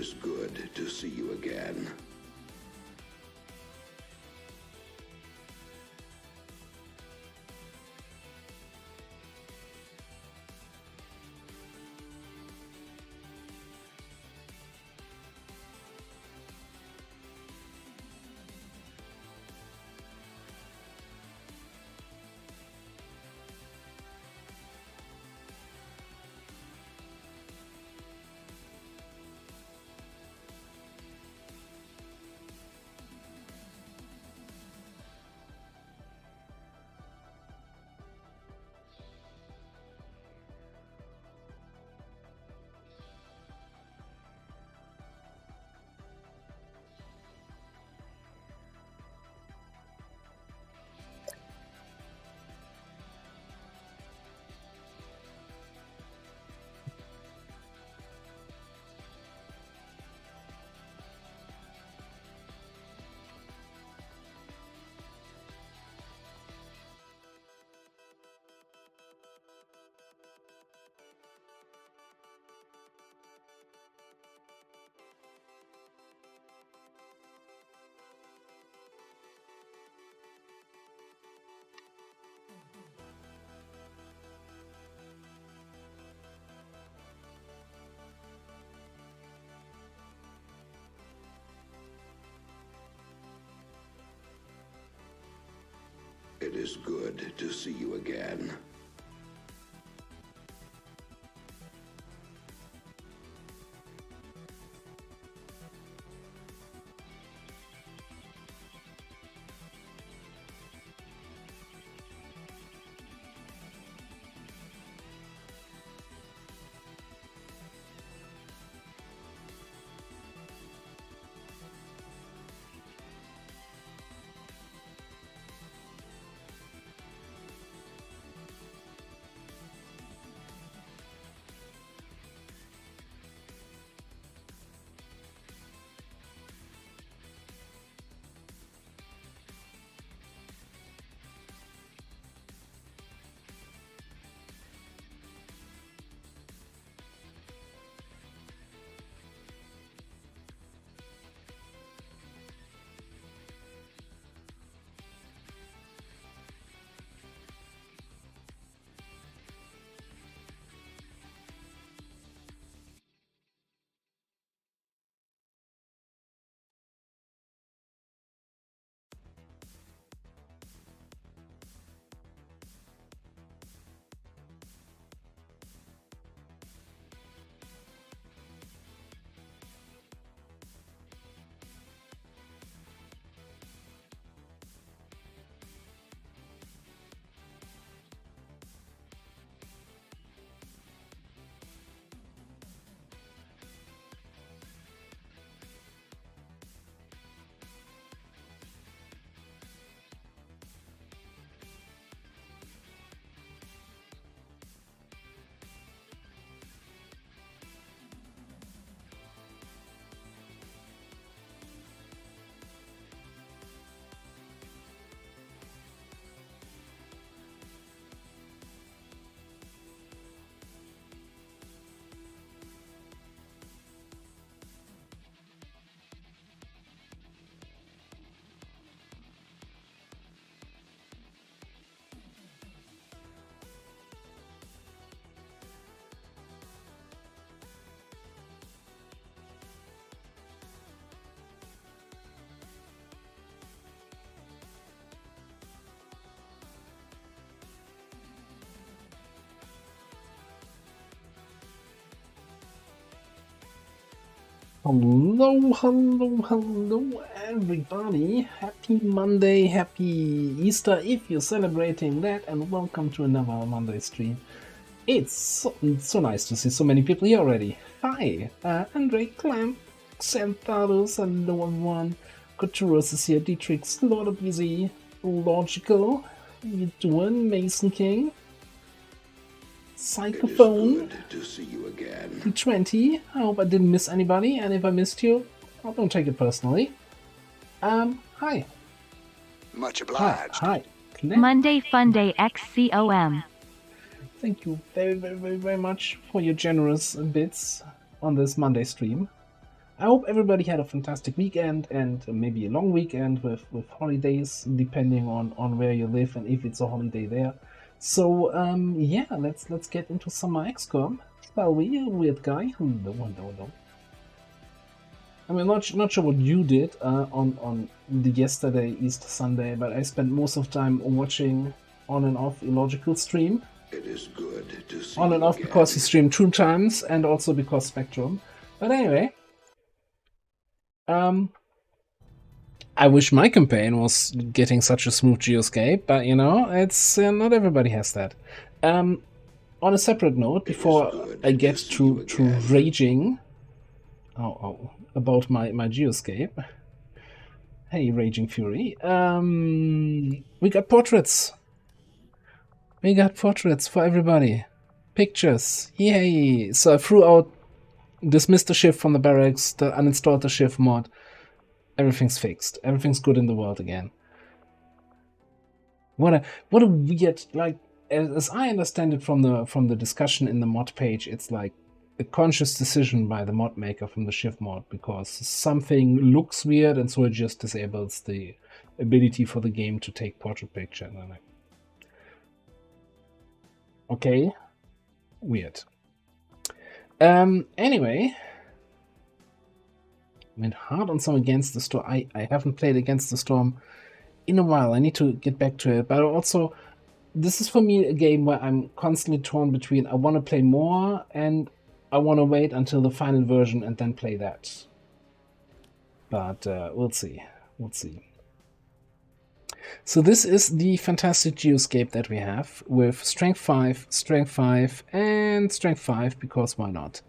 is good to see you again. It is good to see you again. Hello, everybody. Happy Monday, happy Easter if you're celebrating that, and welcome to another Monday stream. It's so nice to see so many people here already. Hi, Andre, Clamp, Xantharos, hello everyone. Couturus is here, Dietrich, Lord of Busy, Logical, how you doing, Mason King? Psychophone, good to see you again. P20. I hope I didn't miss anybody, and if I missed you, I don't take it personally. Hi. Much obliged. Hi. Monday Funday XCOM. Thank you very much for your generous bits on this Monday stream. I hope everybody had a fantastic weekend and maybe a long weekend with holidays, depending on where you live and if it's a holiday there. So yeah, let's get into Summer XCOM. Shall we, weird guy? No. I mean, not sure what you did on the yesterday Easter Sunday, but I spent most of the time watching on and off Illogical stream. It is good to see On and you off again. because he streamed 2 times and also because Spectrum. But anyway, I wish my campaign was getting such a smooth geoscape, but you know, it's not everybody has that. On a separate note, before I get to raging about my geoscape, hey, Raging Fury, we got portraits. We got portraits for everybody. Pictures. Yay! So I threw out, dismissed the shift from the barracks, uninstalled the shift mod. Everything's fixed. Everything's good in the world again. What a weird, like, as I understand it from the discussion in the mod page, it's like a conscious decision by the mod maker from the shift mod because something looks weird and so it just disables the ability for the game to take portrait picture. And I'm like, okay, weird. Anyway, I went hard on some Against the Storm. I haven't played Against the Storm in a while. I need to get back to it. But also, this is for me a game where I'm constantly torn between I want to play more and I want to wait until the final version and then play that. But we'll see. We'll see. So this is the fantastic geoscape that we have with Strength 5, and Strength 5, because why not?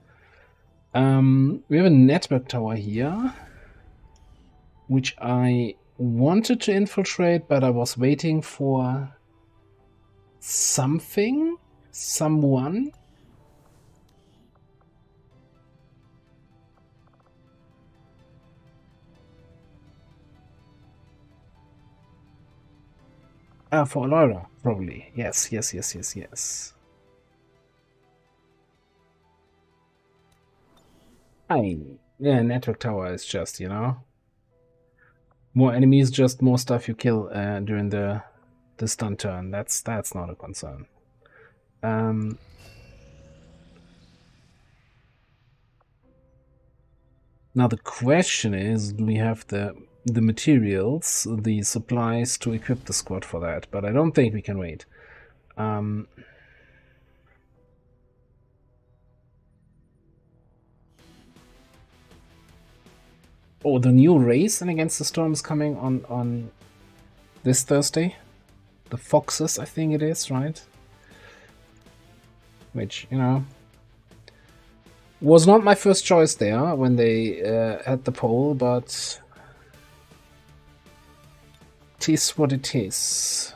We have a network tower here, which I wanted to infiltrate, but I was waiting for someone. For Laura, probably. Yes. Yeah, network tower is just, you know, more enemies, just more stuff you kill during the stun turn. That's not a concern. Now the question is, do we have the materials, the supplies to equip the squad for that? But I don't think we can wait. Oh, the new race in Against the Storm is coming on this Thursday. The Foxes, I think it is, right? Which, you know, was not my first choice there when they had the poll, but it is what it is.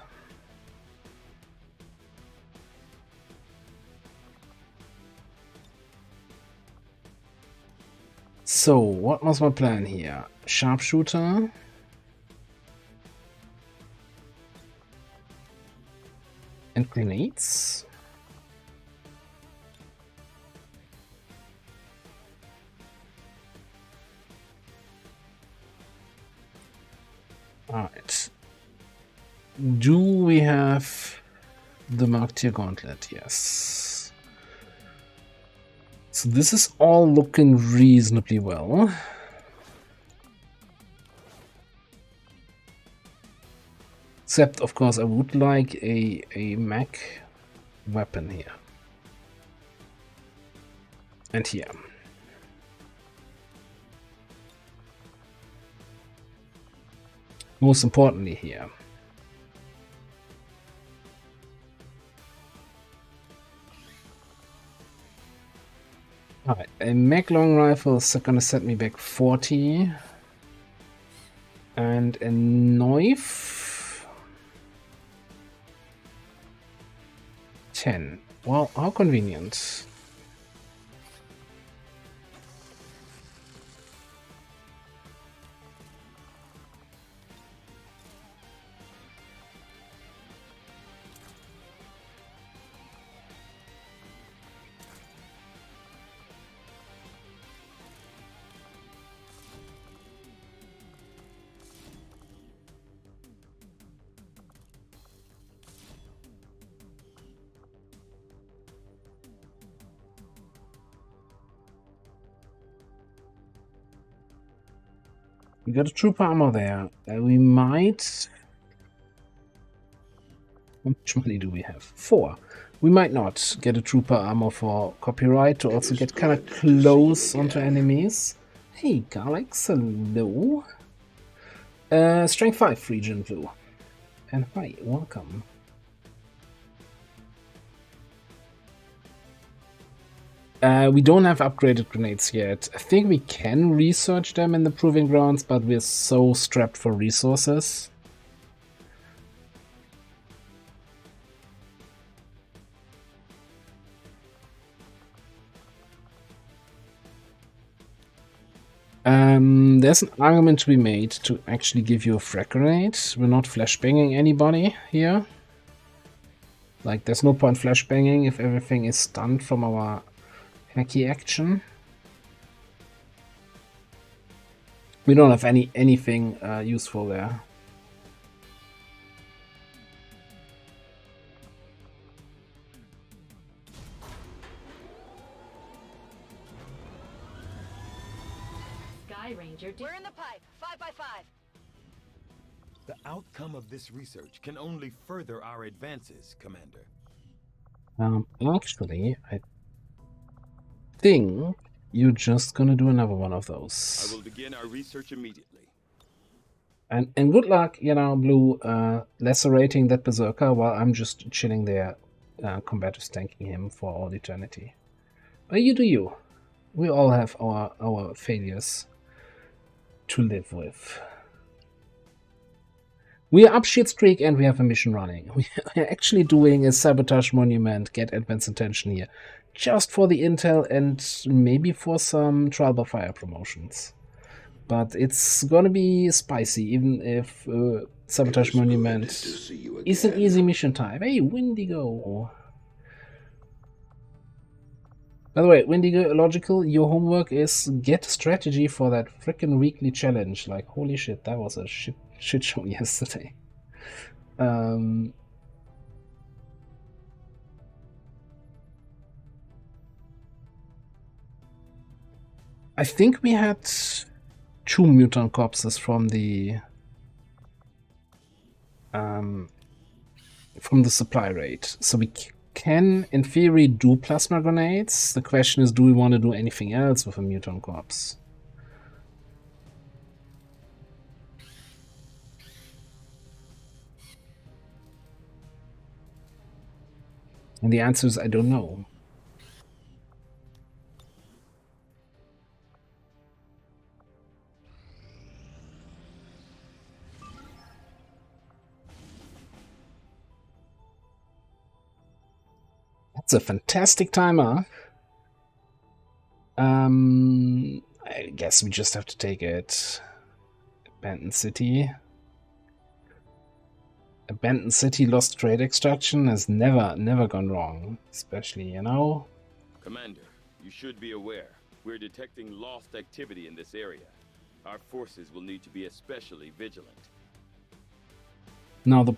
So, what was my plan here? Sharpshooter. And grenades. Alright. Do we have the Marktier Gauntlet? Yes. So this is all looking reasonably well. Except, of course, I would like a mech weapon here. And here. Most importantly here. Alright, a mech long rifle is gonna set me back 40. And a knife 10. Well, how convenient. We got a trooper armor there. We might... How much money do we have? 4. We might not get a trooper armor for copyright to also get kind of close onto enemies. Hey, Galax, hello. Strength 5 region blue. And hi, welcome. We don't have upgraded grenades yet. I think we can research them in the Proving Grounds, but we're so strapped for resources. There's an argument to be made to actually give you a frag grenade. We're not flashbanging anybody here. Like, there's no point flashbanging if everything is stunned from our hacky action. We don't have anything useful there. We're in the pipe. 5x5. The outcome of this research can only further our advances, Commander. Actually, I think you're just gonna do another one of those. I will begin our research immediately. And good luck, you know, Blue, lacerating that berserker while I'm just chilling there, combative tanking him for all eternity. But you do you. We all have our failures to live with. We are up shit streak and we have a mission running. We are actually doing a sabotage monument, get advanced attention here, just for the intel and maybe for some trial by fire promotions. But it's gonna be spicy, even if sabotage monument is an easy mission type. Hey, Windigo! By the way, Windigo, Logical, your homework is get strategy for that frickin' weekly challenge. Like, holy shit, that was a shit show yesterday. I think we had 2 mutant corpses from the supply rate, so we can, in theory, do plasma grenades. The question is, do we want to do anything else with a mutant corpse? And the answer is, I don't know. That's a fantastic timer. I guess we just have to take it. Abandoned City. Abandoned City Lost Trade Extraction has never gone wrong. Especially, you know. Commander, you should be aware. We're detecting lost activity in this area. Our forces will need to be especially vigilant. Now the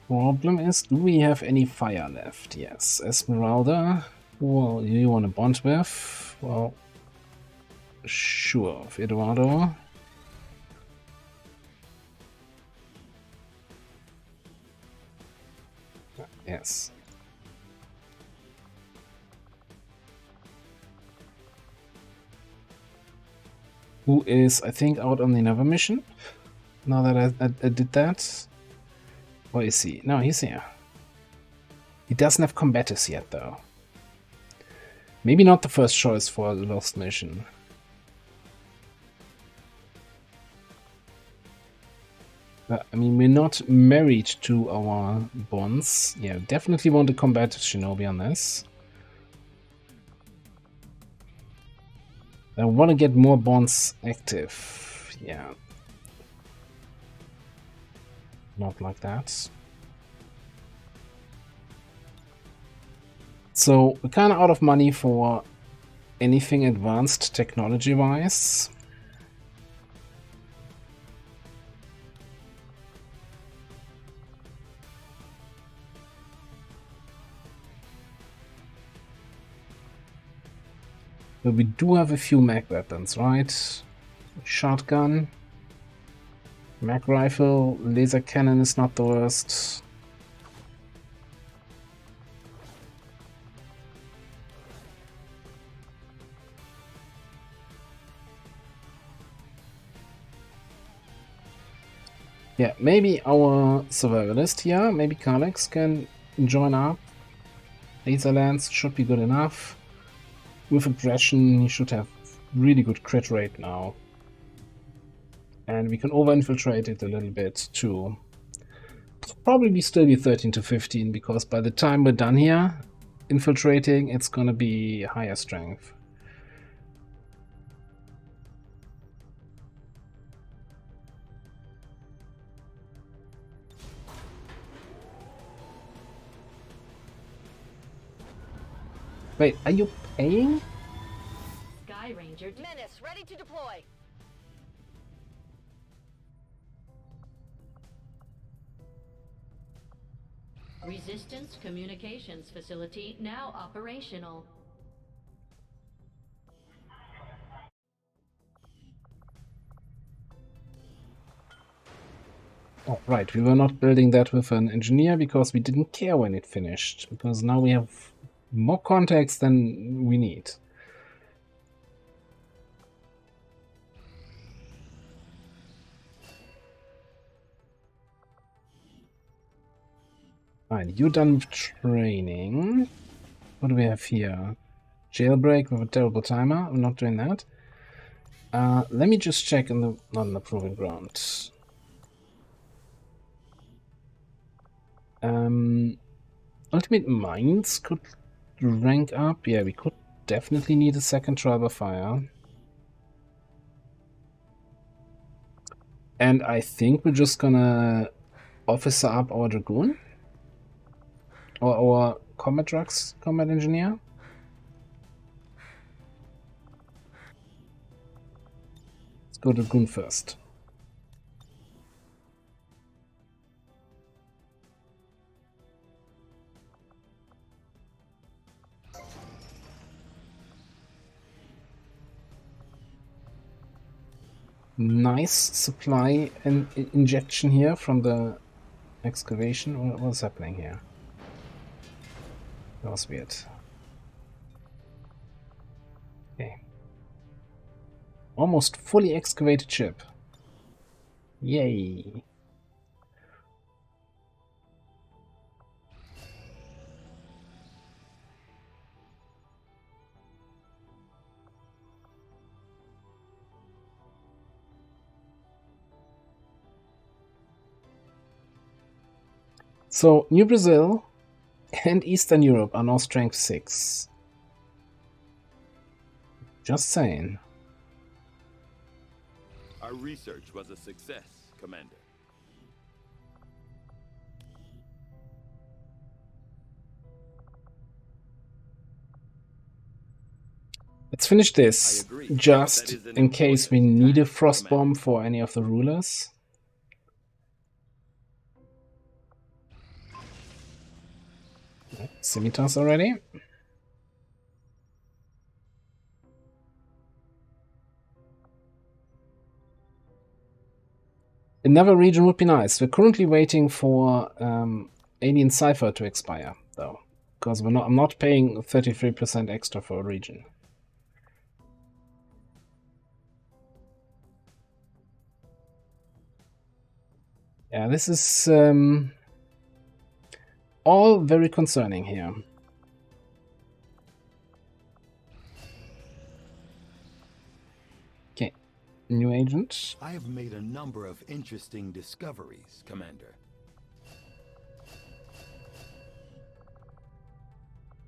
problem is, do we have any fire left? Yes. Esmeralda. Well, you want to bond with? Well, sure. Eduardo. Yes. Who is, I think, out on another mission? Now that I did that. Where is he? No, he's here. He doesn't have combatives yet, though. Maybe not the first choice for a lost mission. But, I mean, we're not married to our bonds. Yeah, definitely want a combative shinobi on this. I want to get more bonds active. Yeah. Not like that. So we're kind of out of money for anything advanced technology-wise. But we do have a few mag weapons, right? Shotgun. Mag rifle, laser cannon is not the worst. Yeah, maybe our survivalist here, maybe Kalex can join up. Laser lance should be good enough. With aggression, he should have really good crit rate now. And we can over-infiltrate it a little bit too. Probably still be 13 to 15, because by the time we're done here, infiltrating, it's gonna be higher strength. Wait, are you paying? Sky Ranger. Menace, ready to deploy. Resistance Communications Facility now operational. Oh, right, we were not building that with an engineer because we didn't care when it finished, because now we have more contacts than we need. Fine, you're done with training. What do we have here? Jailbreak with a terrible timer. I'm not doing that. Let me just check in the not in the proving ground. Ultimate Mines could rank up. Yeah, we could definitely need a second trial by fire. And I think we're just gonna officer up our Dragoon. Or our combat drugs, combat engineer. Let's go Dragoon first. Nice supply and injection here from the excavation. What's happening here? That was weird. Okay. Almost fully excavated ship. Yay. So, New Brazil and Eastern Europe are now strength 6. Just saying. Our research was a success, Commander. Let's finish this, I agree. just That is an in case we important need a task, frost bomb Commander. for any of the rulers. Scimitars already. Another region would be nice. We're currently waiting for Alien Cipher to expire, though, because I'm not paying 33% extra for a region. Yeah, this is all very concerning here. Okay, new agent. I have made a number of interesting discoveries, Commander.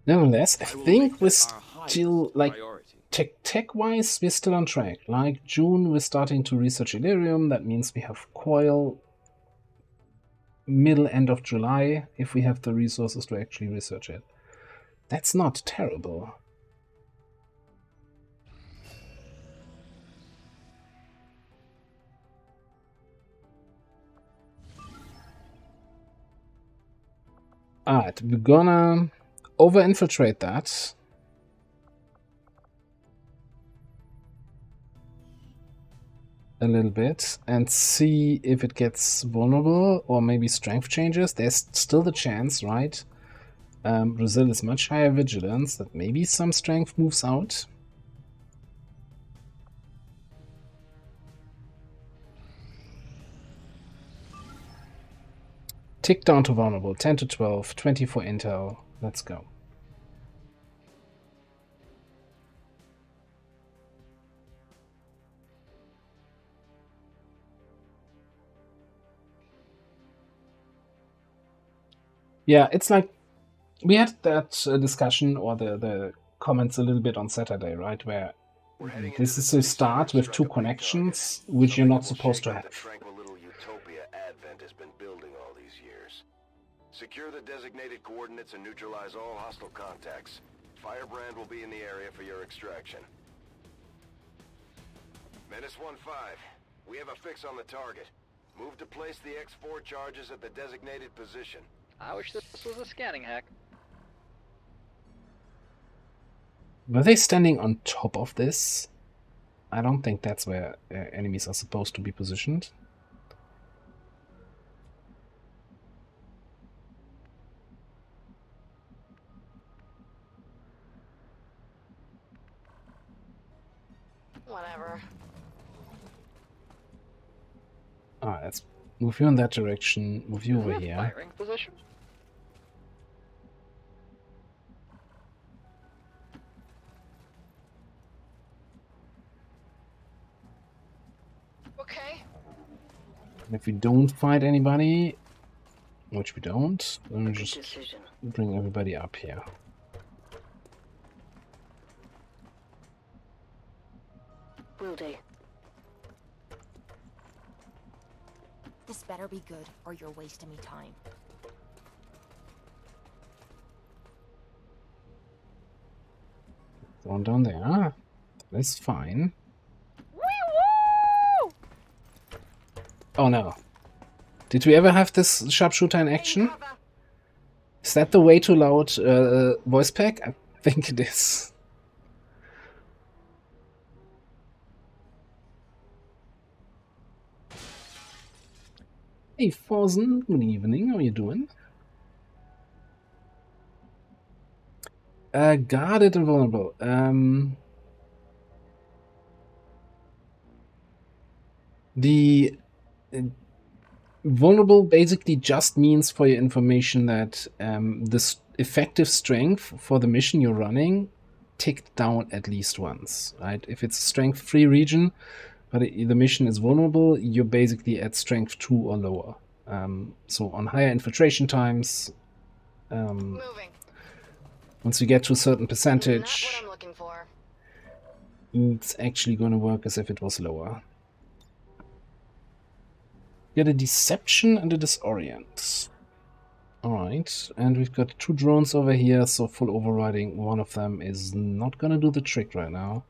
Nevertheless, I I will think make we're that our highest still, like, priority. tech-wise, we're still on track. Like, June, we're starting to research Illyrium. That means we have Coil end of July, if we have the resources to actually research it. That's not terrible. Alright, we're gonna over-infiltrate that. a little bit and see if it gets vulnerable or maybe strength changes. There's still the chance, right? Brazil is much higher vigilance that maybe some strength moves out. Tick down to vulnerable, 10 to 12, 20 for intel. Let's go. Yeah, it's like we had that discussion or the comments a little bit on Saturday, right? Where this is a start with two connections, which you're not supposed to have. The tranquil little utopia Advent has been building all these years. Secure the designated coordinates and neutralize all hostile contacts. Firebrand will be in the area for your extraction. Menace 1-5, we have a fix on the target. Move to place the X4 charges at the designated position. I wish this was a scanning hack. Were they standing on top of this? I don't think that's where enemies are supposed to be positioned. Whatever. Alright, let's move you in that direction, move you over here. Firing position. Okay. And if we don't fight anybody, which we don't, then we just Decision. bring everybody up here. Will do. This better be good, or you're wasting me time. One down there. That's fine. Wee-woo! Oh no. Did we ever have this sharpshooter in action? Is that the way too loud voice pack? I think it is. Hey Forzen, good evening, how are you doing? Guarded and vulnerable. The vulnerable basically just means, for your information, that the effective strength for the mission you're running ticked down at least once, right? If it's a strength-free region, but the mission is vulnerable, you're basically at strength 2 or lower. So on higher infiltration times, Moving. once you get to a certain Not percentage, what I'm looking for. it's actually going to work as if it was lower. Get a deception and a disorient. Alright, and we've got 2 drones over here, so full overriding. One of them is not going to do the trick right now.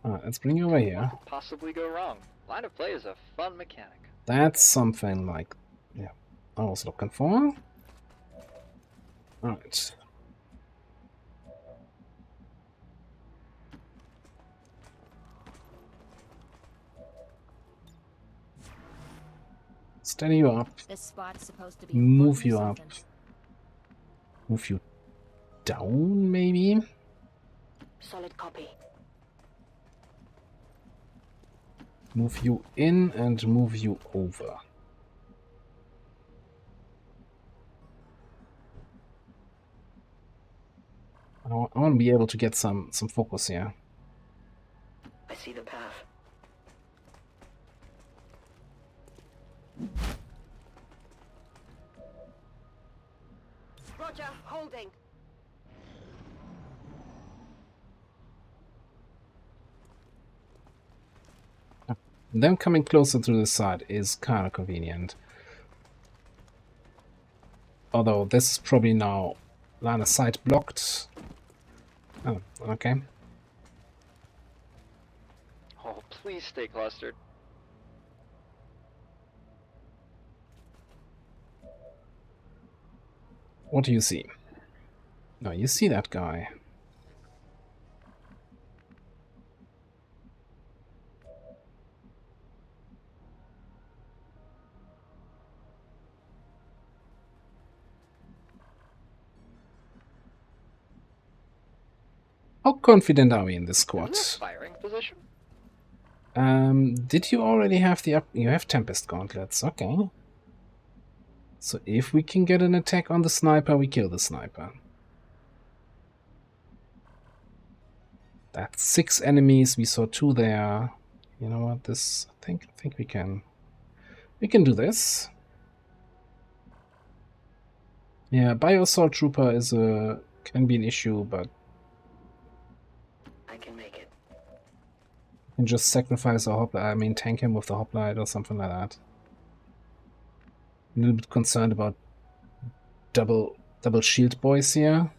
Alright, let's bring you over here. Possibly go wrong. Line of play is a fun mechanic. That's something like, yeah, I was looking for. Alright. Steady you up. This spot's supposed to be Move important you or up. something. Move you down, maybe? Solid copy. Move you in and move you over. I want to be able to get some focus here. I see the path. Roger, holding. Them coming closer to the side is kind of convenient. Although this is probably now line of sight blocked. Oh, okay. Oh, please stay clustered. What do you see? No, you see that guy. How confident are we in this squad? Is this a firing position? Did you already have the you have Tempest Gauntlets, okay. So if we can get an attack on the sniper, we kill the sniper. That's 6 enemies, we saw 2 there. You know what, this I think we can do this. Yeah, Bio Assault Trooper is can be an issue, but I can make it. we can just sacrifice a tank him with the hoplite or something like that. A little bit concerned about double shield boys here.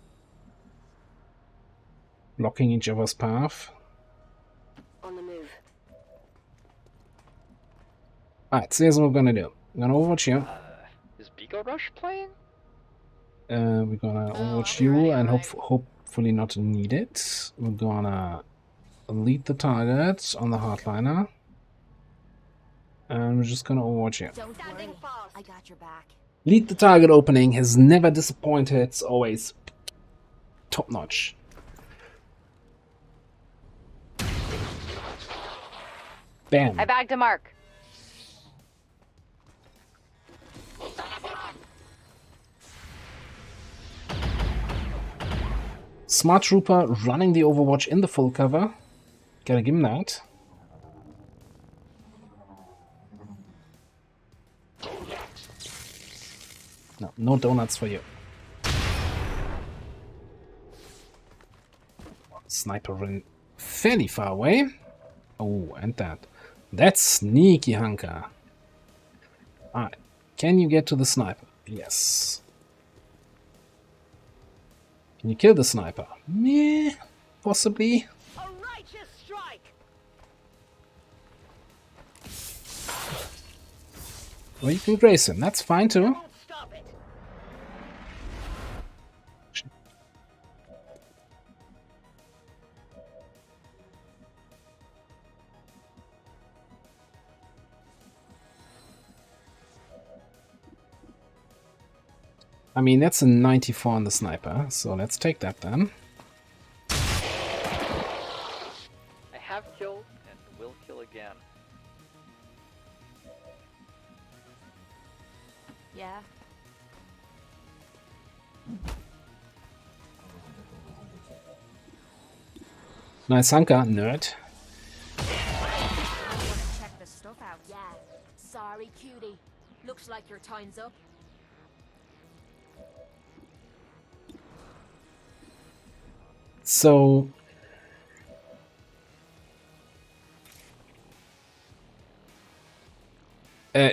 Blocking each other's path. On the move. Alright, so here's what we're gonna do. I'm gonna overwatch you. Is Beagle Rush playing? We're gonna overwatch you and hopefully not need it. We're gonna lead the target on the hardliner. And we're just gonna overwatch you. Don't worry. I got your back. Lead the target opening has never disappointed. It's always top notch. Bam. I bagged a mark. Smart Trooper running the Overwatch in the full cover. Gotta give him that. No, no donuts for you. Sniper ran fairly far away. Oh, and that. That's sneaky hunker. Alright. Can you get to the sniper? Yes. Can you kill the sniper? Meh. Possibly. A righteous strike. Or you can grace him. That's fine too. Don't stop it. I mean, that's a 94 on the sniper, so let's take that then. I have killed and will kill again. Yeah. Nice hunker, nerd. Check the stuff out. Yeah. Sorry, cutie. Looks like your time's up. So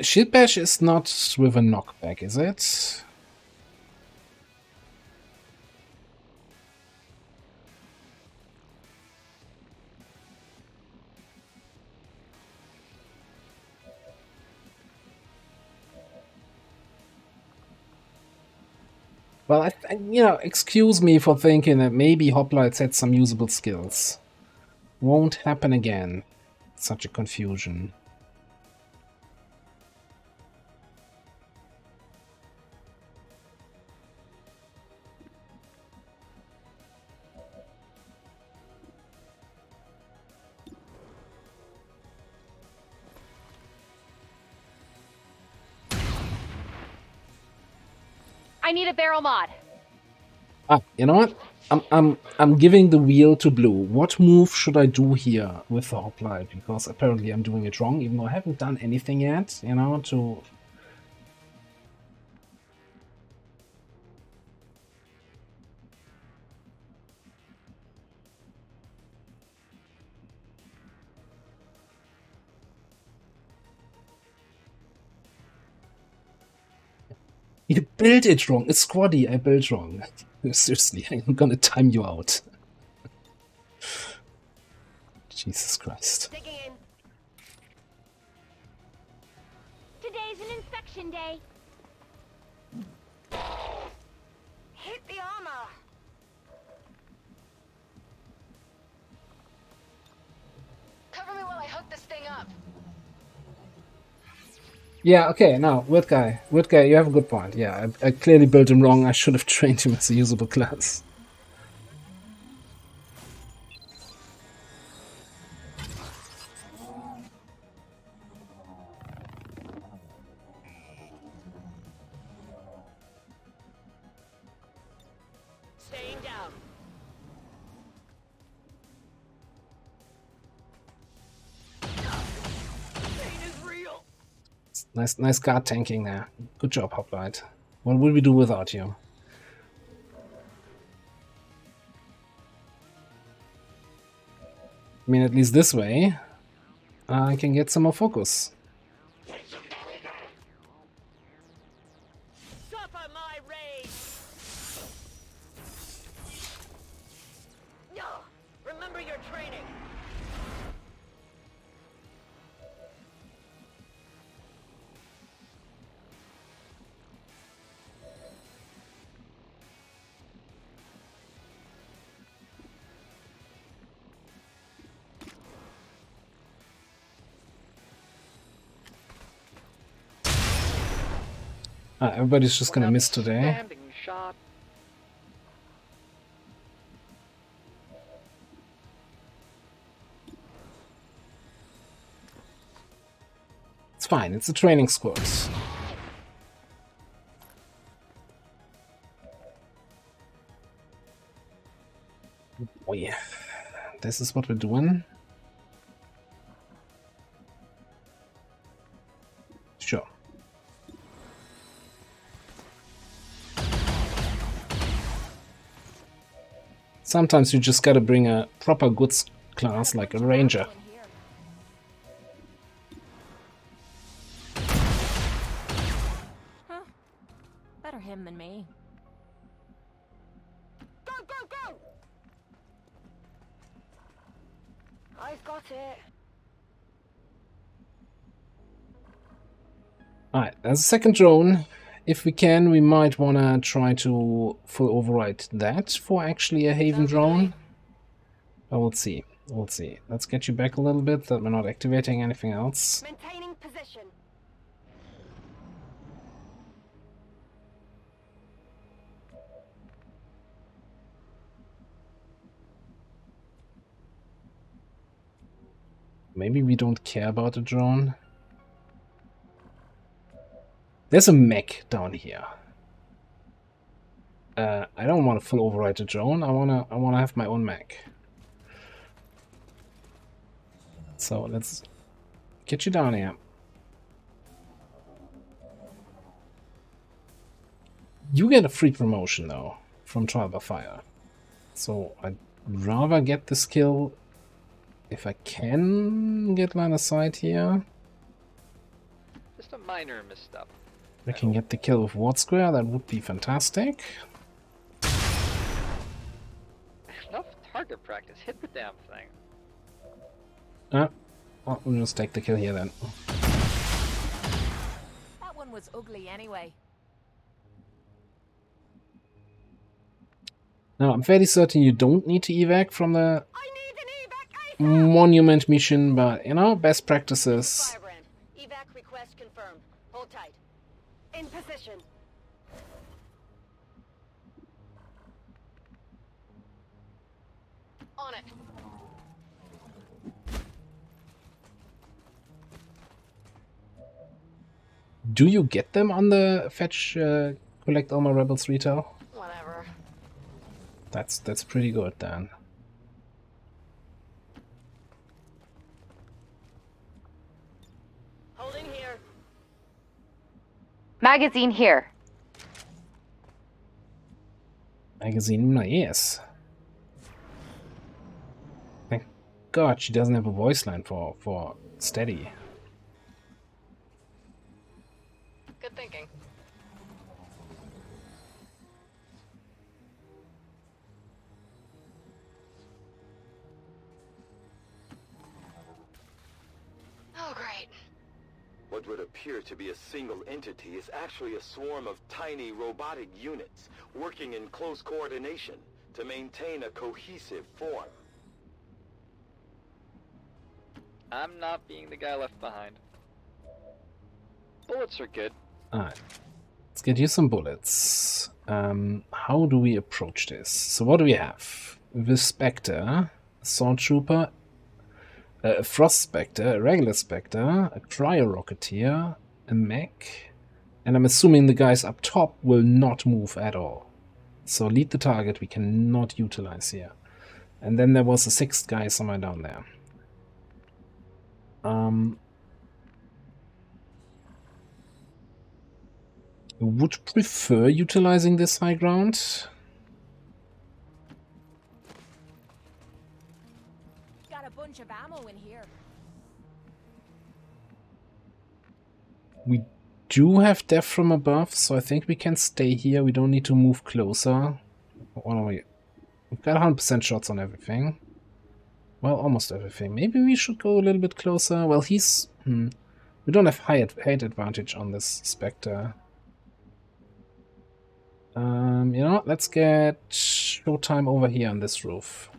Shield Bash is not with a knockback, is it? Well, excuse me for thinking that maybe Hoplites had some usable skills. Won't happen again. Such a confusion. I need a barrel mod. Ah, you know what? I'm giving the wheel to Blue. What move should I do here with the hoplite? Because apparently I'm doing it wrong, even though I haven't done anything yet, you know, to... You built it wrong. It's squaddy. I built wrong. Seriously, I'm gonna time you out. Jesus Christ. Digging in. Today's an inspection day. Hit the armor. Cover me while I hook this thing up. Yeah, okay, now, Weird Guy, you have a good point. Yeah, I clearly built him wrong. I should have trained him as a usable class. Staying down. Pain is real. Nice guard tanking there. Good job, Hoplite. What would we do without you? I mean, at least this way, I can get some more focus. Suffer my rage. No. Remember your training. Everybody's just gonna miss today. Standing shot. It's fine, it's a training squad. Oh yeah, this is what we're doing. Sure. Sometimes you just gotta bring a proper goods class like a ranger. Huh. Better him than me. Go, go, go! I've got it. Alright, there's a second drone. If we can, we might wanna try to full override that for actually a Haven drone. But we'll see. We'll see. Let's get you back a little bit, that we're not activating anything else. Maintaining position. Maybe we don't care about the drone. There's a mech down here. I don't want to full override the drone. I wanna have my own mech. So let's get you down here. You get a free promotion though from Trial by Fire. So I'd rather get this kill if I can get line of sight here. Just a minor misstep. I can get the kill with Ward Square, that would be fantastic. Enough target practice. Hit the damn thing. Well, we'll just take the kill here then. That one was ugly anyway. Now, I'm fairly certain you don't need to evac from the Monument mission, but, you know, best practices. Firebrand. Evac request confirmed. Hold tight. In position. On it. Do you get them on the fetch collect all my rebels retail? Whatever. That's pretty good then. Holding here. Magazine here. Magazine, yes. Thank God she doesn't have a voice line for steady. Good thinking. Oh, great. What would appear to be a single entity is actually a swarm of tiny robotic units working in close coordination to maintain a cohesive form. I'm not being the guy left behind. Bullets are good. Alright. Let's get you some bullets. How do we approach this? So what do we have? The Spectre, Assault Trooper, a Frost Spectre, a regular Spectre, a Cryo-Rocketeer, a mech, and I'm assuming the guys up top will not move at all. So lead the target we cannot utilize here. And then there was a 6th guy somewhere down there. Would prefer utilizing this high ground. Got a bunch of ammo in here. We do have death from above, so I think we can stay here. We don't need to move closer. What are we? We've got 100% shots on everything. Well, almost everything. Maybe we should go a little bit closer. Well, he's... We don't have height advantage on this Spectre. You know what? Let's get showtime over here on this roof.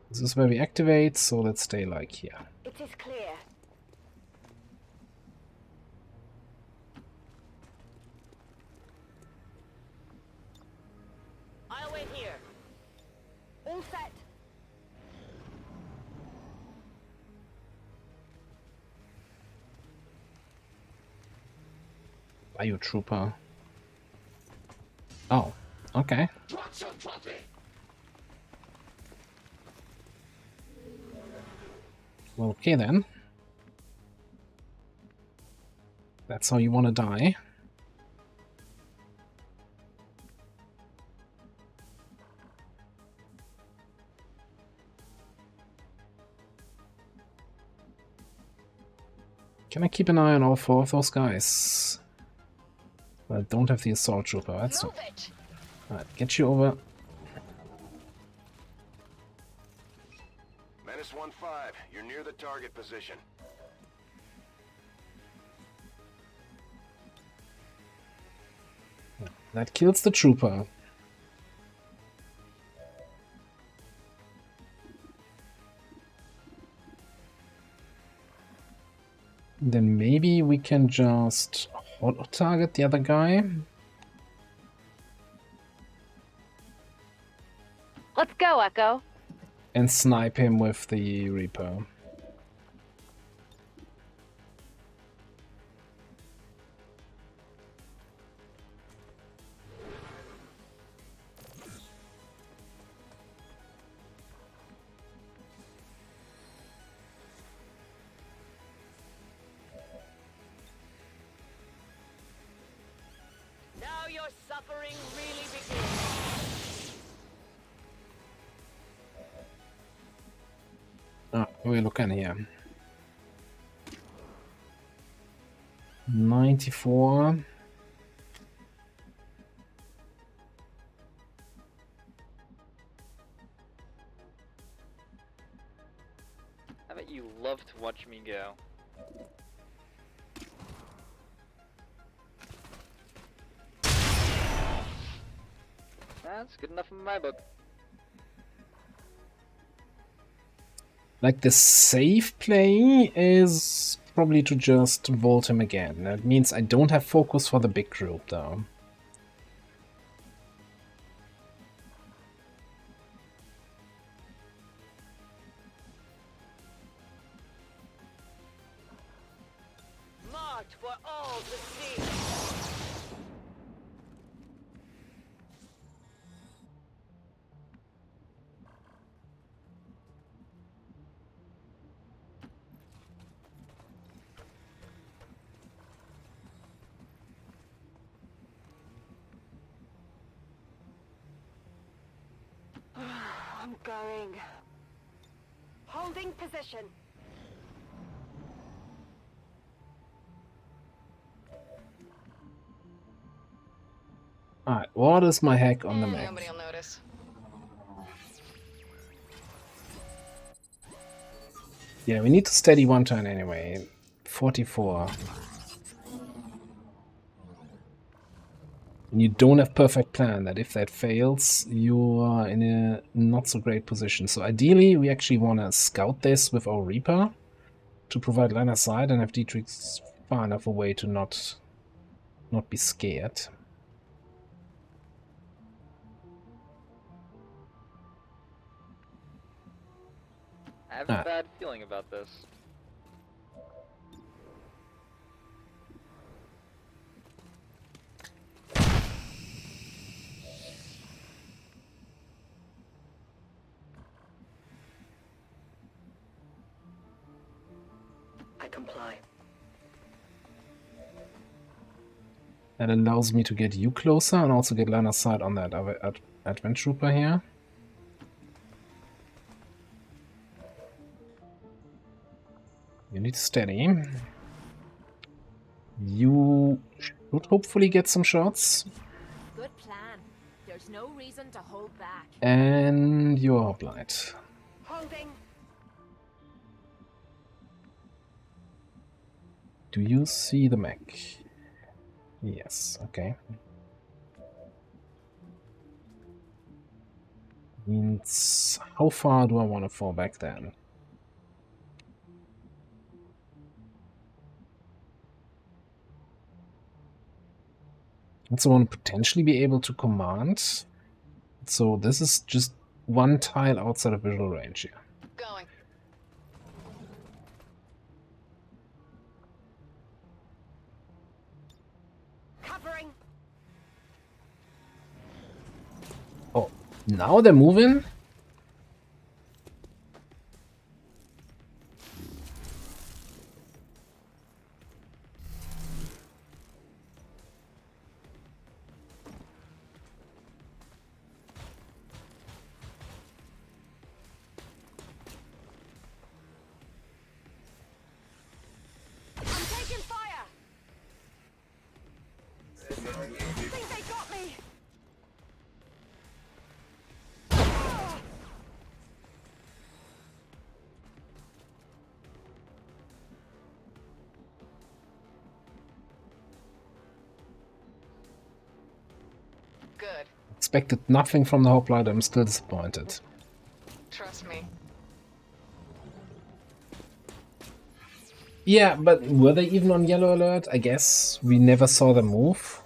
This is where we activate, so let's stay like here. It is clear. I'll wait here. All set. Biotrooper. Oh, okay. Well, okay then. That's how you want to die. Can I keep an eye on all 4 of those guys? Well, I don't have the assault trooper. That's not... Alright, get you over. Menace 1-5, you're near the target position. That kills the trooper. Then maybe we can just auto-target the other guy. Let's go, Echo. And snipe him with the Reaper. Now your suffering really begins. Ah, we're looking here. 94. I bet you love to watch me go. That's good enough in my book. Like, the safe play is probably to just vault him again. That means I don't have focus for the big group, though. Marked for all to see. I'm going. Holding position. Alright, what is my hack on the map? Nobody'll notice. Yeah, we need to steady one turn anyway. 44. You don't have perfect plan that if that fails, you are in a not so great position. So ideally, we actually want to scout this with our Reaper to provide line of sight and have Dietrich far enough away to not be scared. I have a bad feeling about this. I comply. That allows me to get you closer and also get line of sight on that Advent Trooper here. You need steady. You should hopefully get some shots. Good plan. There's no reason to hold back. And your hoplite. Holding. Do you see the mech? Yes, okay. Means how far do I want to fall back then? Also want to potentially be able to command. So this is just one tile outside of visual range here. Going. Covering. Oh, now they're moving? I'm taking fire. I think they got me. Good. Expected nothing from the hoplite, I'm still disappointed. Trust me. Yeah, but were they even on yellow alert? I guess we never saw them move.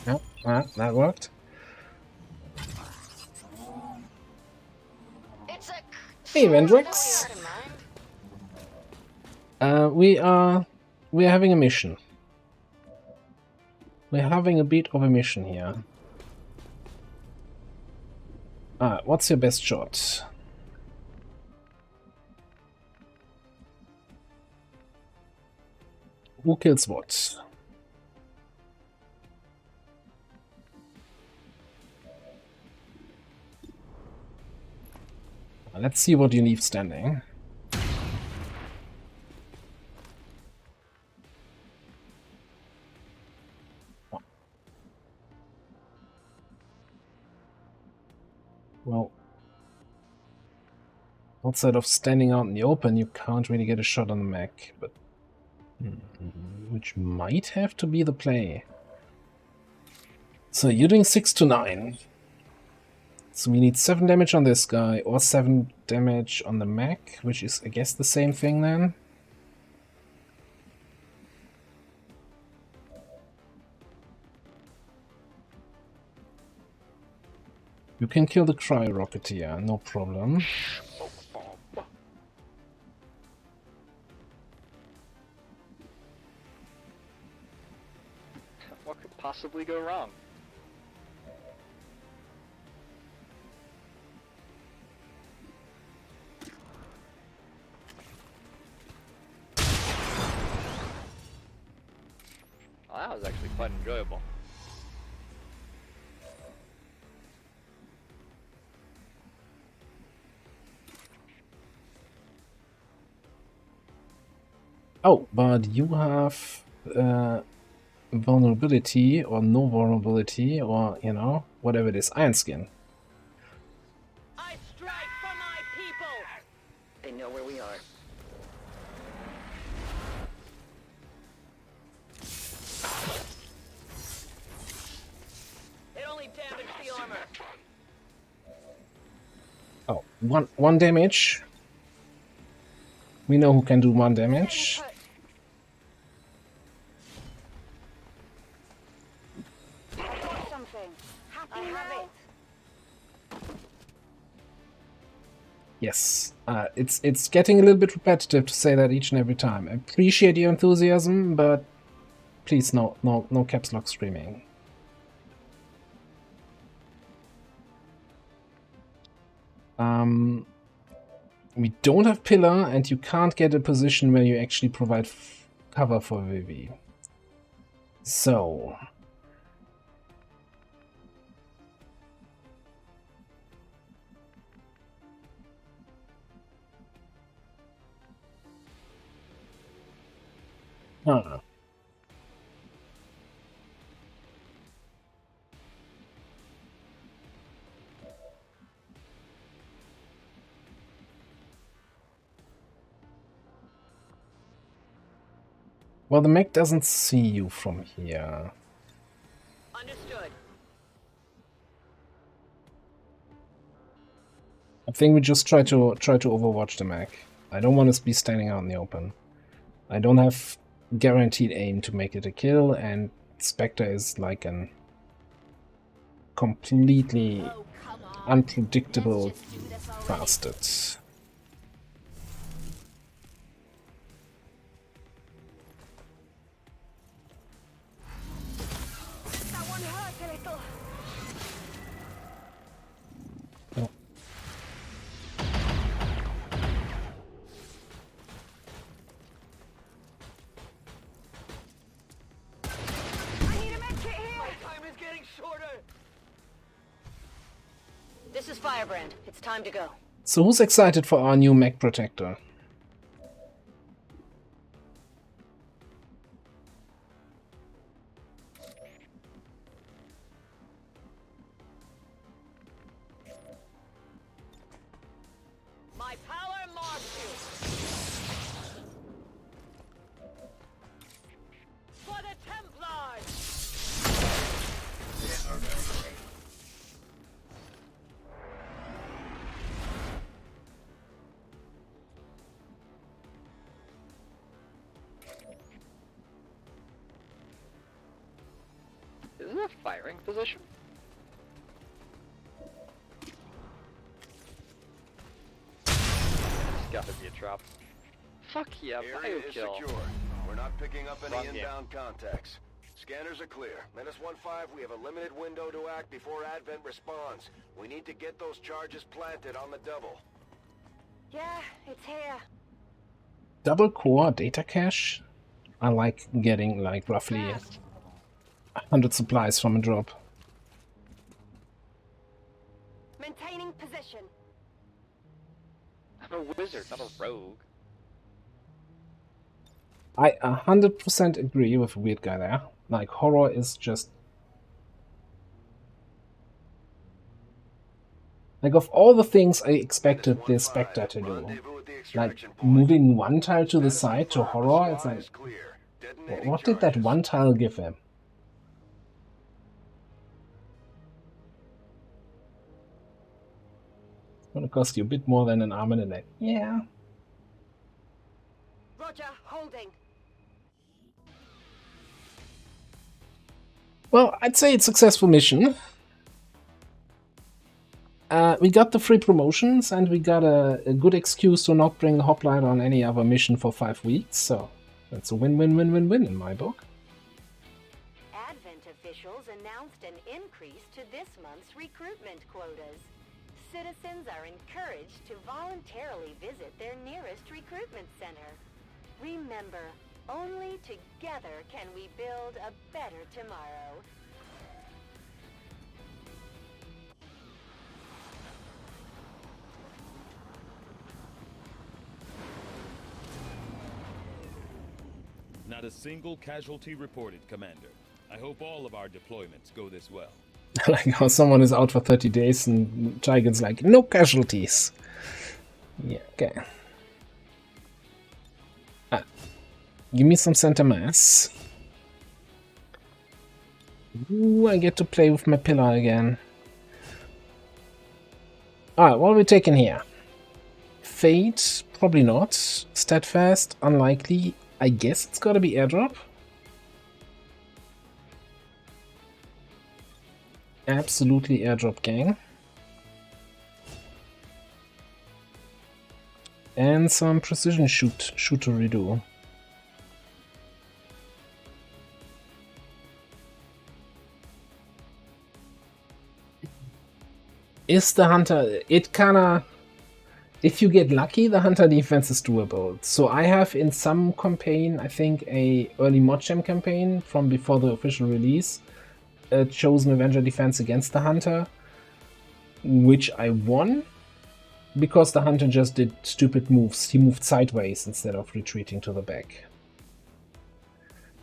No, that worked. It's a Hey, Vendrix. We are having a mission. We're having a bit of a mission here. What's your best shot? Who kills what? Let's see what you leave standing. Well, outside of standing out in the open, you can't really get a shot on the mech, but which might have to be the play. So you're doing 6 to 9. So we need 7 damage on this guy, or 7 damage on the mech, which is, I guess, the same thing then. You can kill the Cryo Rocketeer, no problem. What could possibly go wrong? Well, that was actually quite enjoyable. Oh, but you have vulnerability or no vulnerability or, you know, whatever it is. Iron Skin. I strike for my people. They know where we are. one damage. We know who can do 1 damage. I've got something. I have it. Yes, it's getting a little bit repetitive to say that each and every time. I appreciate your enthusiasm, but please no caps lock screaming. We don't have pillar, and you can't get a position where you actually provide cover for Vivi. So huh. Well, the mech doesn't see you from here. Understood. I think we just try to overwatch the mech. I don't want to be standing out in the open. I don't have guaranteed aim to make it a kill, and Spectre is like an completely unpredictable bastard. That one hurt a little. No. I need a med kit here. My time is getting shorter. This is Firebrand. It's time to go. So who's excited for our new mech protector? My power marks you. For the Templars. Is it a firing position? It's gotta be a trap. Fuck yeah, Area bio is kill. secure. We're not picking up any Wrong game. inbound contacts. Scanners are clear. -1-5, we have a limited window to act before Advent responds. We need to get those charges planted on the double. Yeah, it's here. Double core data cache? I like getting like roughly 100 supplies from a drop. Maintaining position. I'm a wizard, not a rogue. I 100% agree with the weird guy there. Like, horror is just... Like, of all the things I expected the Spectre to do, like, moving one tile to the side to horror, it's like... What did that one tile give him? It's gonna cost you a bit more than an arm and a leg. Yeah. Roger, holding. Well, I'd say it's a successful mission. We got the free promotions, and we got a good excuse to not bring Hoplite on any other mission for 5 weeks, so that's a win-win-win-win-win in my book. Advent officials announced an increase to this month's recruitment quotas. Citizens are encouraged to voluntarily visit their nearest recruitment center. Remember, only together can we build a better tomorrow. Not a single casualty reported, Commander. I hope all of our deployments go this well. I like how someone is out for 30 days and Gigan's like, no casualties. Yeah, okay. Give me some center mass. Ooh, I get to play with my pillar again. Alright, what are we taking here? Fate, probably not. Steadfast, unlikely. I guess it's gotta be airdrop. Absolutely airdrop, gang. And some precision shooter redo. Is the hunter, it kinda, if you get lucky, the hunter defense is doable. So I have in some campaign, I think a early Modgem campaign from before the official release, chosen Avenger defense against the hunter, which I won because the hunter just did stupid moves. He moved sideways instead of retreating to the back.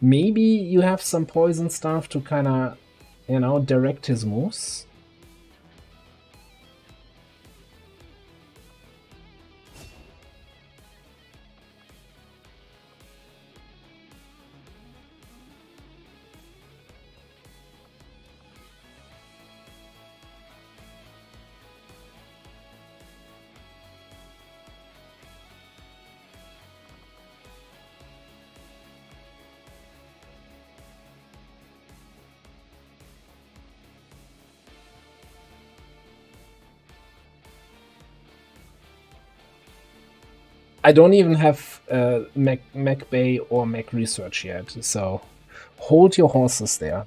Maybe you have some poison stuff to kinda, you know, direct his moves. I don't even have Mech Bay or Mech Research yet, so hold your horses there.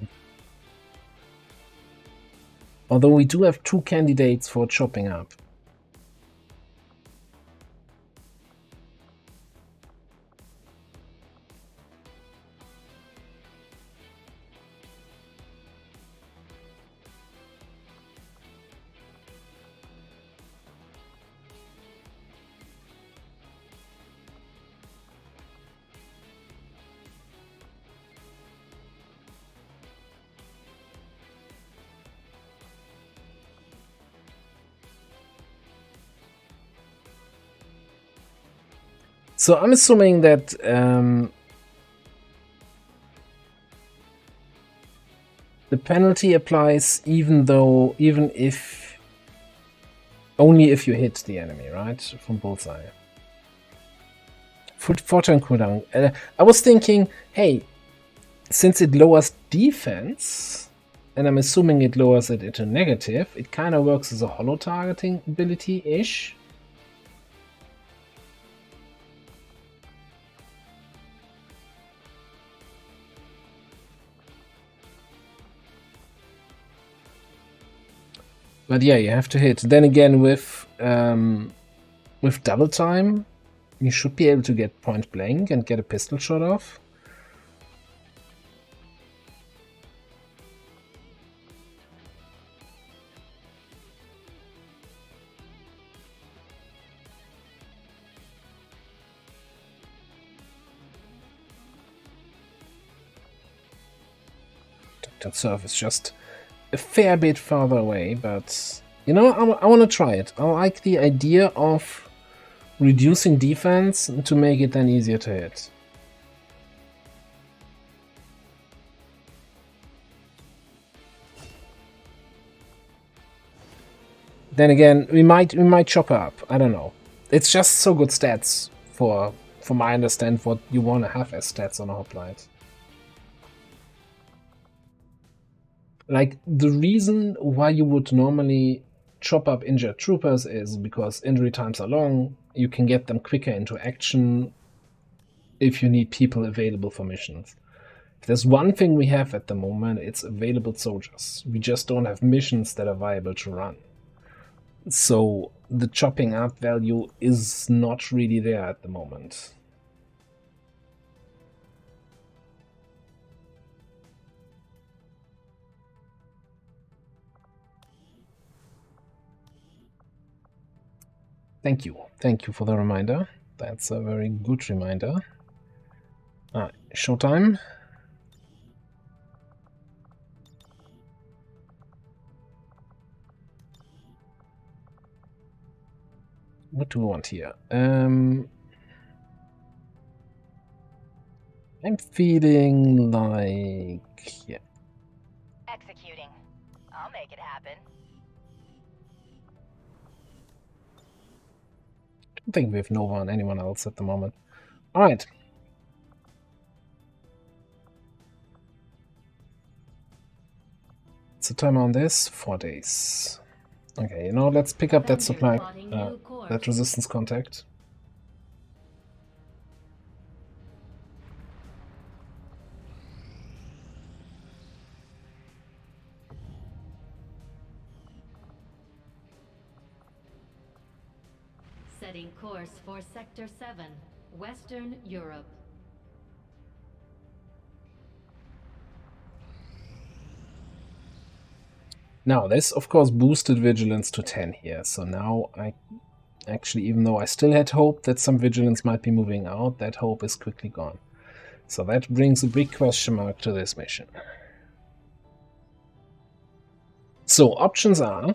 Although we do have 2 candidates for chopping up. So I'm assuming that the penalty applies only if you hit the enemy, right? From bullseye. For turn cooldown. I was thinking, hey, since it lowers defense, and I'm assuming it lowers it into negative, it kind of works as a holo targeting ability-ish. But yeah, you have to hit. Then again, with double time, you should be able to get point blank and get a pistol shot off. That surf is just a fair bit farther away, but you know, I want to try it. I like the idea of reducing defense to make it then easier to hit. Then again, we might chop up. I don't know. It's just so good stats for my understand what you want to have as stats on a hoplite. Like, the reason why you would normally chop up injured troopers is because injury times are long, you can get them quicker into action if you need people available for missions. If there's one thing we have at the moment, it's available soldiers. We just don't have missions that are viable to run. So the chopping up value is not really there at the moment. Thank you for the reminder. That's a very good reminder. Showtime. What do we want here? I'm feeling like, yeah. Executing. I'll make it happen. I think we have Nova on anyone else at the moment. Alright. What's the timer on this? 4 days. Okay, let's pick up that supply, that resistance contact. Setting course for Sector 7, Western Europe. Now, this of course boosted vigilance to 10 here, so now I actually, even though I still had hope that some vigilance might be moving out, that hope is quickly gone. So that brings a big question mark to this mission. So options are,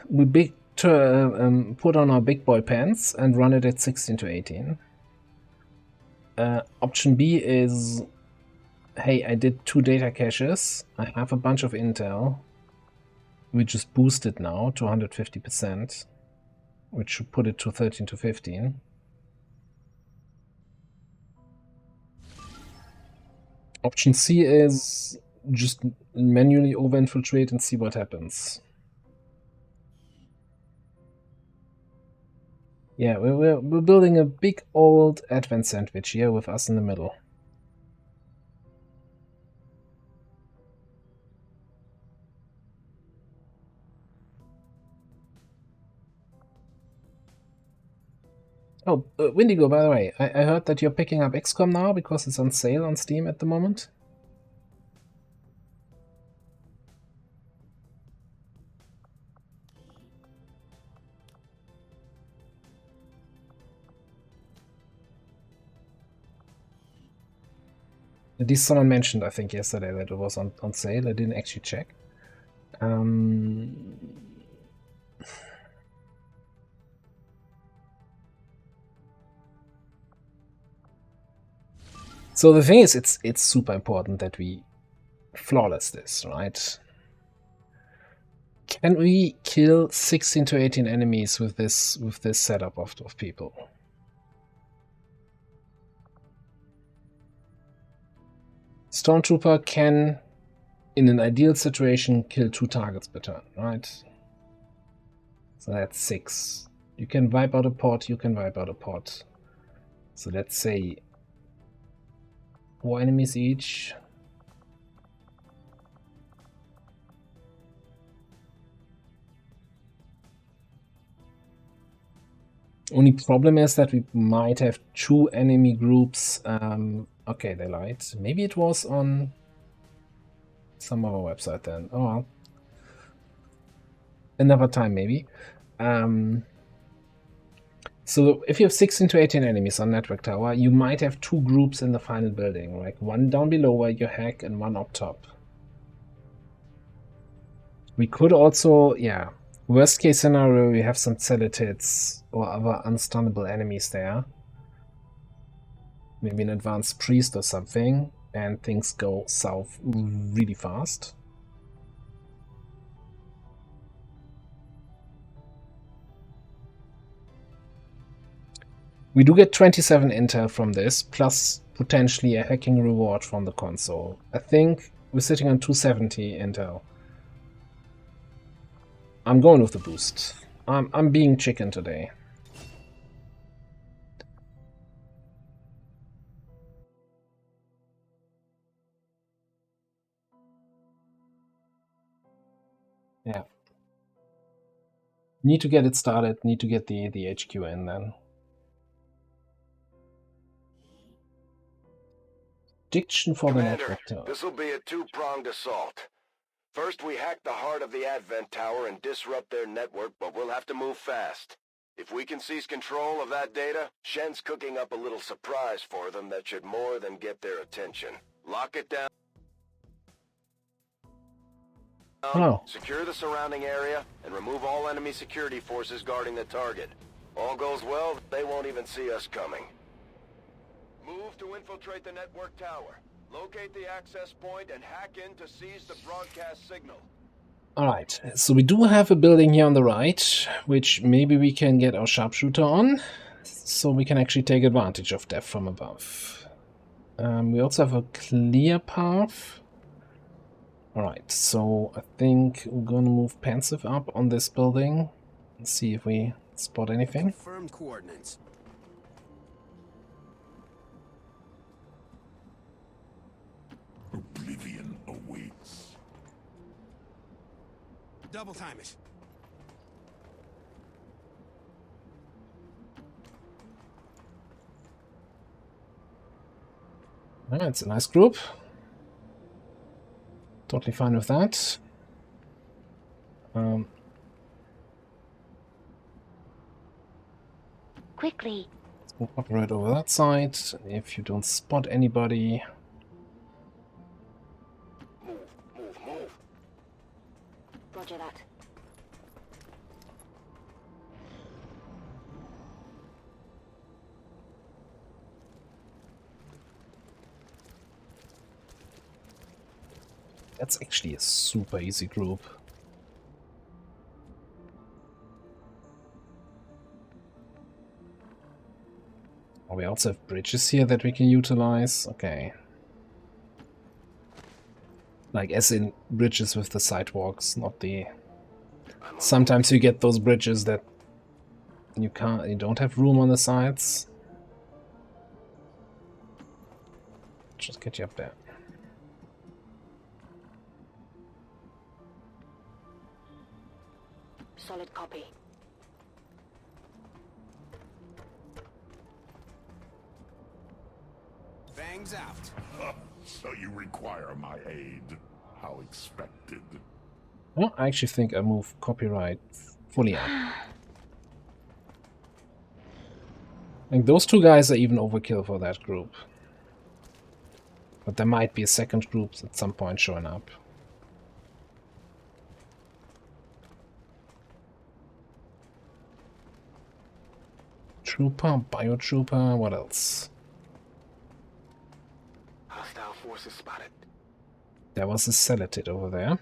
we put on our big boy pants and run it at 16 to 18. Option B is, hey, I did 2 data caches, I have a bunch of intel. We just boost it now to 150%, which should put it to 13 to 15. Option C is just manually over-infiltrate and see what happens. Yeah, we're building a big old Advent sandwich here with us in the middle. Oh, Windigo, by the way, I heard that you're picking up XCOM now because it's on sale on Steam at the moment. At least someone mentioned, I think, yesterday that it was on sale. I didn't actually check. So the thing is, it's super important that we flawless this, right? Can we kill 16 to 18 enemies with this setup of people? Stormtrooper can, in an ideal situation, kill 2 targets per turn, right? So that's 6. You can wipe out a pod, you can wipe out a pod. So let's say 4 enemies each. Only problem is that we might have 2 enemy groups. Okay, they lied. Maybe it was on some other website then. Oh well. Another time maybe. So if you have 16 to 18 enemies on Network Tower, you might have 2 groups in the final building, like one down below where you hack and one up top. We could also, yeah, worst case scenario, we have some Celetids or other unstunnable enemies there. Maybe an advanced priest or something, and things go south really fast. We do get 27 intel from this, plus potentially a hacking reward from the console. I think we're sitting on 270 intel. I'm going with the boost. I'm being chicken today. Yeah. Need to get it started, need to get the HQ in then. Diction for the network tower. This will be a 2-pronged assault. First, we hack the heart of the Advent Tower and disrupt their network, but we'll have to move fast. If we can seize control of that data, Shen's cooking up a little surprise for them that should more than get their attention. Lock it down. Hello. Secure the surrounding area and remove all enemy security forces guarding the target. All goes well, they won't even see us coming. Move to infiltrate the network tower. Locate the access point and hack in to seize the broadcast signal. Alright, so we do have a building here on the right, which maybe we can get our sharpshooter on. so we can actually take advantage of death from above. We also have a clear path. Alright, so I think we're gonna move Pensive up on this building and see if we spot anything. Confirm coordinates. Oblivion awaits. Double time it. Alright, it's a nice group. Totally fine with that. Quickly. Let's move up right over that side. If you don't spot anybody, Move. Roger that. that's actually a super easy group. Oh, we also have bridges here that we can utilize. Okay. Like, as in bridges with the sidewalks, not the... Sometimes you get those bridges that you don't have room on the sides. Just get you up there. Solid copy. Bangs out. So you require my aid. How expected. Well, I actually think I move copyright fully up. Like, those two guys are even overkill for that group. But there might be a second group at some point showing up. Trooper, biotrooper, what else? Hostile forces spotted. There was a Celatid over there.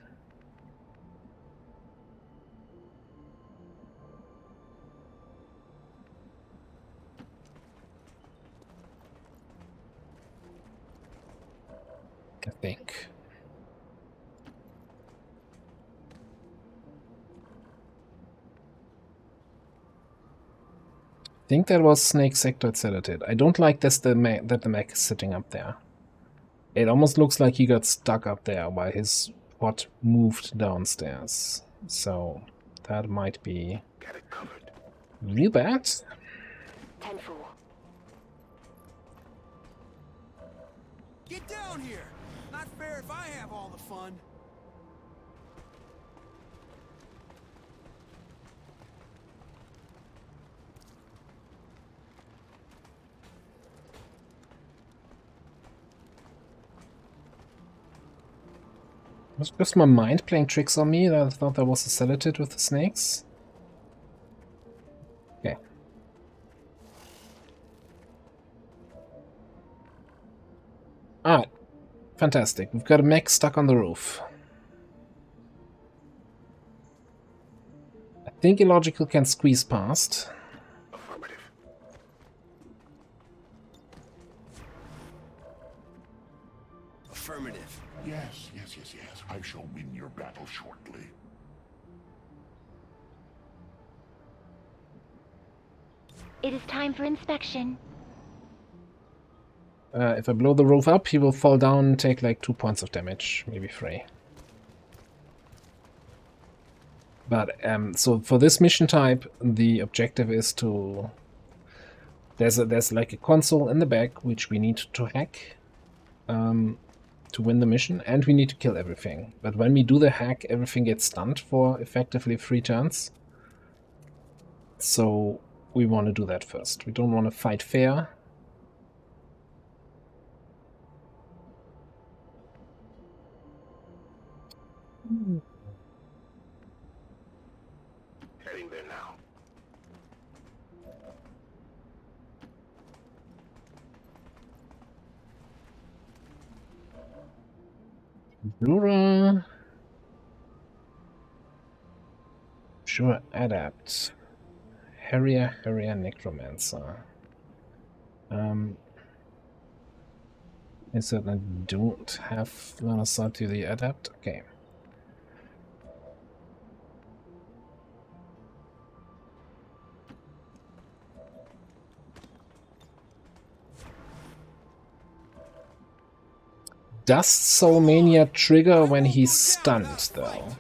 I think. I think that was Snake Sector Celatid. I don't like this that the mech is sitting up there. It almost looks like he got stuck up there while his pod moved downstairs. So that might be Got it covered. real bad. 10-4. Get down here! Not fair if I have all the fun. Was just my mind playing tricks on me that I thought there was a Celatid with the snakes? Okay. Alright. Fantastic. We've got a mech stuck on the roof. I think Illogical can squeeze past. Affirmative. Affirmative. Yes. I shall win your battle shortly. It is time for inspection. If I blow the roof up, he will fall down and take like 2 points of damage, maybe 3. But so for this mission type, the objective is to there's like a console in the back which we need to hack to win the mission, and we need to kill everything. But when we do the hack, everything gets stunned for effectively 3 turns. So we want to do that first. We don't want to fight fair. Heading there now. Blura. Sure, adapt. Harrier Necromancer. I certainly don't have line of sight to the Adept. Okay. Does Soulmania trigger when he's stunned, though?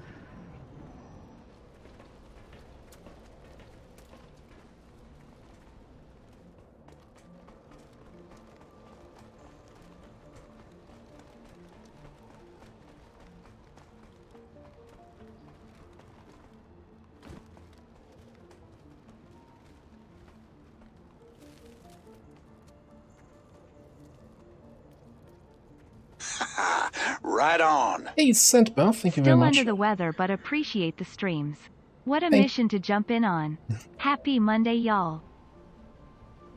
Right on. Hey, Scentbuff, thank you very Still much. under the weather, but appreciate the streams. What a Thank- mission to jump in on. Happy Monday, y'all.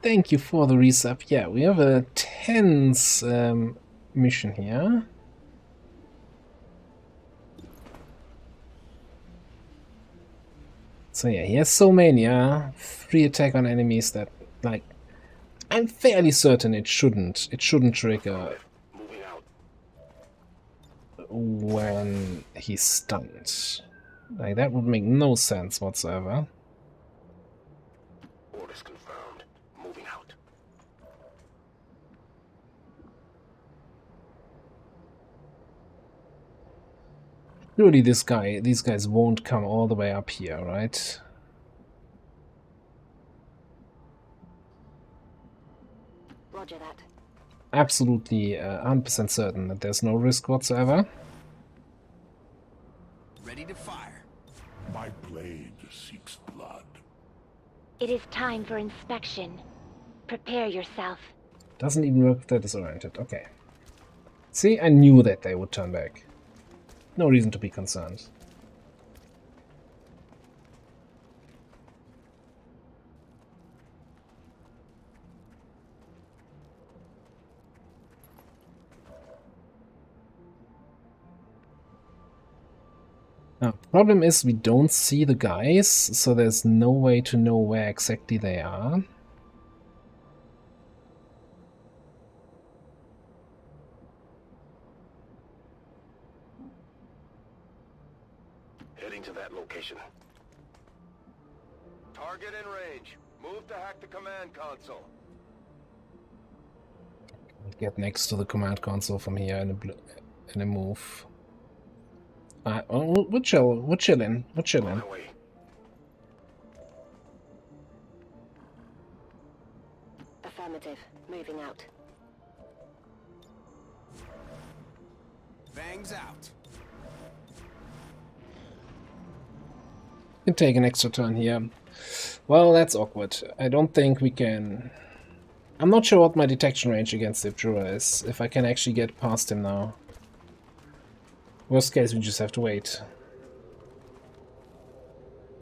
Thank you for the resub. Yeah, we have a tense mission here. So yeah, he has Soulmania, free attack on enemies that, like, I'm fairly certain it shouldn't trigger Moving out. when he's stunned. Like, that would make no sense whatsoever. Orders confirmed. Moving out. Surely these guys won't come all the way up here, right? Roger that. Absolutely 100% certain that there's no risk whatsoever. Ready to fire. My blade seeks blood. It is time for inspection. Prepare yourself. Doesn't even work if they're disoriented. Okay. See, I knew that they would turn back. No reason to be concerned. Now, problem is we don't see the guys, so there's no way to know where exactly they are. Heading to that location. Target in range. Move to hack the command console. Get next to the command console from here in a move. We're chilling. We're chilling. On my way. Affirmative. Moving out. Bangs out. Can take an extra turn here. Well, that's awkward. I don't think we can... I'm not sure what my detection range against the Abjurer is, if I can actually get past him now. Worst case, we just have to wait.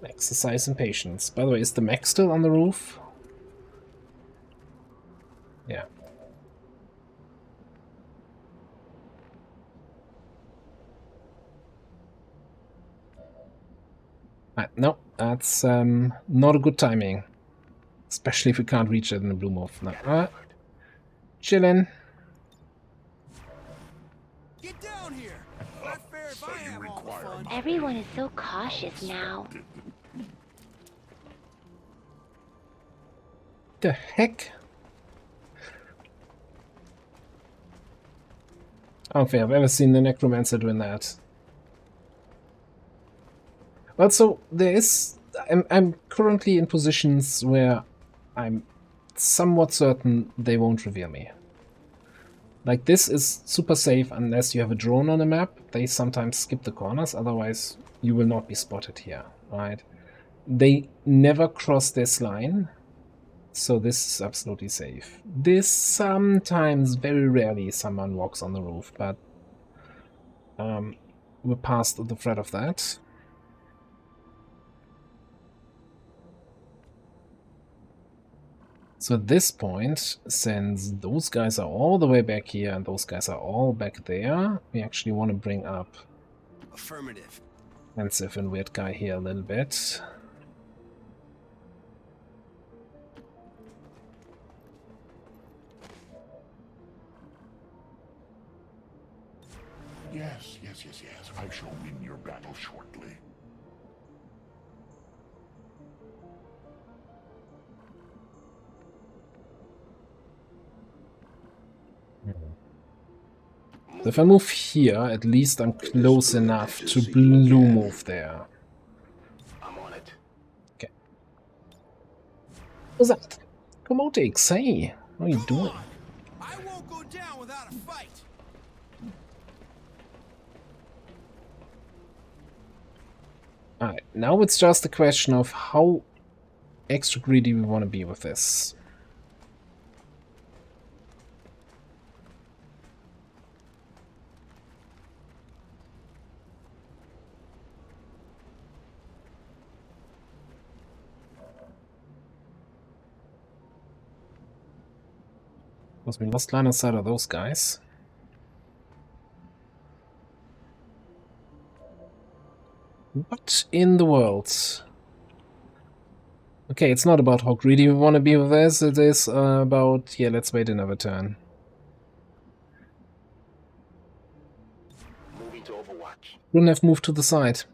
Exercise and patience. By the way, is the mech still on the roof? Yeah. No, that's not a good timing. Especially if we can't reach it in the blue move. No. Chillin'. Get down here. Not fair if I have all the fun. Everyone is so cautious now. The heck? I don't think I've ever seen the Necromancer doing that. Also, there is... I'm currently in positions where I'm somewhat certain they won't reveal me. Like, this is super safe unless you have a drone on the map. They sometimes skip the corners, otherwise you will not be spotted here, right? They never cross this line, so this is absolutely safe. This sometimes, very rarely, someone walks on the roof, but we're past the threat of that. So at this point, since those guys are all the way back here and those guys are all back there, we actually want to bring up Affirmative. Pensive and Weird Guy here a little bit. Yes. I shall win your battle shortly. So if I move here, at least I'm close enough to blue move there. I'm on it. Okay. What's that? Comotix, hey, what are you doing? I won't go down without a fight. Alright, now it's just a question of how extra greedy we want to be with this. Because we lost line of sight of those guys. What in the world? Okay, it's not about how greedy we want to be with this, it is about, yeah, let's wait another turn. Moving to Overwatch. Wouldn't have moved to the side.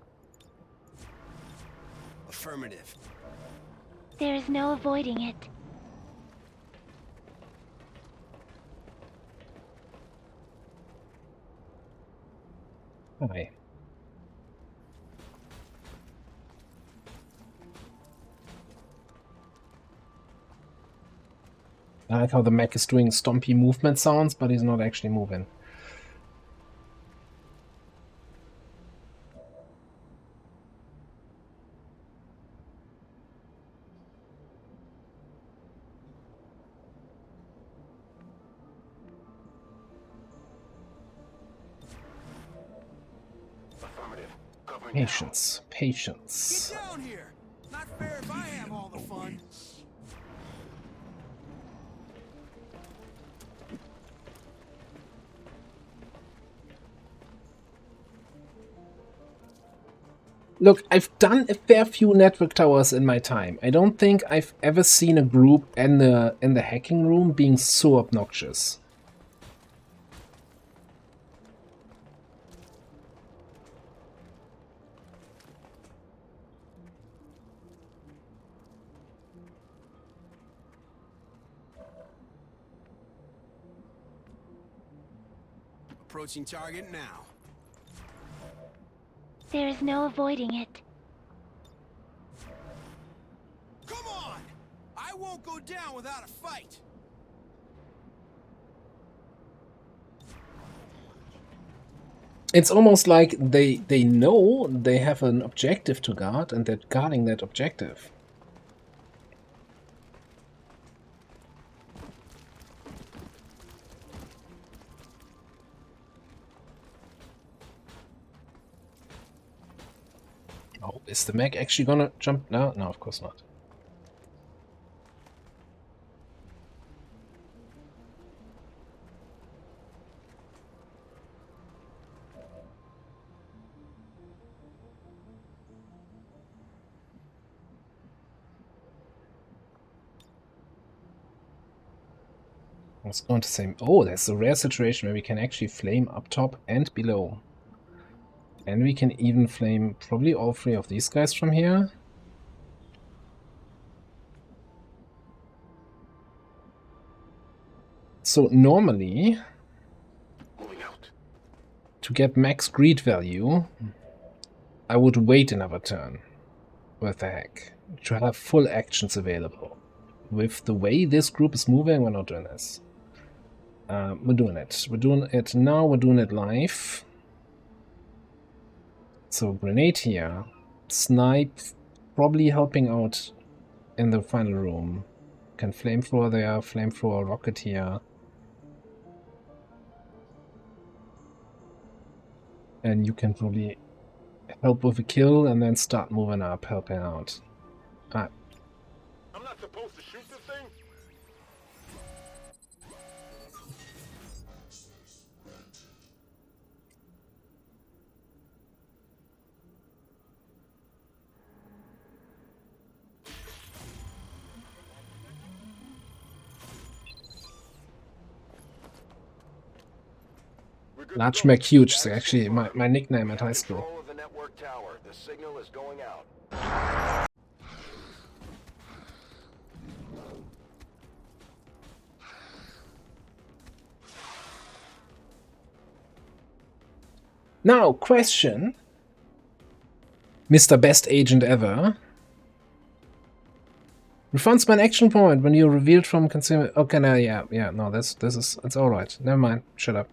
Affirmative. There is no avoiding it. Hi. I like how the mech is doing stompy movement sounds, but he's not actually moving. Affirmative. Covering Patience, patience. Get down here. Not fair if I have all the fun. Look, I've done a fair few network towers in my time. I don't think I've ever seen a group in the hacking room being so obnoxious. Approaching target now. There is no avoiding it. Come on! I won't go down without a fight. It's almost like they know they have an objective to guard and they're guarding that objective. Oh, is the mech actually gonna jump? No, no, of course not. I was going to say, oh, there's a rare situation where we can actually flame up top and below. And we can even flame probably all three of these guys from here. So normally, to get max greed value, I would wait another turn with the hack to have full actions available. With the way this group is moving, we're not doing this. We're doing it. We're doing it now, we're doing it live. So grenade here, snipe, probably helping out in the final room. Can flamethrower there, flamethrower rocket here. And you can probably help with a kill and then start moving up, helping out. Alright. I'm not supposed to shoot this thing? Large Mac Huge is actually my nickname at high school. Control of the network tower. The signal is going out. Now, question. Mr. Best Agent Ever. Refunds an action point when you're revealed from consumer. Okay, no, yeah, no, it's alright. Never mind. Shut up.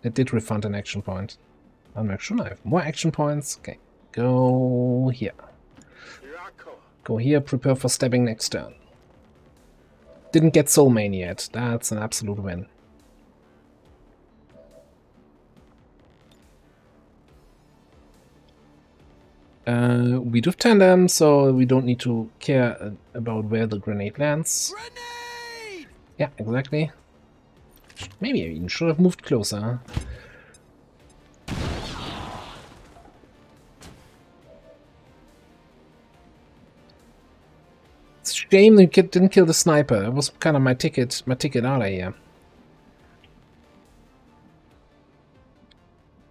It did refund an action point. I'll make sure I have more action points. Okay, go here. Go here, prepare for stabbing next turn. Didn't get Soul Main yet. That's an absolute win. We do tandem, so we don't need to care about where the grenade lands. Grenade! Yeah, exactly. Maybe I even should have moved closer. It's a shame the kid didn't kill the sniper. It was kind of my ticket out of here.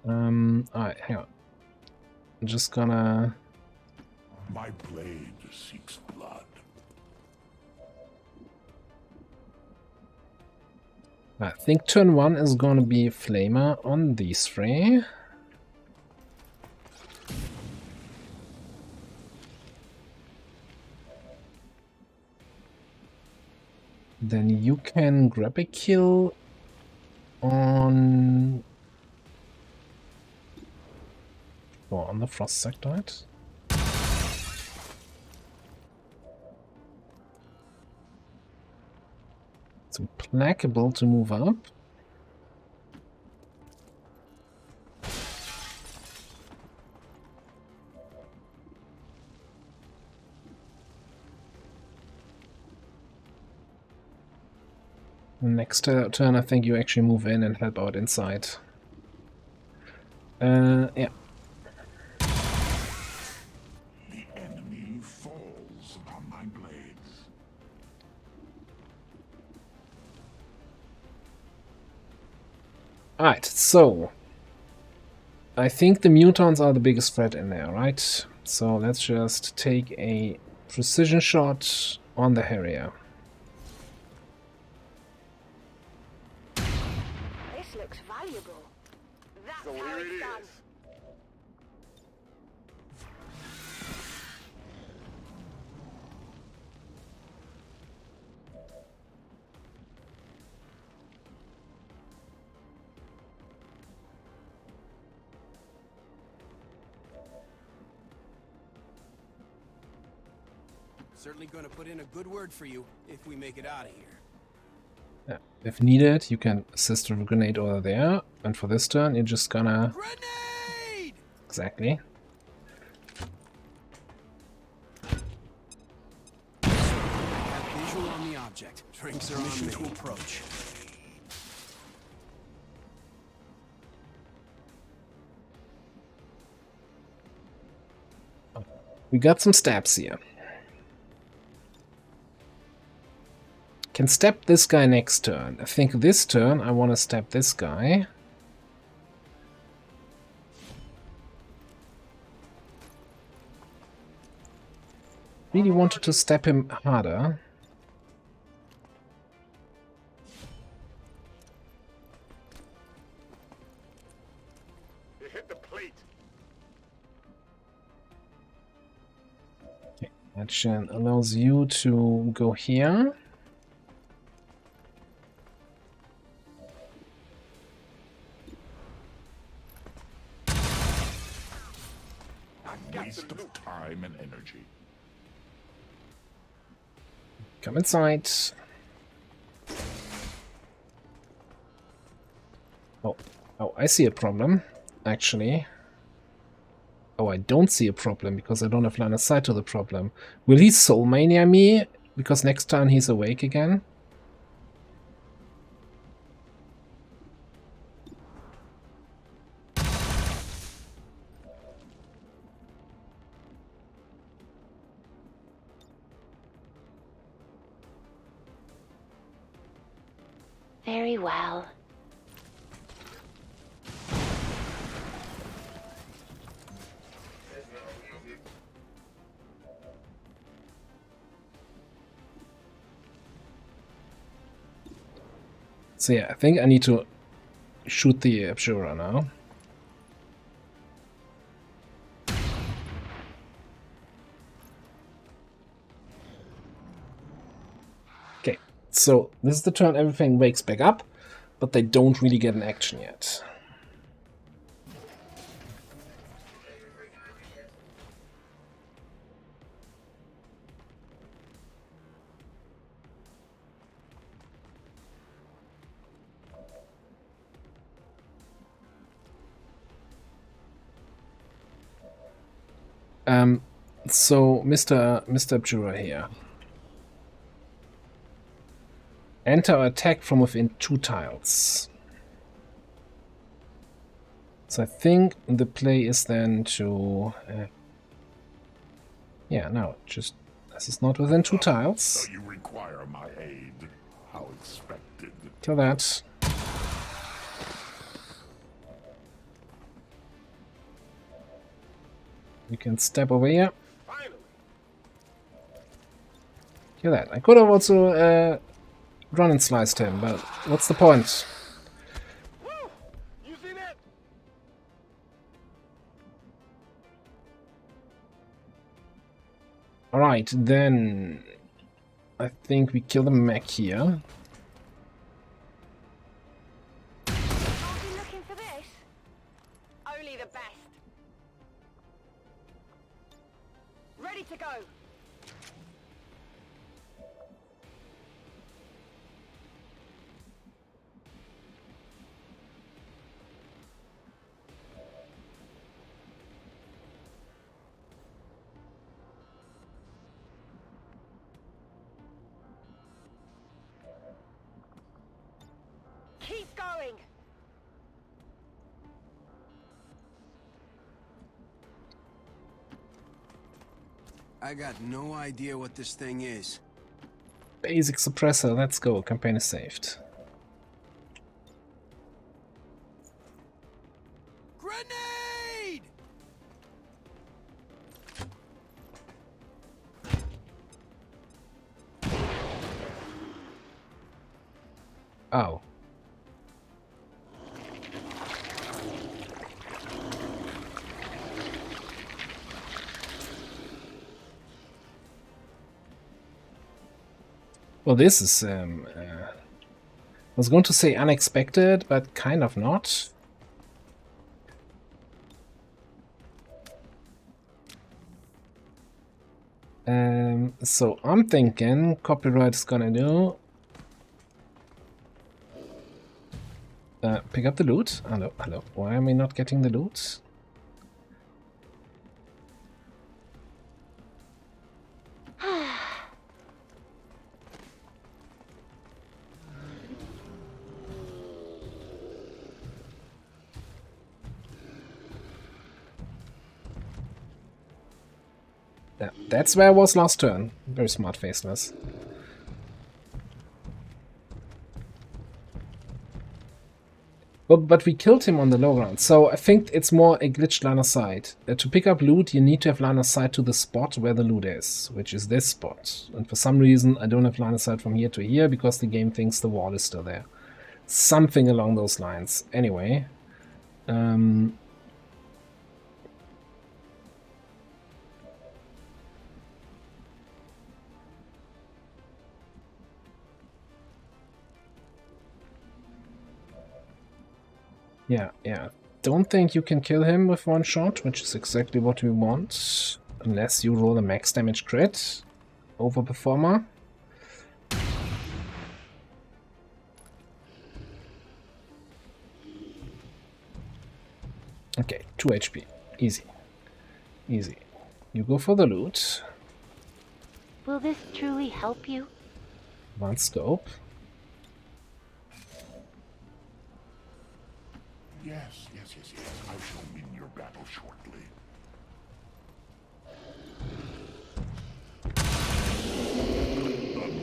Alright, hang on. I'm just gonna... My blade seeks blood. I think turn 1 is gonna be Flamer on these three. Then you can grab a kill on... or on the Frost Sectoid. It's implacable to move up. Next turn, I think you actually move in and help out inside. Yeah. The enemy falls upon my blades. Alright, so I think the mutons are the biggest threat in there, right? So let's just take a precision shot on the Harrier. This looks valuable. That's So how here it's it done. is. Certainly gonna put in a good word for you if we make it out of here. Yeah. If needed, you can assist with a grenade over there, and for this turn, you're just gonna... Grenade! Exactly. Have visual on the object. Drinks are on me. To approach. We got some stabs here. Can stab this guy next turn. I think this turn I want to stab this guy. Really wanted to stab him harder. It hit the plate. Okay, action allows you to go here. Waste of time and energy. Come inside. Oh, I see a problem, actually. Oh, I don't see a problem because I don't have line of sight to the problem. Will he soul mania me? Because next turn he's awake again? Very well. So yeah, I think I need to shoot the Abjurer now. Okay, so this is the turn everything wakes back up, but they don't really get an action yet. So Mr. Abjurer here. Enter or attack from within 2 tiles. So I think the play is then to... yeah, no, just... This is not within 2 tiles. So you require my aid. How expected. Kill that. You can step over here. Kill that. I could have also run and sliced him, but what's the point? Alright, then I think we kill the mech here. I'll be looking for this. Only the best. Ready to go. Keep going. I got no idea what this thing is. Basic suppressor, let's go. Campaign is saved. Grenade! Oh. Well, this is, I was going to say unexpected, but kind of not. So I'm thinking copyright is gonna do... pick up the loot. Hello, hello. Why am I not getting the loot? Yeah, that's where I was last turn. Very smart, Faceless. But we killed him on the low ground, so I think it's more a glitched line of sight. To pick up loot, you need to have line of sight to the spot where the loot is, which is this spot. And for some reason, I don't have line of sight from here to here, because the game thinks the wall is still there. Something along those lines. Anyway. Yeah. Don't think you can kill him with one shot, which is exactly what we want. Unless you roll a max damage crit. Overperformer. Okay, 2 HP. Easy. Easy. You go for the loot. Will this truly help you? One scope. Yes. I shall win your battle shortly.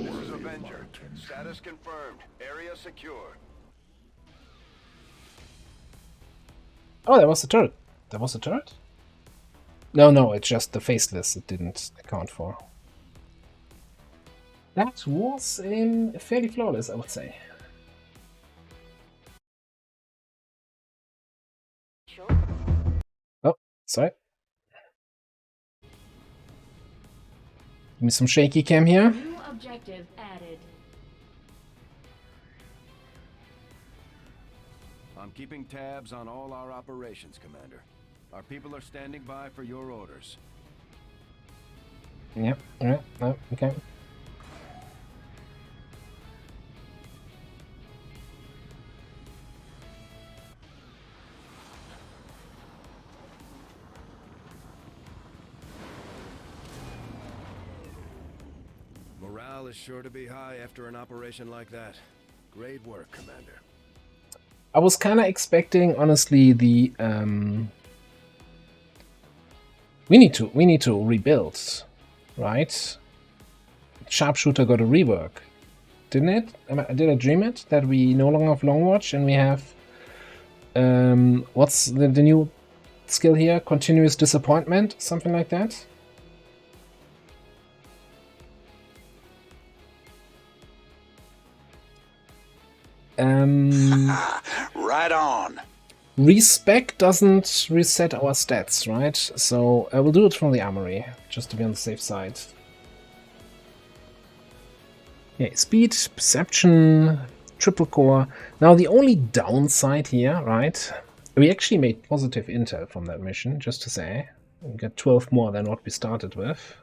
This is Avenger. Status confirmed. Area secure. Oh, there was a turret. There was a turret? No, it's just the Faceless it didn't account for. That was fairly flawless, I would say. official. Oh, sorry. Give me some shaky cam here. New objective added. I'm keeping tabs on all our operations, Commander. Our people are standing by for your orders. Yep, alright, oh, okay. Morale is sure to be high after an operation like that. Great work, Commander. I was kind of expecting, honestly, the we need to rebuild, right? Sharpshooter got a rework, didn't it? Did I dream it that we no longer have Longwatch and we have what's the new skill here? Continuous disappointment, something like that. Right on. Respec doesn't reset our stats, right? So I will do it from the armory, just to be on the safe side. Okay, speed, perception, triple core. Now the only downside here, right? We actually made positive intel from that mission, just to say. We got 12 more than what we started with.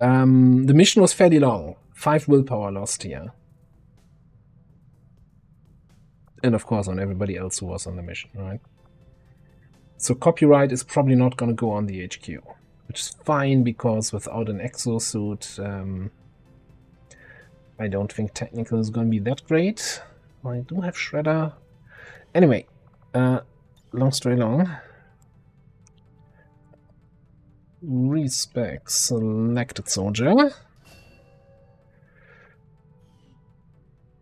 The mission was fairly long. 5 willpower lost here. And of course on everybody else who was on the mission, right? So copyright is probably not going to go on the HQ, which is fine because without an exosuit, I don't think technical is going to be that great. I do have Shredder. Anyway, long story long. Respec selected soldier.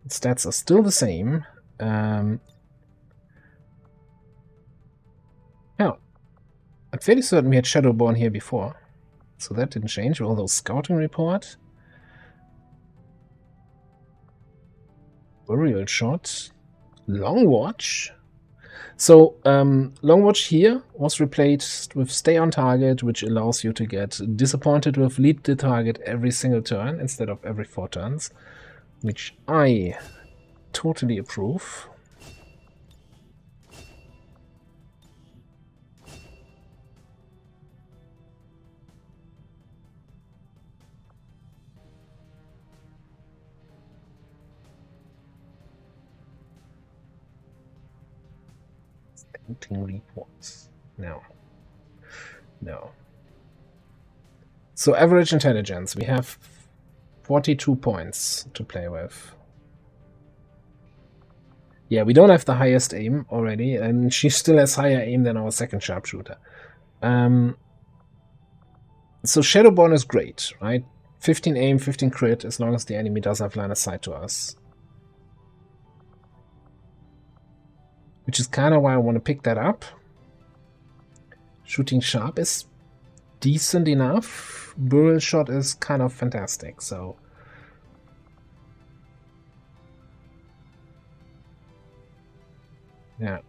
Stats are still the same. Yeah, I'm fairly certain we had Shadowborn here before, so that didn't change. Although scouting report, burial shot, long watch. So long watch here was replaced with stay on target, which allows you to get disappointed with lead the target every single turn instead of every 4 turns, which I totally approve. Scouting reports. No. So average intelligence, we have 42 points to play with. Yeah, we don't have the highest aim already, and she still has higher aim than our second sharpshooter. So Shadowborn is great, right? 15 aim, 15 crit, as long as the enemy doesn't have line of sight to us. Which is kind of why I want to pick that up. Shooting sharp is decent enough. Burial shot is kind of fantastic, so... yeah.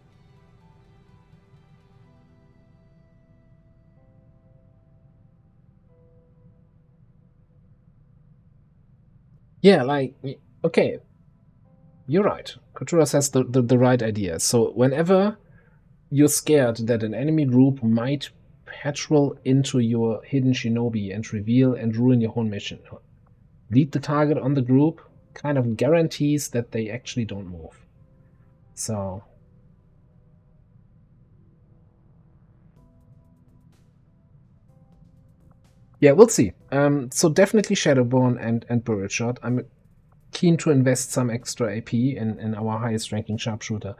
Yeah, like, okay. You're right. Koturas has the right idea. So whenever you're scared that an enemy group might patrol into your hidden shinobi and reveal and ruin your whole mission, lead the target on the group kind of guarantees that they actually don't move. So... yeah, we'll see. So definitely Shadowborn and Burial Shot. I'm keen to invest some extra AP in our highest ranking sharpshooter.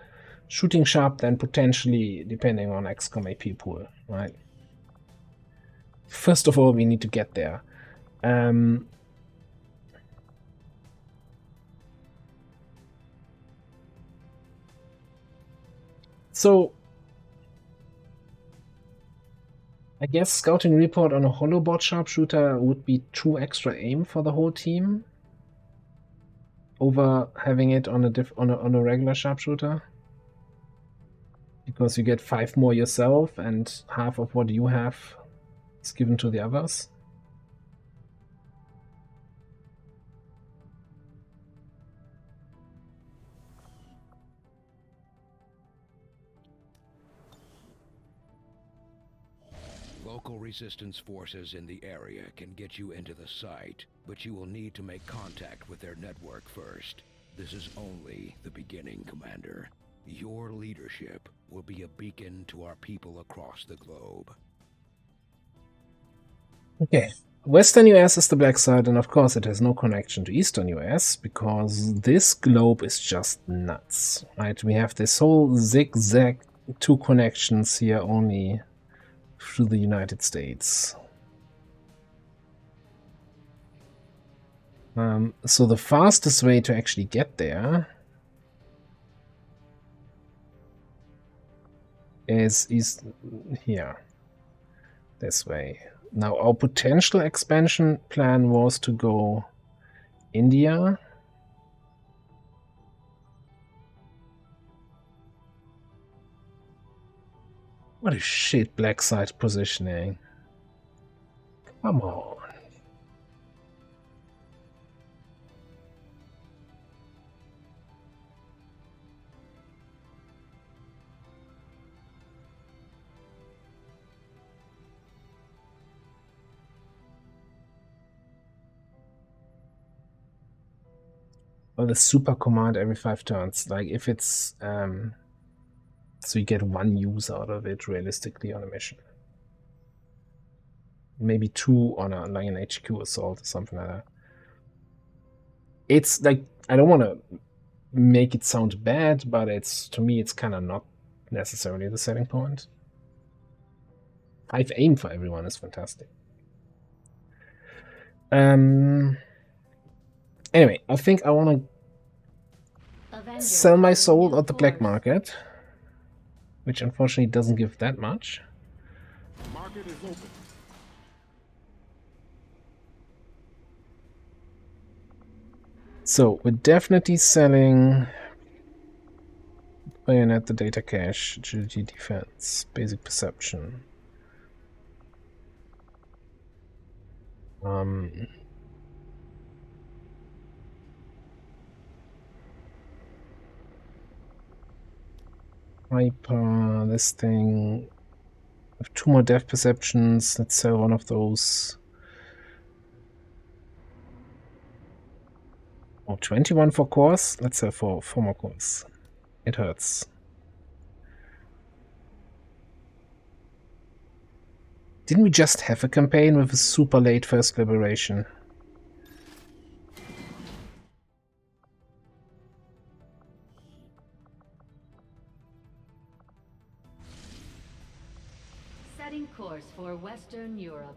Shooting sharp, then potentially depending on XCOM AP pool, right? First of all, we need to get there. So I guess scouting report on a holobot sharpshooter would be 2 extra aim for the whole team over having it on a regular sharpshooter. because you get 5 more yourself and half of what you have is given to the others. Local resistance forces in the area can get you into the site, but you will need to make contact with their network first. This is only the beginning, Commander. Your leadership will be a beacon to our people across the globe. Okay. Western US is the black site, and of course it has no connection to Eastern US, because this globe is just nuts, right? We have this whole zigzag 2 connections here only through the United States. So the fastest way to actually get there is here, this way. Now our potential expansion plan was to go India, what a shit black site positioning. Come on. Well, the super command every 5 turns. Like if it's so you get 1 use out of it realistically on a mission. Maybe 2 on a like an HQ assault or something like that. It's like, I don't want to make it sound bad, but it's, to me, it's kind of not necessarily the selling point. 5 aim for everyone is fantastic. Anyway, I think I want to sell my soul at the black market, which unfortunately doesn't give that much. The market is open. So we're definitely selling Bayonet, the data cache, agility, defense, basic perception. Hyper, this thing. I have 2 more depth perceptions. Let's sell one of those. Oh, 21 for cores. Let's sell for 4 more cores. It hurts. Didn't we just have a campaign with a super late first liberation? Setting course for Western Europe.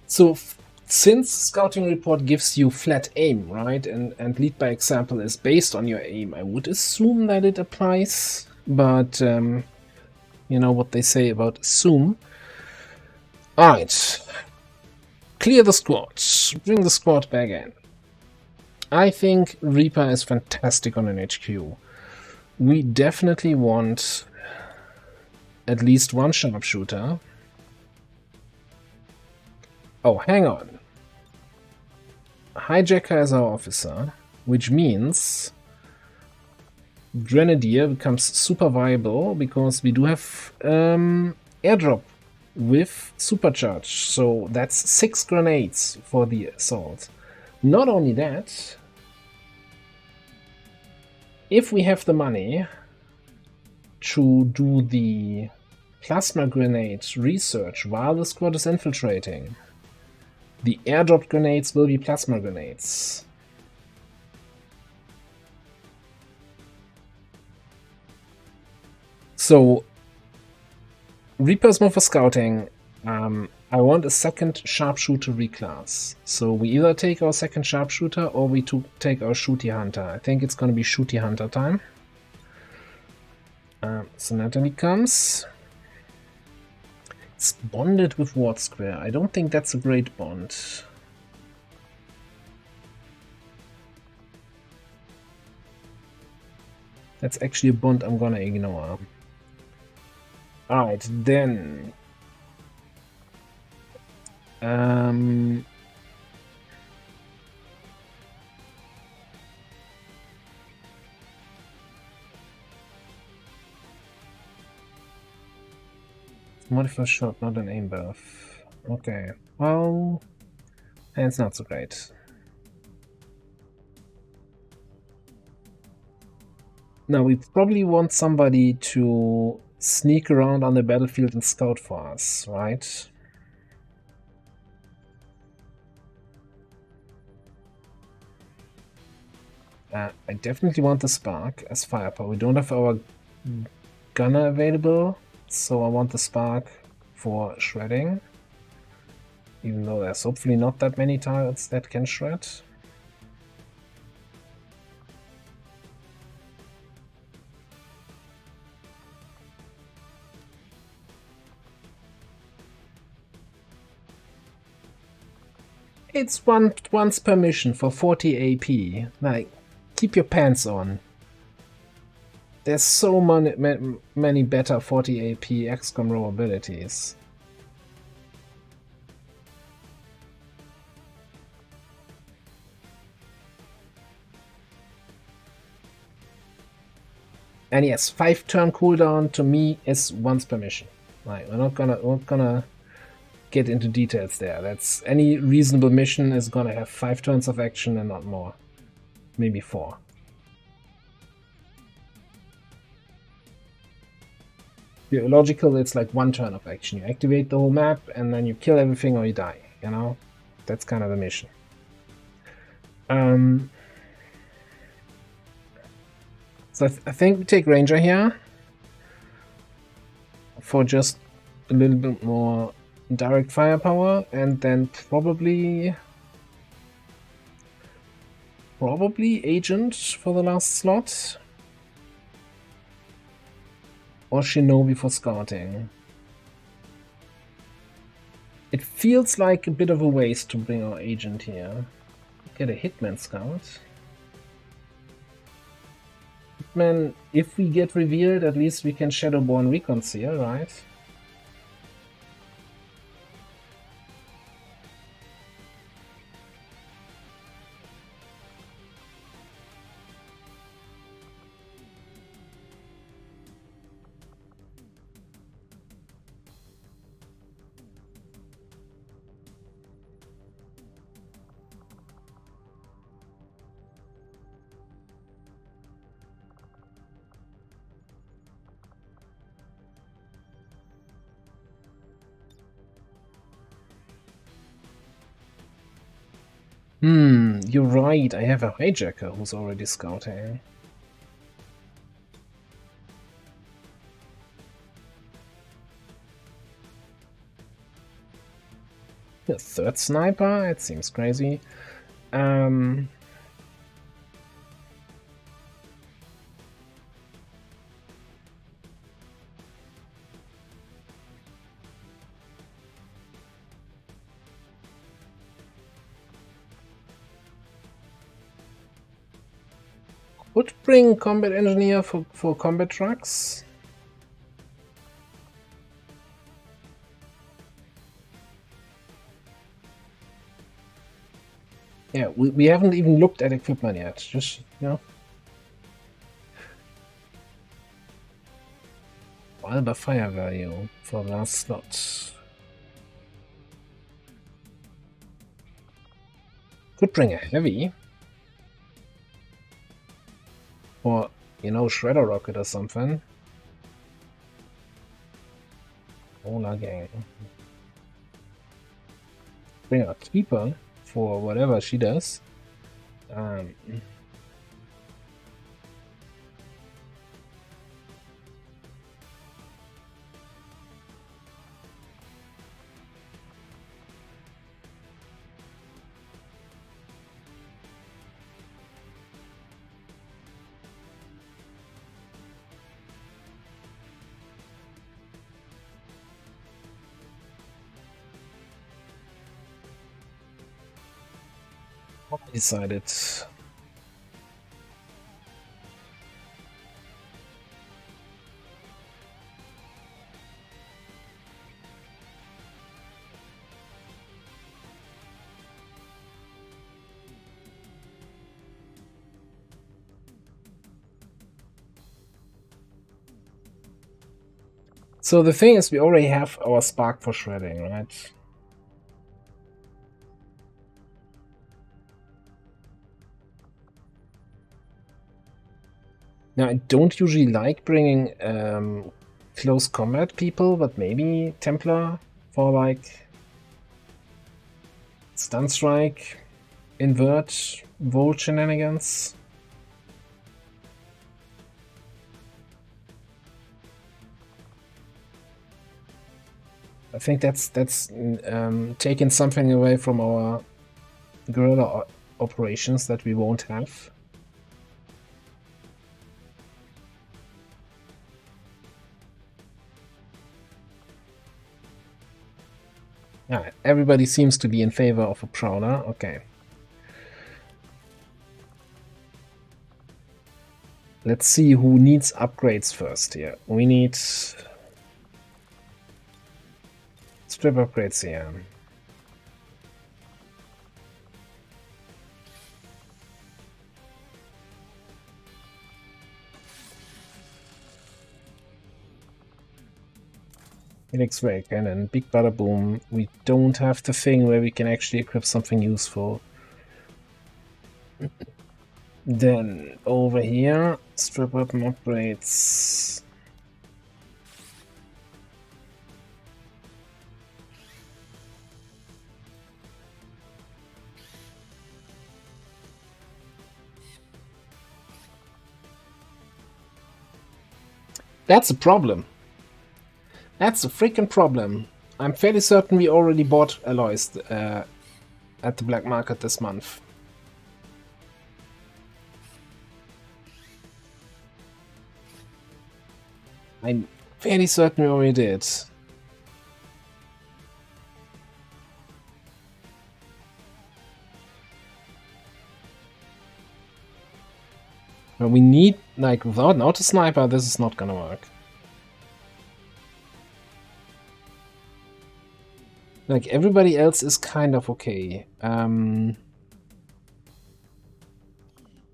So, since Scouting Report gives you flat aim, right, and Lead by Example is based on your aim, I would assume that it applies, but you know what they say about assume. Alright. Clear the squad. Bring the squad back in. I think Reaper is fantastic on an HQ. We definitely want at least 1 sharpshooter. Oh, hang on. Hijacker is our officer, which means Grenadier becomes super viable because we do have airdrop with supercharge. So that's 6 grenades for the assault. Not only that, if we have the money to do the plasma grenade research while the squad is infiltrating, the airdrop grenades will be plasma grenades. So, Reaper's more for scouting. I want a second sharpshooter reclass. So we either take our second sharpshooter or we take our shooty hunter. I think it's going to be shooty hunter time. So Natalie comes. It's bonded with Ward Square. I don't think that's a great bond. That's actually a bond I'm gonna ignore. Alright, then... Modify shot, not an aim buff. Okay, well... And it's not so great. Now, we probably want somebody to sneak around on the battlefield and scout for us, right? I definitely want the Spark as firepower. We don't have our gunner available, so I want the Spark for shredding. Even though there's hopefully not that many targets that can shred. It's once per mission for 40 AP. Like, keep your pants on. There's so many better 40 AP XCOM row abilities. And yes, 5-turn cooldown to me is once per mission. Like, we're not gonna get into details there. That's any reasonable mission is gonna have 5 turns of action and not more. Maybe 4. Logical, it's like 1 turn of action. You activate the whole map and then you kill everything or you die, you know? That's kind of the mission. So I think we take Ranger here for just a little bit more direct firepower, and then probably Agent for the last slot. Or Shinobi for scouting. It feels like a bit of a waste to bring our Agent here. Get a Hitman scout. Hitman, if we get revealed, at least we can Shadowborn Reconcile, right? You're right, I have a hijacker who's already scouting. The third sniper? It seems crazy. Would bring combat engineer for combat trucks. Yeah, we haven't even looked at equipment yet. Just, you know. Alba fire value for the last slot. Could bring a heavy. Or, you know, Shredder Rocket or something. Ola gang. Bring a Keeper for whatever she does. I decided. So the thing is, we already have our spark for shredding, right? Now, I don't usually like bringing close combat people, but maybe Templar for like stun strike, invert, volt shenanigans. I think that's taking something away from our guerrilla operations that we won't have. Yeah, everybody seems to be in favor of a Prowler. Okay. Let's see who needs upgrades first here. We need strip upgrades here. Helix Ray Cannon, Big Bada Boom. We don't have the thing where we can actually equip something useful. Then over here, strip weapon upgrades. That's a problem. That's a freaking problem. I'm fairly certain we already bought alloys at the black market this month. I'm fairly certain we already did. But we need, like, without an auto sniper, this is not gonna work. Like, everybody else is kind of okay.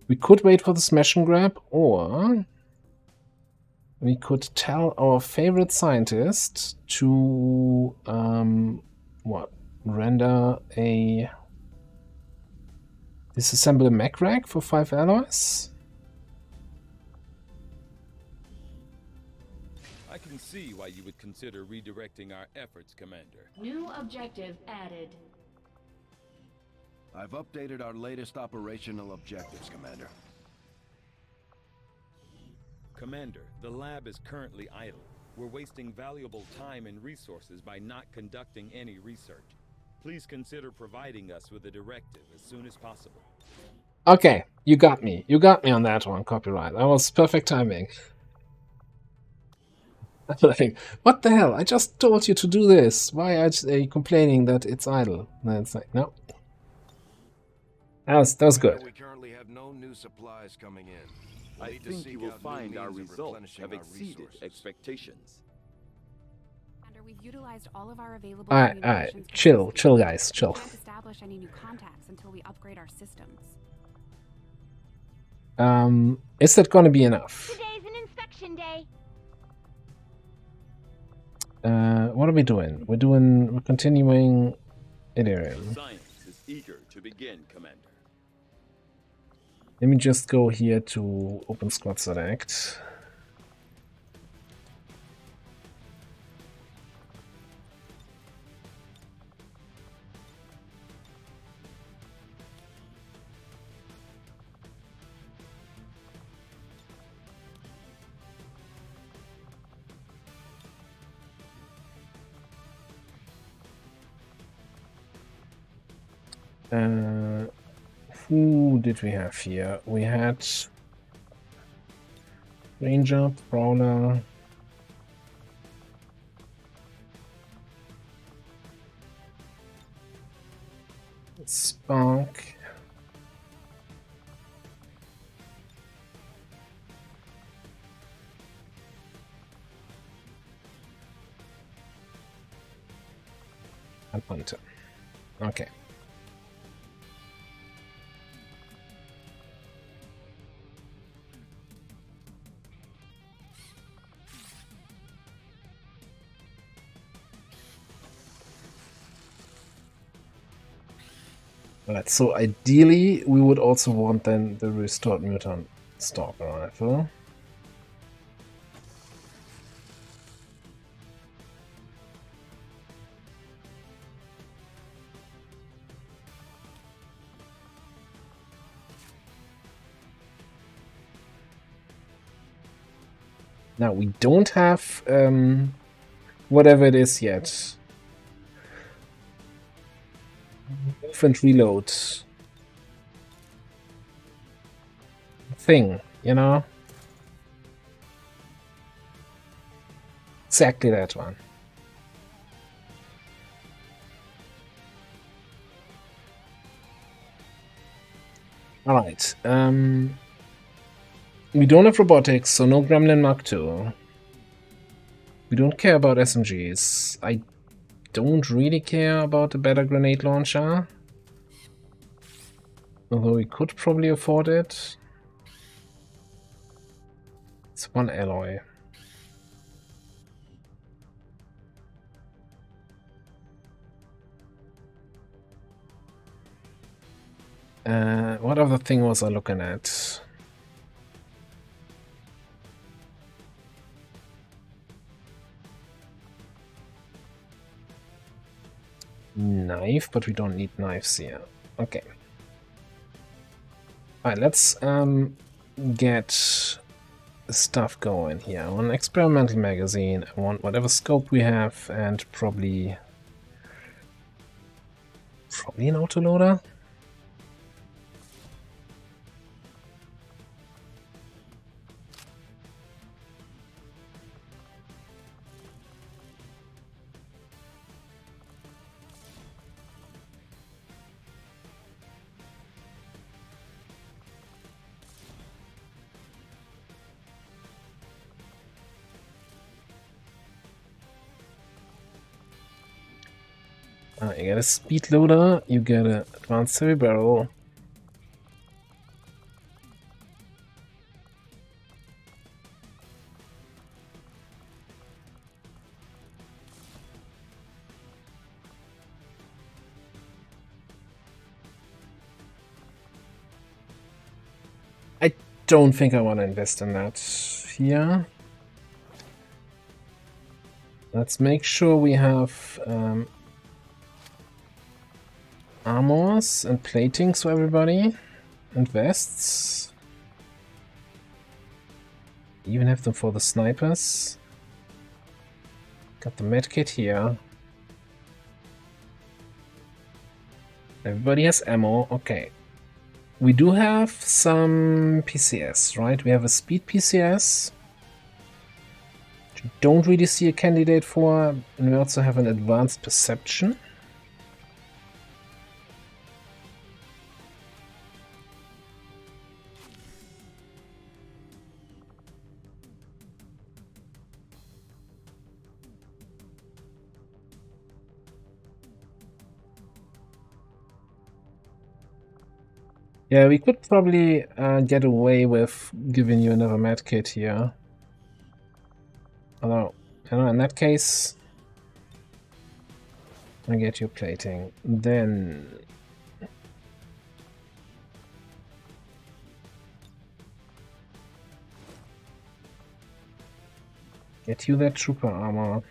We could wait for the smash and grab, or we could tell our favorite scientist to render a disassemble a mech rack for 5 alloys. I can see why you would consider redirecting our efforts, Commander. New objective added. I've updated our latest operational objectives, Commander. Commander, the lab is currently idle. We're wasting valuable time and resources by not conducting any research. Please consider providing us with a directive as soon as possible. Okay, you got me. You got me on that one, copyright. That was perfect timing. I think, what the hell? I just told you to do this. Why are you complaining that it's idle? And it's like, no. That was good. We currently have no new supplies coming in. I think you will find our results have exceeded expectations. We've utilized all of our available alright. Chill, guys, chill. We can't establish any new contacts until we upgrade our systems. Is that gonna be enough? Today's an inspection day. What are we doing? We're continuing Elerium. Science is eager to begin, Commander. Let me just go here to Open Squad Select. Who did we have here? We had Ranger, Prowler, Spark. And Hunter. Okay. Alright, so ideally we would also want then the restored mutant stalker rifle. Now we don't have whatever it is yet. Move and reload thing, you know? Exactly that one. Alright, we don't have robotics, so no Gremlin Mark II. We don't care about SMGs. I don't really care about a better grenade launcher. Although we could probably afford it. It's one alloy. What other thing was I looking at? Knife, but we don't need knives here. Okay. Alright, let's get stuff going here. I want an experimental magazine, I want whatever scope we have, and probably an autoloader. You get a speed loader, you get an advanced heavy barrel. I don't think I want to invest in that here. Let's make sure we have armors and platings for everybody, and vests. Even have them for the snipers. Got the medkit here. Everybody has ammo. Okay. We do have some PCS, right? We have a speed PCS. Which we don't really see a candidate for. And we also have an advanced perception. Yeah, we could probably get away with giving you another medkit here. Although, in that case, I get you plating. Then get you that trooper armor.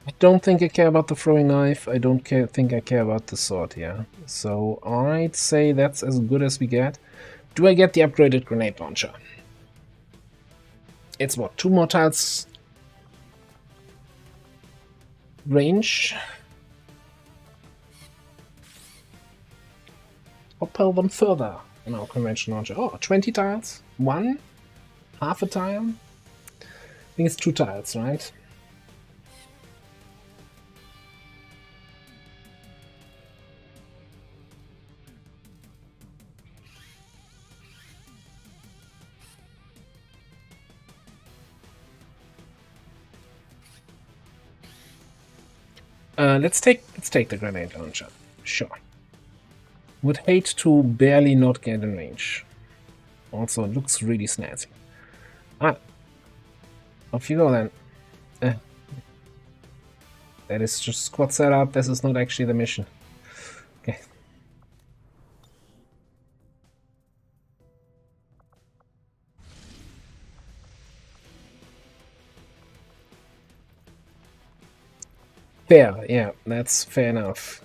I don't think I care about the throwing knife. I don't think I care about the sword here. So I'd say that's as good as we get. Do I get the upgraded grenade launcher? It's what, 2 more tiles range? Propel them further in our convention launcher. Oh, 20 tiles? 1? Half a tile? I think it's 2 tiles, right? Let's take the grenade launcher. Sure. Would hate to barely not get in range. Also, it looks really snazzy. Ah, off you go then. That is just squad setup. This is not actually the mission. Okay. Fair, yeah, that's fair enough.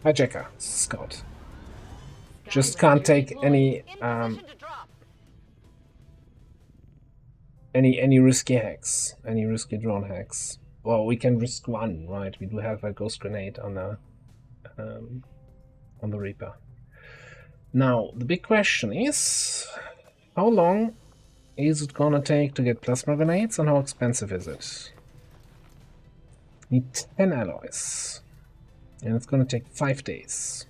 Hijacker, Scout. Just can't take any risky hacks, any risky drone hacks. Well, we can risk one, right? We do have a ghost grenade on the Reaper. Now the big question is, how long is it gonna take to get plasma grenades, and how expensive is it? Need 10 alloys. And it's gonna take 5 days.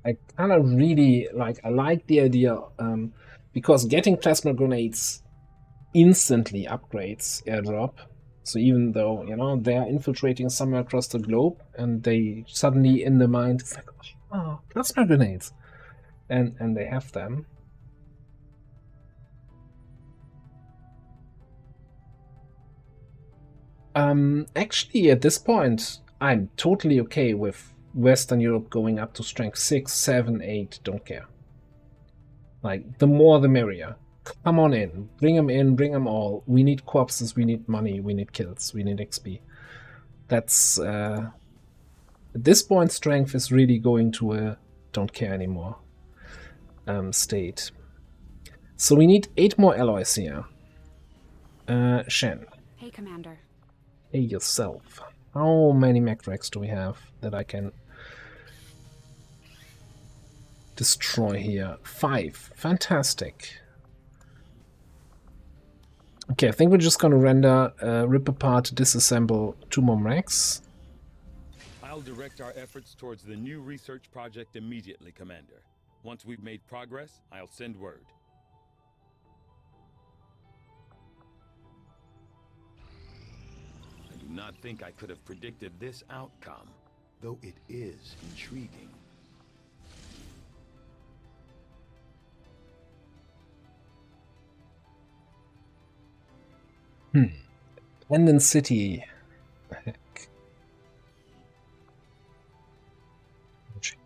I kind of really like the idea, because getting plasma grenades instantly upgrades airdrop. So even though, you know, they're infiltrating somewhere across the globe, and they suddenly in the mind, it's like, oh, plasma grenades, and they have them. Actually, at this point, I'm totally okay with Western Europe going up to strength 6, 7, 8, don't care. Like, the more the merrier. Come on in, bring them all. We need corpses, we need money, we need kills, we need XP. That's, at this point, strength is really going to a don't care anymore state. So we need 8 more alloys here. Shen. Hey, Commander. Hey yourself. How many Mechdrax do we have that I can destroy here? 5. Fantastic. Okay, I think we're just gonna render, rip apart, disassemble 2 more mechs. I'll direct our efforts towards the new research project immediately, Commander. Once we've made progress, I'll send word. I do not think I could have predicted this outcome, though it is intriguing. London City. Heck.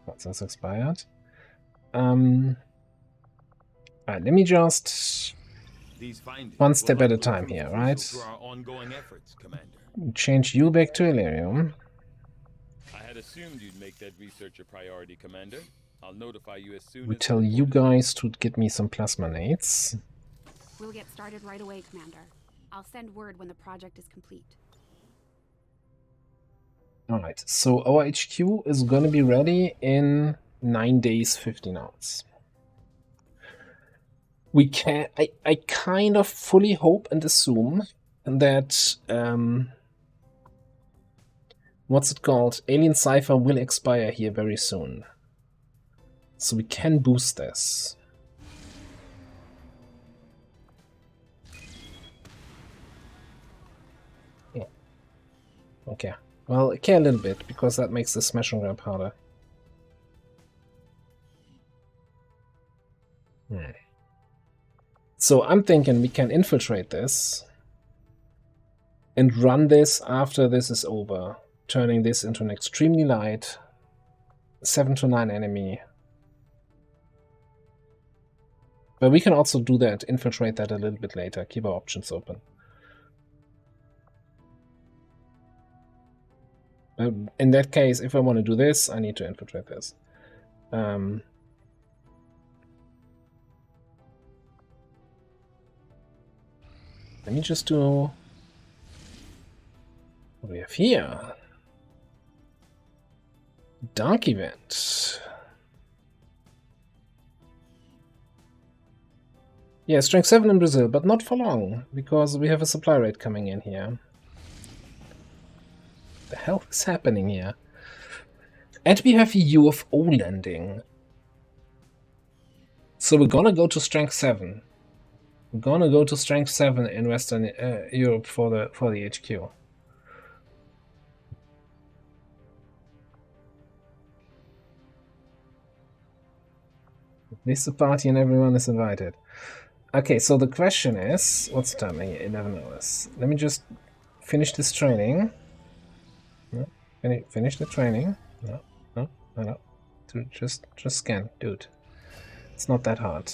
What's this expired? Alright, let me just one step at a time here, right? Change you back to Elerium. I had assumed you'd make that research a priority, Commander. I'll notify you as soon as We tell you guys to get me some plasma nades. We'll get started right away, Commander. I'll send word when the project is complete. Alright, so our HQ is gonna be ready in 9 days, 15 hours. We can, I kind of fully hope and assume that, what's it called? Alien Cypher will expire here very soon. So we can boost this. Yeah. Okay, Well, okay, a little bit, because that makes the smash and grab harder. So I'm thinking we can infiltrate this and run this after this is over, turning this into an extremely light 7 to 9 enemy. But we can also do that, infiltrate that a little bit later, keep our options open. In that case, if I want to do this, I need to infiltrate this. Let me just do... What do we have here? Dark event. Yeah, strength 7 in Brazil, but not for long, because we have a supply rate coming in here. The hell is happening here? And we have a UFO landing. So we're gonna go to strength 7. We're gonna go to strength 7 in Western Europe for the HQ. At least the party and everyone is invited. Okay, so the question is, what's the time here? 11 hours. Let me just finish this training. No, finish the training. No. Just scan, dude. It's not that hard.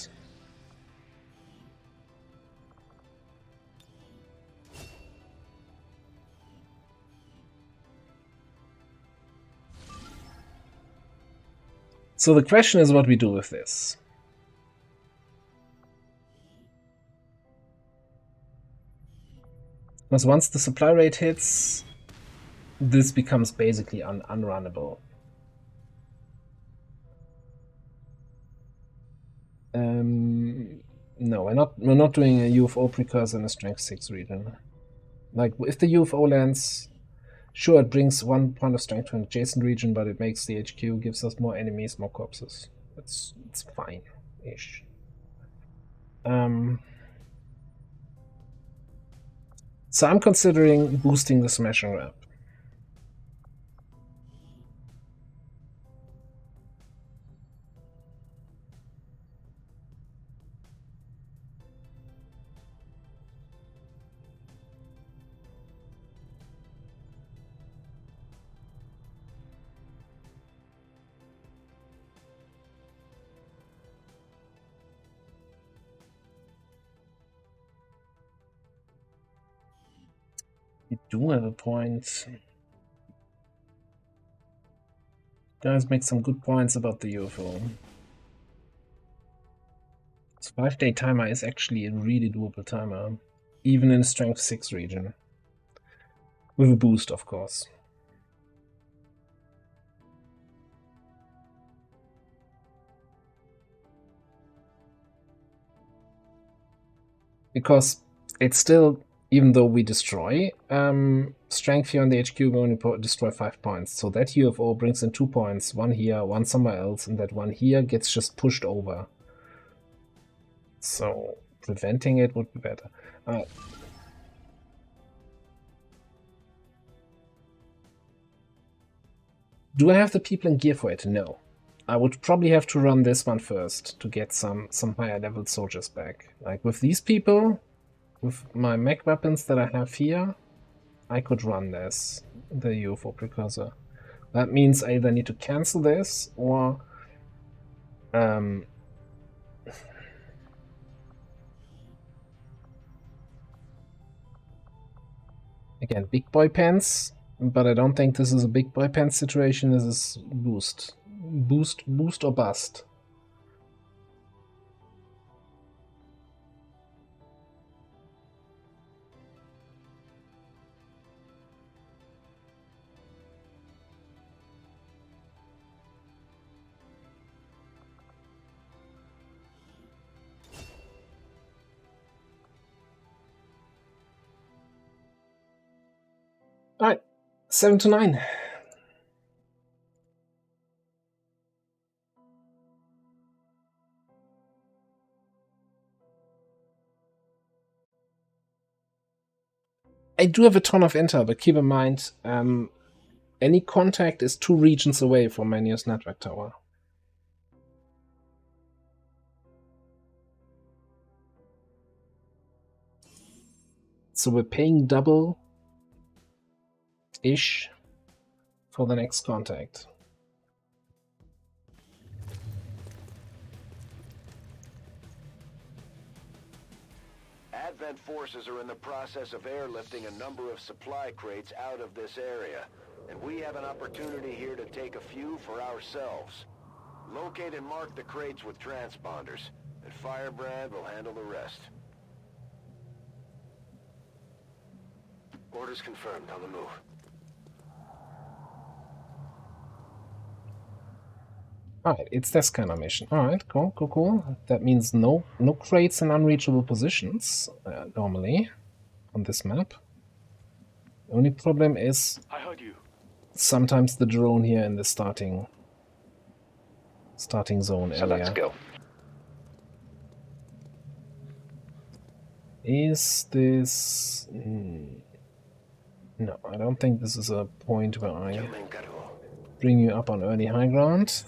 So the question is what we do with this. Because once the supply rate hits, this becomes basically unrunnable. No, we're not doing a UFO precursor in a strength 6 region. Like, if the UFO lands, sure, it brings 1 point of strength to an adjacent region, but it makes the HQ, gives us more enemies, more corpses. It's fine-ish. So I'm considering boosting the smash and grab. You do have a point. Guys make some good points about the UFO. This 5-day timer is actually a really doable timer, even in a strength 6 region. With a boost, of course. Because it's still, even though we destroy strength here on the HQ, we only destroy 5 points. So that UFO brings in 2 points, 1 here, 1 somewhere else, and that 1 here gets just pushed over. So preventing it would be better. Do I have the people in gear for it? No. I would probably have to run this one first to get some higher level soldiers back. Like with these people, with my mech weapons that I have here, I could run this, the UFO precursor. That means I either need to cancel this or again, big boy pants, but I don't think this is a big boy pants situation. This is boost or bust. All right, 7 to 9. I do have a ton of intel, but keep in mind, Any contact is 2 regions away from Manius network tower. So we're paying double-ish for the next contact. Advent forces are in the process of airlifting a number of supply crates out of this area, and we have an opportunity here to take a few for ourselves. Locate and mark the crates with transponders, and Firebrand will handle the rest. Orders confirmed. On the move. Alright, it's this kind of mission. Alright, cool. That means no crates in unreachable positions, normally, on this map. The only problem is I heard you. sometimes the drone here in the starting zone area. So let's go. Is this... No, I don't think this is a point where I bring you up on early high ground.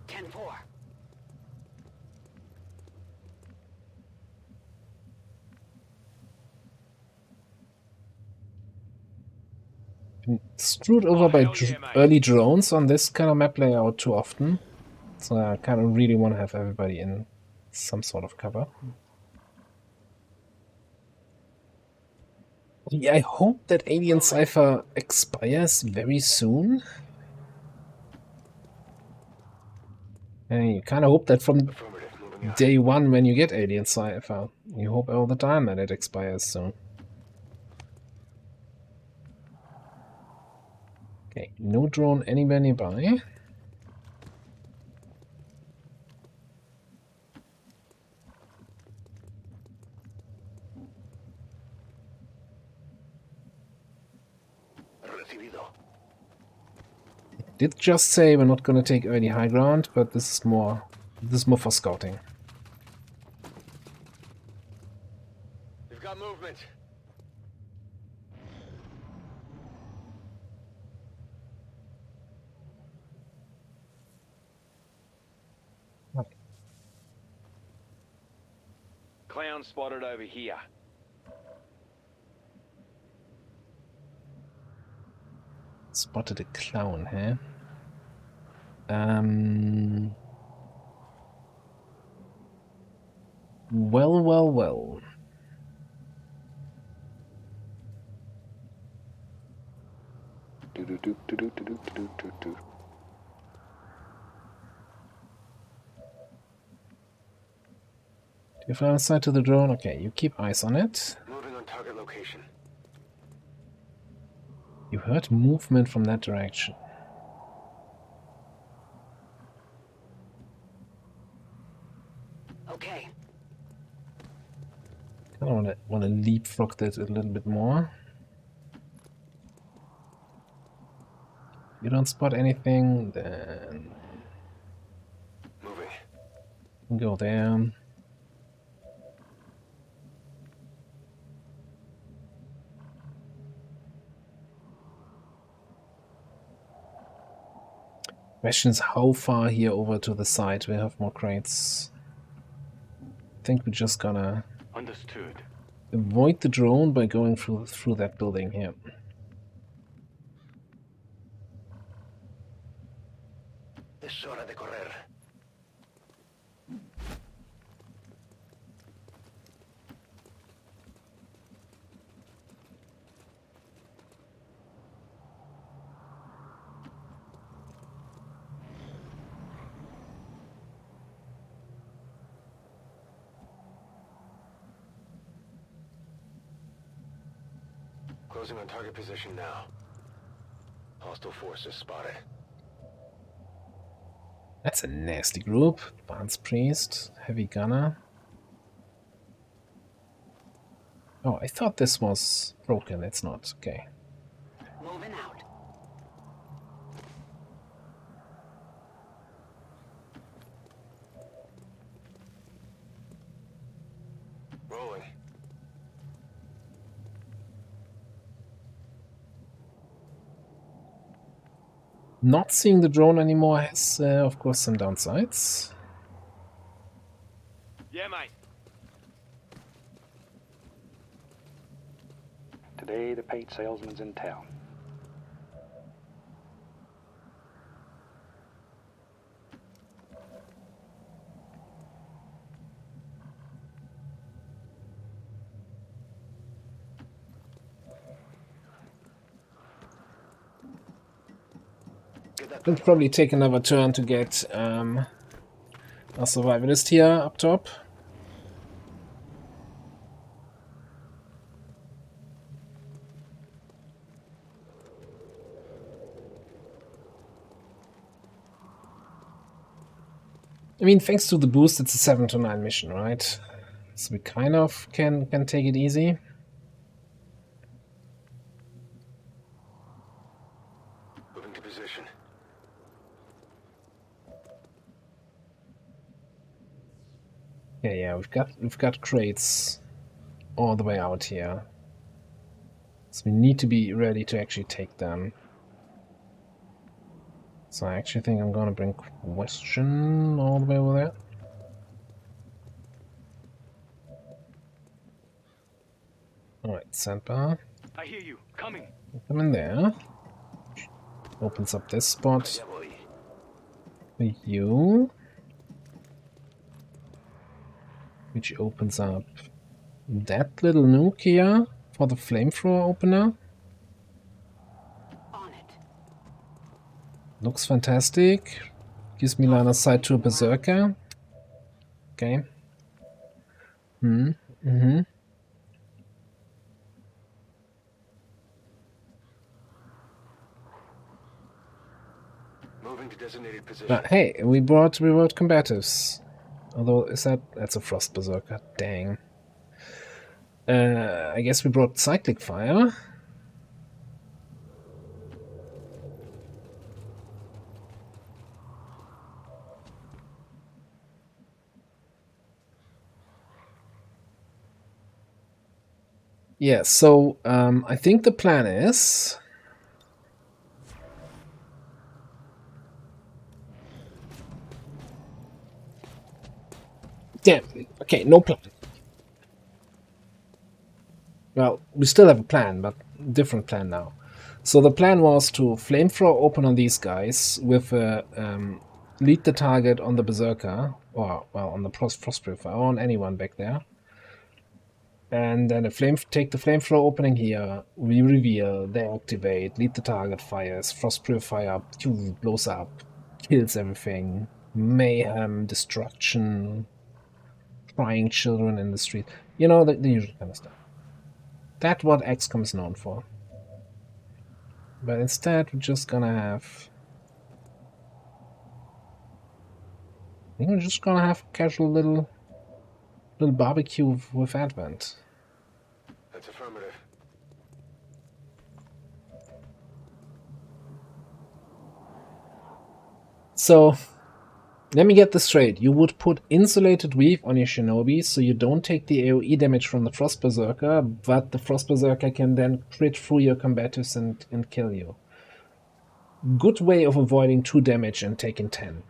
10-4. Screwed over by early drones on this kind of map layout too often. So I kind of really want to have everybody in some sort of cover. Yeah, I hope that Alien Cypher expires very soon. And you kind of hope that from day one when you get Alien Cypher. You hope all the time that it expires soon. Okay, no drone anywhere nearby. Did just say we're not going to take early high ground, but this is more for scouting. We've got movement. Clown spotted over here. Spotted a clown, huh? Well. Do you fly outside to the drone? Okay, you keep eyes on it. Moving on target location. You heard movement from that direction. Okay. I don't want to leapfrog that a little bit more. You don't spot anything, then moving. Go there. Question is how far here over to the side we have more crates. I think we're just gonna avoid the drone by going through that building here. Es hora de correr. Closing on target position now. Hostile forces spotted. That's a nasty group. Advanced Priest, Heavy Gunner. Oh, I thought this was broken. It's not. Okay. Moving out. Rolling. Not seeing the drone anymore has, of course, some downsides. Yeah, mate. Today, the paint salesman's in town. It'll probably take another turn to get a survivalist here up top. I mean, thanks to the boost, it's a 7 to 9 mission, right? So we kind of can take it easy. Moving to position. Yeah, we've got crates all the way out here. So we need to be ready to actually take them. So I actually think I'm gonna bring Question all the way over there. Alright, sandbar. I hear you. Coming. Come in there. Opens up this spot for you. Which opens up that little nuke here for the flamethrower opener. Looks fantastic. Gives me line of sight to a berserker. Okay. Mm-hmm. Moving to designated position. But hey, we brought combatives. Although, that's a frost berserker. Dang. I guess we brought cyclic fire. Yeah, so I think the plan is damn, okay, no plan. Well, we still have a plan, but different plan now. So the plan was to flamethrower open on these guys with lead the target on the berserker, or well, on the frost purifier, or on anyone back there. And then take the flamethrower opening here, we reveal, they activate, lead the target, fires, frost purifier, blows up, kills everything, mayhem, destruction, crying children in the street. You know, the usual kind of stuff. That's what XCOM is known for. But instead, we're just gonna have... I think we're just gonna have a casual little barbecue with Advent. That's affirmative. So, let me get this straight. You would put Insulated Weave on your Shinobi so you don't take the AoE damage from the Frost Berserker, but the Frost Berserker can then crit through your combatives and kill you. Good way of avoiding 2 damage and taking 10.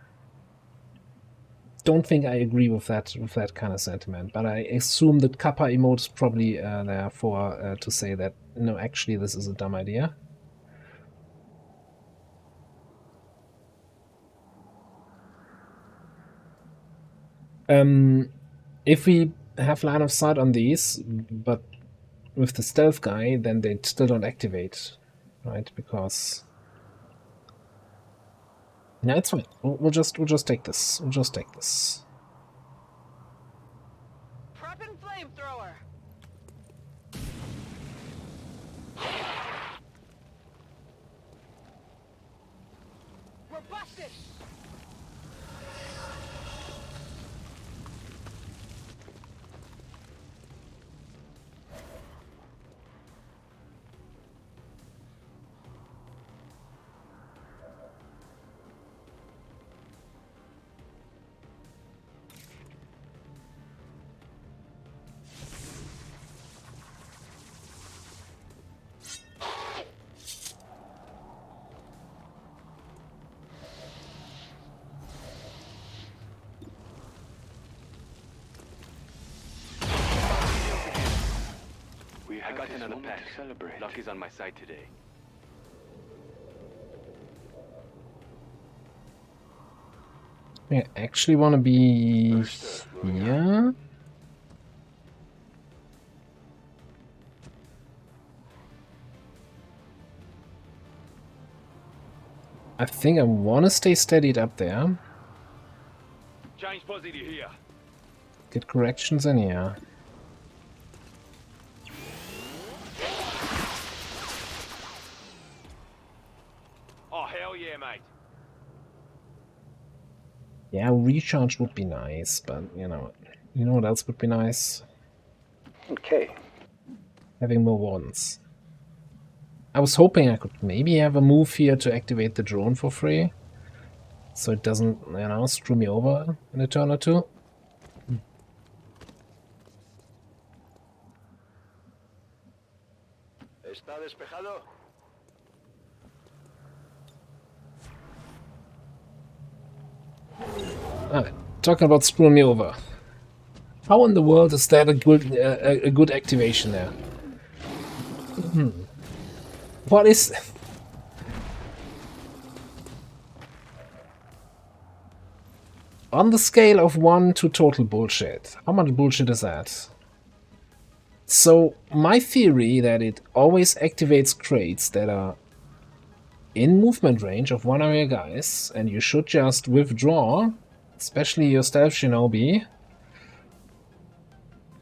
Don't think I agree with that kind of sentiment, but I assume that Kappa emote is probably there for to say that no, actually this is a dumb idea. If we have line of sight on these, but with the stealth guy, then they still don't activate, right? Because yeah, it's fine. We'll just take this. We'll just take this. Prepping flamethrower. We're busted. Got another pack. Luck is on my side today. I actually want to be here. I think I want to stay steadied up there. Change positive here. Get corrections in here. Oh, hell yeah, mate. Yeah, recharge would be nice, but you know what else would be nice? Okay. Having more wardens. I was hoping I could maybe have a move here to activate the drone for free, so it doesn't, screw me over in a turn or two. ¿Está despejado? Alright, talking about screwing me over. How in the world is that a good activation there? What is... On the scale of 1 to total bullshit, how much bullshit is that? So, my theory that it always activates crates that are in movement range of one of your guys, and you should just withdraw, especially your stealth shinobi,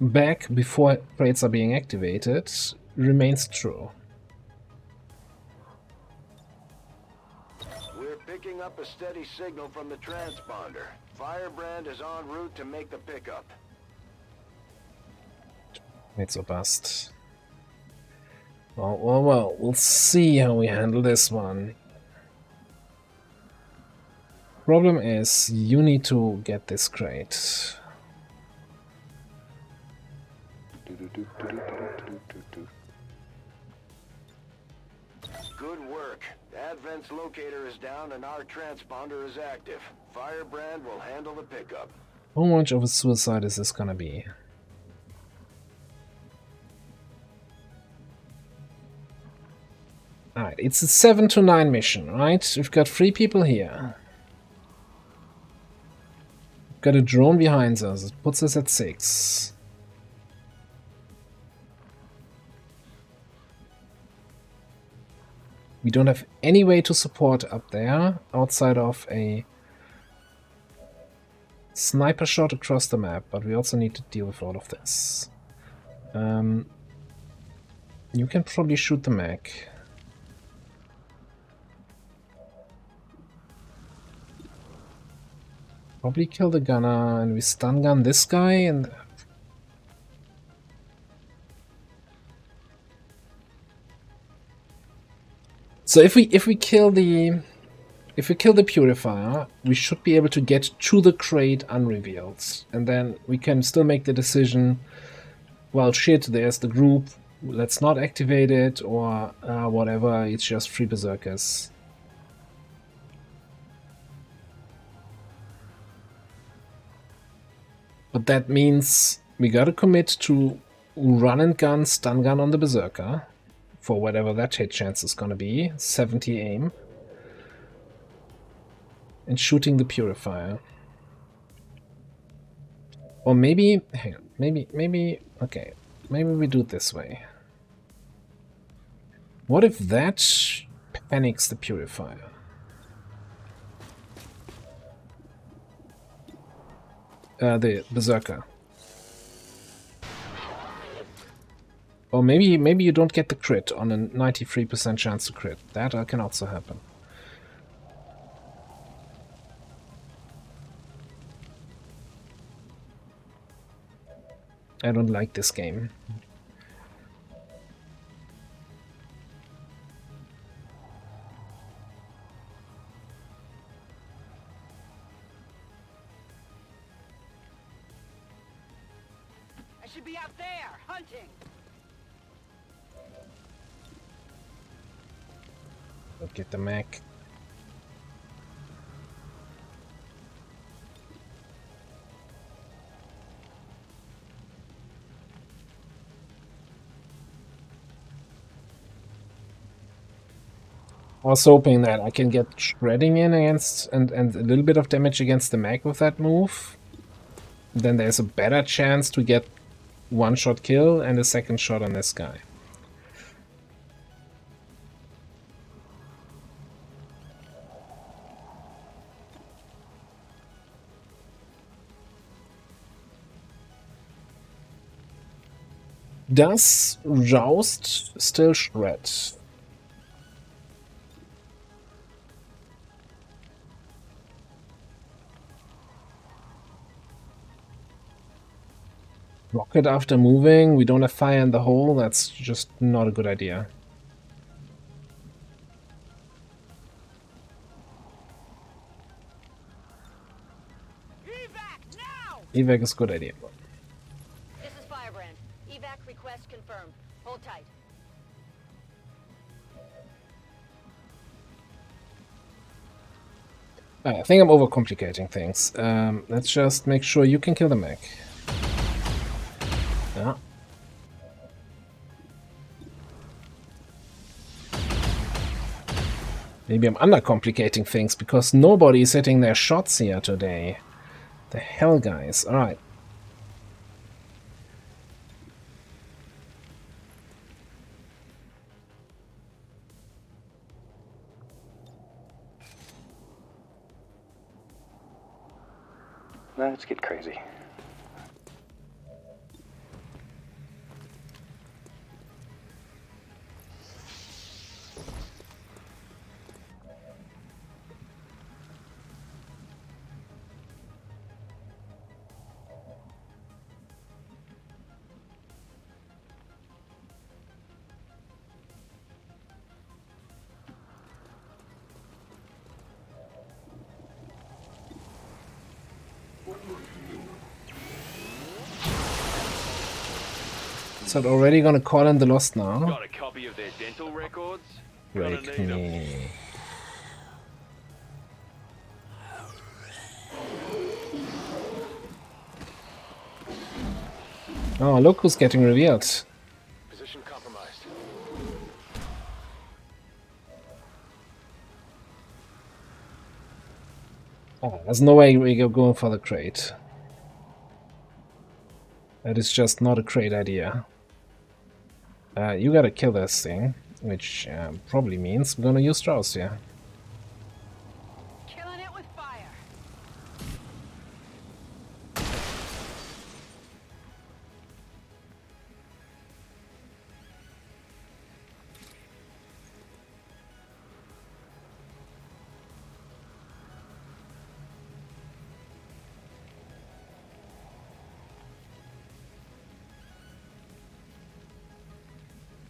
back before crates are being activated, remains true. We're picking up a steady signal from the transponder. Firebrand is en route to make the pickup. It's a bust. Well, we'll see how we handle this one. Problem is, you need to get this crate. Good work. Advent's locator is down and our transponder is active. Firebrand will handle the pickup. How much of a suicide is this gonna be? Alright, it's a 7 to 9 mission, right? We've got 3 people here. We've got a drone behind us. It puts us at 6. We don't have any way to support up there outside of a sniper shot across the map, but we also need to deal with all of this. You can probably shoot the mech. Probably kill the gunner, and we stun gun this guy, and so if we kill the purifier, we should be able to get to the crate unrevealed, and then we can still make the decision. Well, shit, there's the group. Let's not activate it, or whatever. It's just 3 berserkers. But that means we gotta commit to run and gun, stun gun on the berserker. For whatever that hit chance is gonna be. 70 aim. And shooting the purifier. Or maybe... hang on. Maybe... okay. Maybe we do it this way. What if that panics the purifier? The berserker. Or maybe you don't get the crit on a 93% chance to crit. That can also happen. I don't like this game. I should be out there, hunting! Look at the mech. I was hoping that I can get shredding in against and a little bit of damage against the mech with that move. Then there's a better chance to get one-shot kill and a second shot on this guy. Does Joust still shred? Rocket after moving, we don't have fire in the hole, that's just not a good idea. Evac is a good idea. This is Firebrand. Evac request confirmed. Hold tight. I think I'm overcomplicating things. Let's just make sure you can kill the mech. Yeah. Maybe I'm undercomplicating things because nobody is hitting their shots here today. The hell, guys. Alright. Let's get crazy. So they're already gonna call in the Lost now. Got a copy of their dental records? Break me. Oh, look who's getting revealed. Position compromised. Oh, there's no way we go going for the crate. That is just not a great idea. You gotta kill this thing, which probably means we're gonna use Strauss here. Killing it with fire.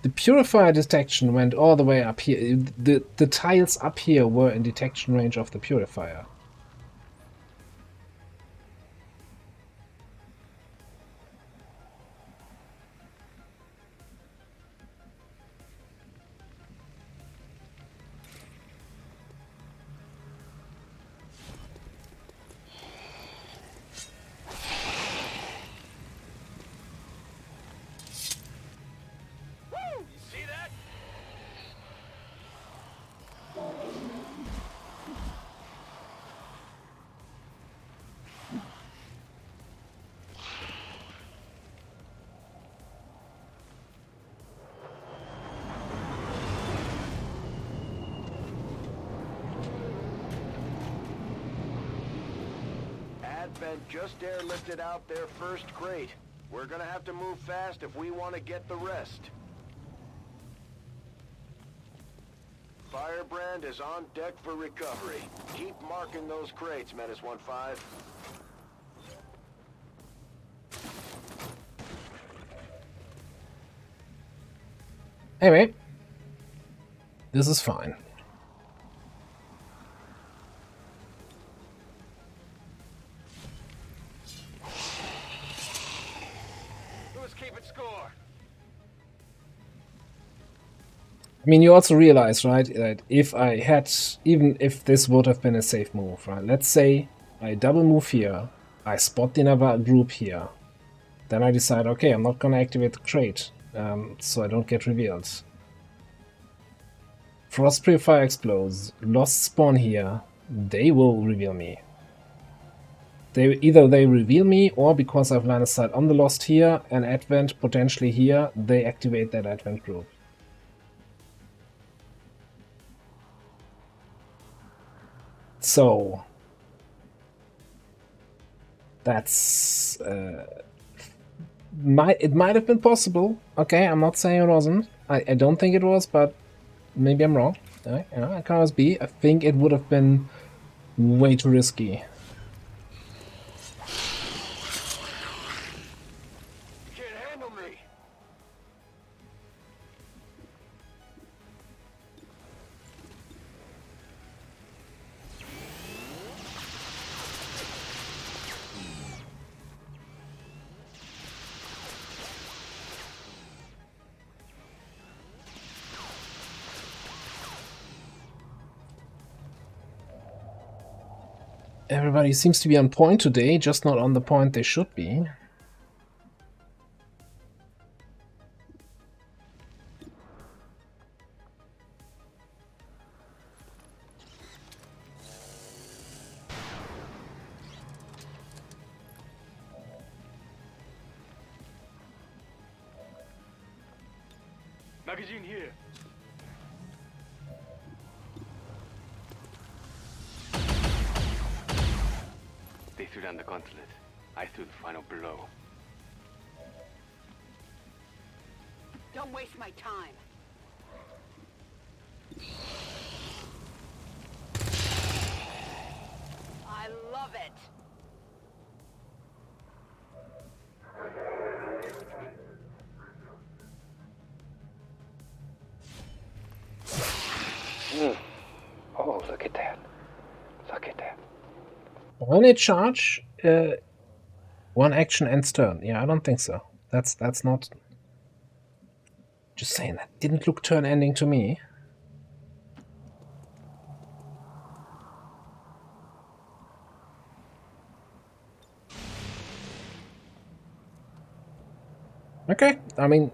The purifier detection went all the way up here. The tiles up here were in detection range of the purifier. Advent just airlifted out their first crate. We're gonna have to move fast if we want to get the rest. Firebrand is on deck for recovery. Keep marking those crates, Menace 1-5. Anyway, this is fine. Who's keeping score? I mean, you also realize, right, that if I had, even if this would have been a safe move, right? Let's say I double move here, I spot the other group here, then I decide, okay, I'm not gonna activate the crate, so I don't get revealed. Frost Purifier explodes. Lost spawn here. They will reveal me. Either they reveal me, or because I've line of sight on the Lost here and Advent potentially here, they activate that Advent group. So that's it might have been possible. Okay, I'm not saying it wasn't. I don't think it was, but maybe I'm wrong. It can always be. I think it would have been way too risky. Everybody seems to be on point today, just not on the point they should be. Magazine here. They threw down the gauntlet. I threw the final blow. Don't waste my time. I love it. Oh, look at that. Look at that. When it charge, one action ends turn. Yeah, I don't think so. That's not... Just saying, that didn't look turn ending to me. Okay, I mean,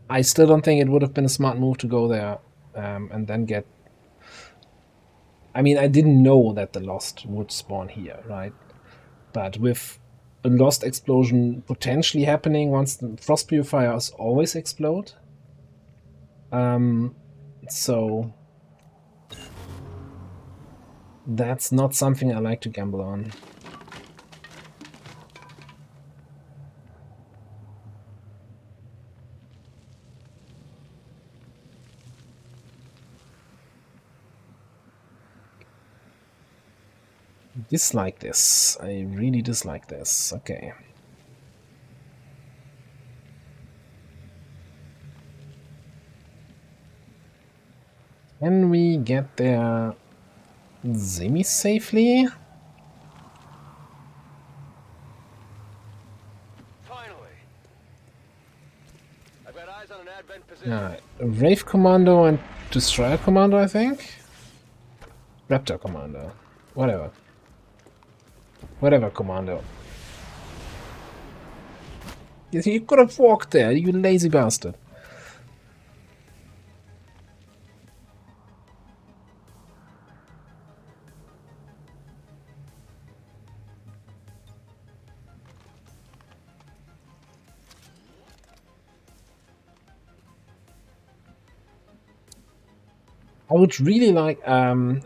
I still don't think it would have been a smart move to go there and then get... I mean, I didn't know that the Lost would spawn here, right? But with a Lost explosion potentially happening once the Frost Purifiers always explode. So that's not something I like to gamble on. Dislike this. I really dislike this. Okay. Can we get there semi-safely? Finally. I've got eyes on an Advent position. Yeah, Wraith Commando and Destroyer Commando, I think? Raptor Commando. Whatever. Whatever, Commando. You could have walked there, you lazy bastard. I would really like,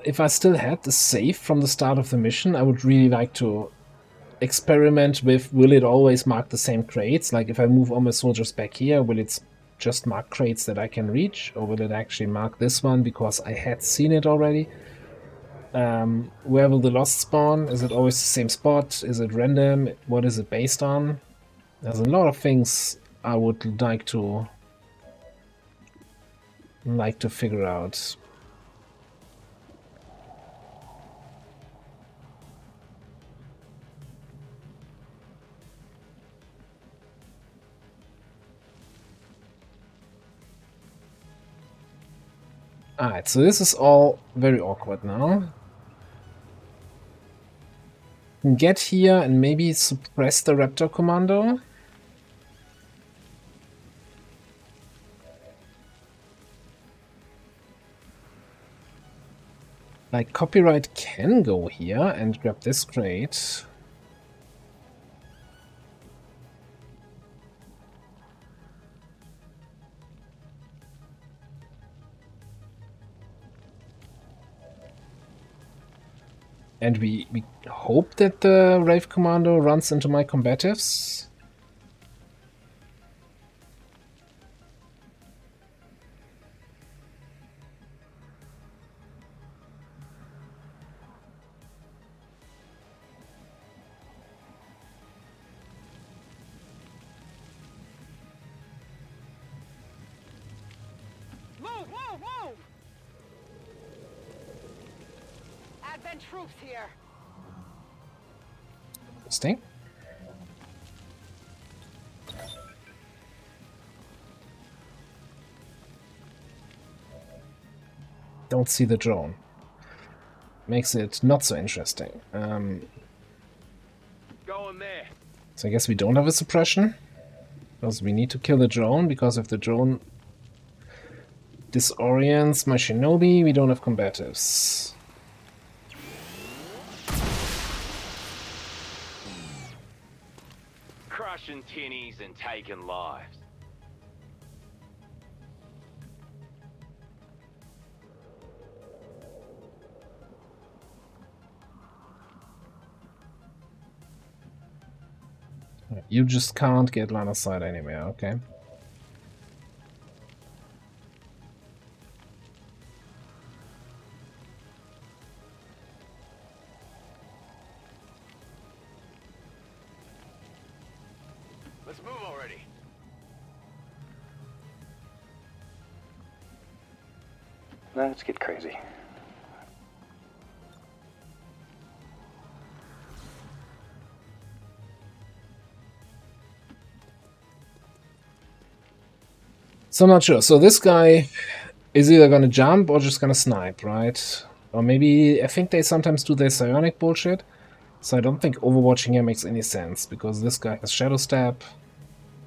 if I still had the save from the start of the mission, I would really like to experiment with, will it always mark the same crates? Like if I move all my soldiers back here, will it just mark crates that I can reach? Or will it actually mark this one because I had seen it already? Where will the Lost spawn? Is it always the same spot? Is it random? What is it based on? There's a lot of things I would like to figure out. Alright, so this is all very awkward now. Get here and maybe suppress the Raptor Commando. Like, copyright can go here and grab this crate. And we hope that the Rave Commando runs into my combatives. Move! Advent troops here. Interesting. Don't see the drone. Makes it not so interesting. Go in there. So I guess we don't have a suppression. Because we need to kill the drone, because if the drone disorients my shinobi, we don't have combatives. Crushing tinnies and taking lives. You just can't get line of sight anywhere, okay? Let's move already. Let's get crazy. So I'm not sure. So this guy is either gonna jump or just gonna snipe, right? Or maybe, I think they sometimes do their psionic bullshit. So I don't think overwatching here makes any sense, because this guy has Shadow Step.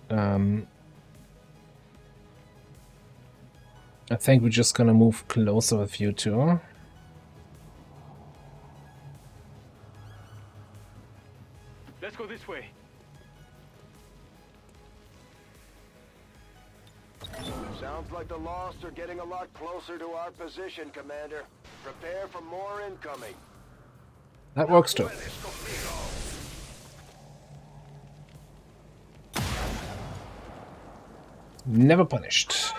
I think we're just gonna move closer with you two. Let's go this way. Sounds like the Lost are getting a lot closer to our position, Commander. Prepare for more incoming. That works too. Never punished.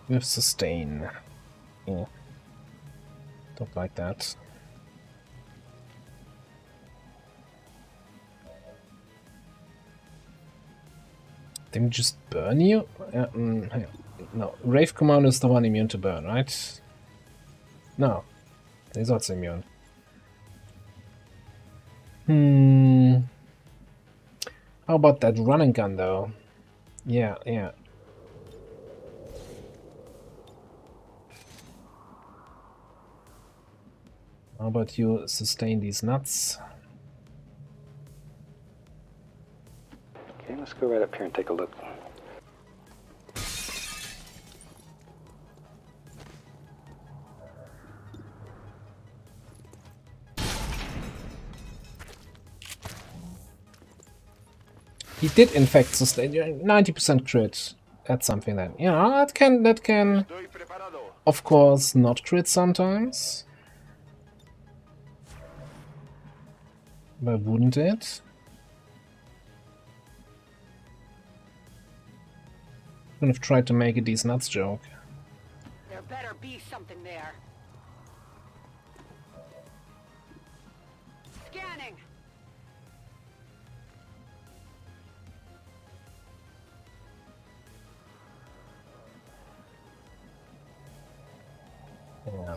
With sustain. Yeah. Don't like that. Then just burn you? Hang on. No, Rave Commando is the one immune to burn, right? No, he's also immune. How about that running gun though? Yeah. How about you sustain these nuts? Okay, let's go right up here and take a look. He did in fact sustain 90% crit. That's something that, you know, that can of course not crit sometimes. But wouldn't it? Could have tried to make a these nuts joke. There better be something there. Scanning. Yeah.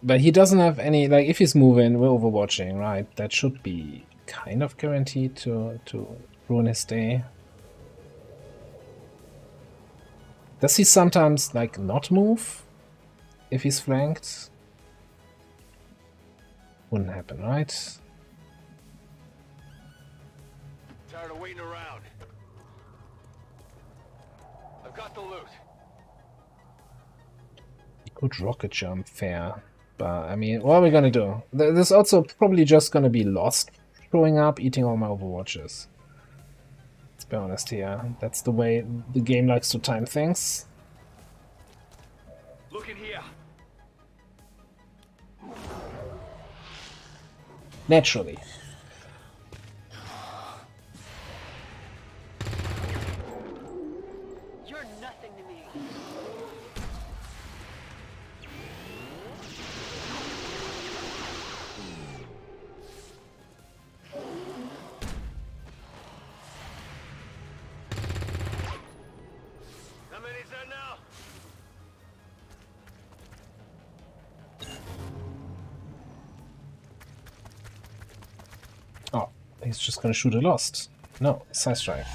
But he doesn't have any, like, if he's moving, we're overwatching, right? That should be kind of guaranteed to ruin his day. Does he sometimes, like, not move if he's flanked? Wouldn't happen, right? Tired of waiting around. I've got the loot. He could rocket jump, fair. But, I mean, what are we gonna do? There's also probably just gonna be Lost showing up, eating all my Overwatches. Let's be honest here. That's the way the game likes to time things. Look in here. Naturally. You're nothing to me. How many's there now? Oh, he's just gonna shoot a Lost. No, side strike.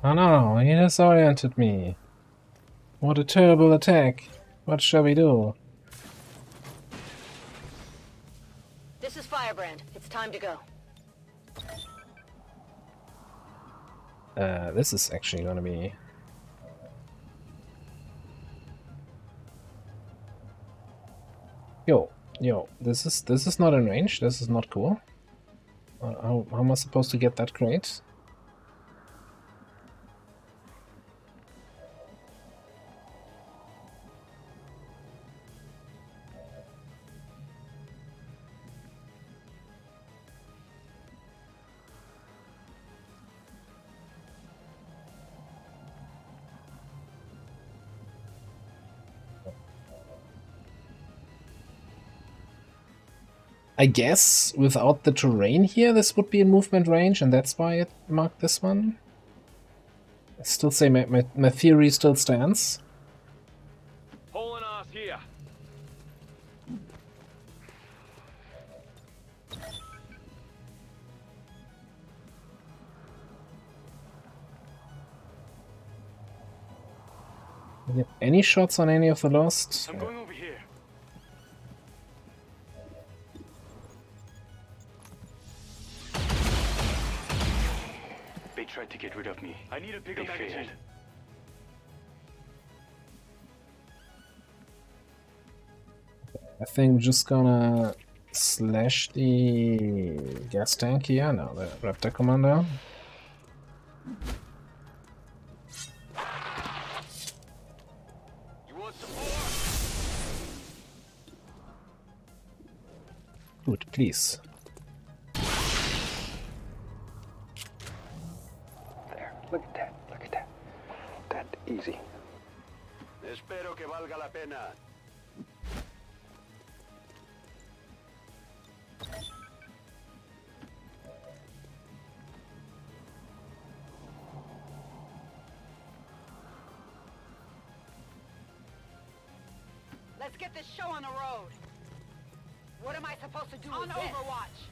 Oh no, he disoriented me. What a terrible attack. What shall we do? This is Firebrand. It's time to go. This is actually gonna be... Yo, this is not in range. This is not cool. How am I supposed to get that crate? I guess without the terrain here, this would be in movement range, and that's why it marked this one. I still say my theory still stands. Hole in us here. Any shots on any of the Lost? I'm going over here. They tried to get rid of me. I need a bigger They magazine. failed. I think we're just gonna slash the gas tank here. No, the Raptor Commander. You want some more? Good, please. There. Look at that. Look at that. That easy. Espero que valga la pena. Let's get this show on the road. What am I supposed to do on Overwatch?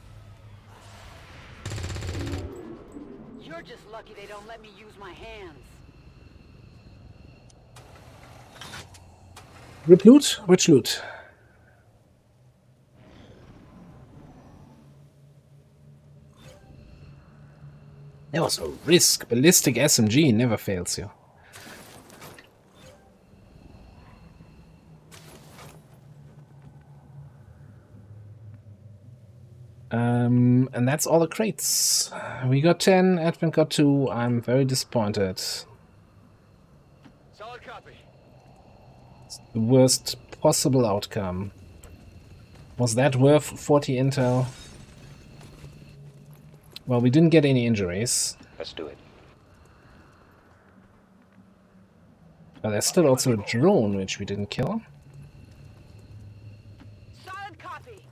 You're just lucky they don't let me use my hands. Rip loot? Which loot? That was a risk. Ballistic SMG never fails you. And that's all the crates. We got 10, Advent got 2. I'm very disappointed. Solid copy. It's the worst possible outcome. Was that worth 40 intel? Well, we didn't get any injuries. Let's do it. But there's still also a drone which we didn't kill. Solid copy.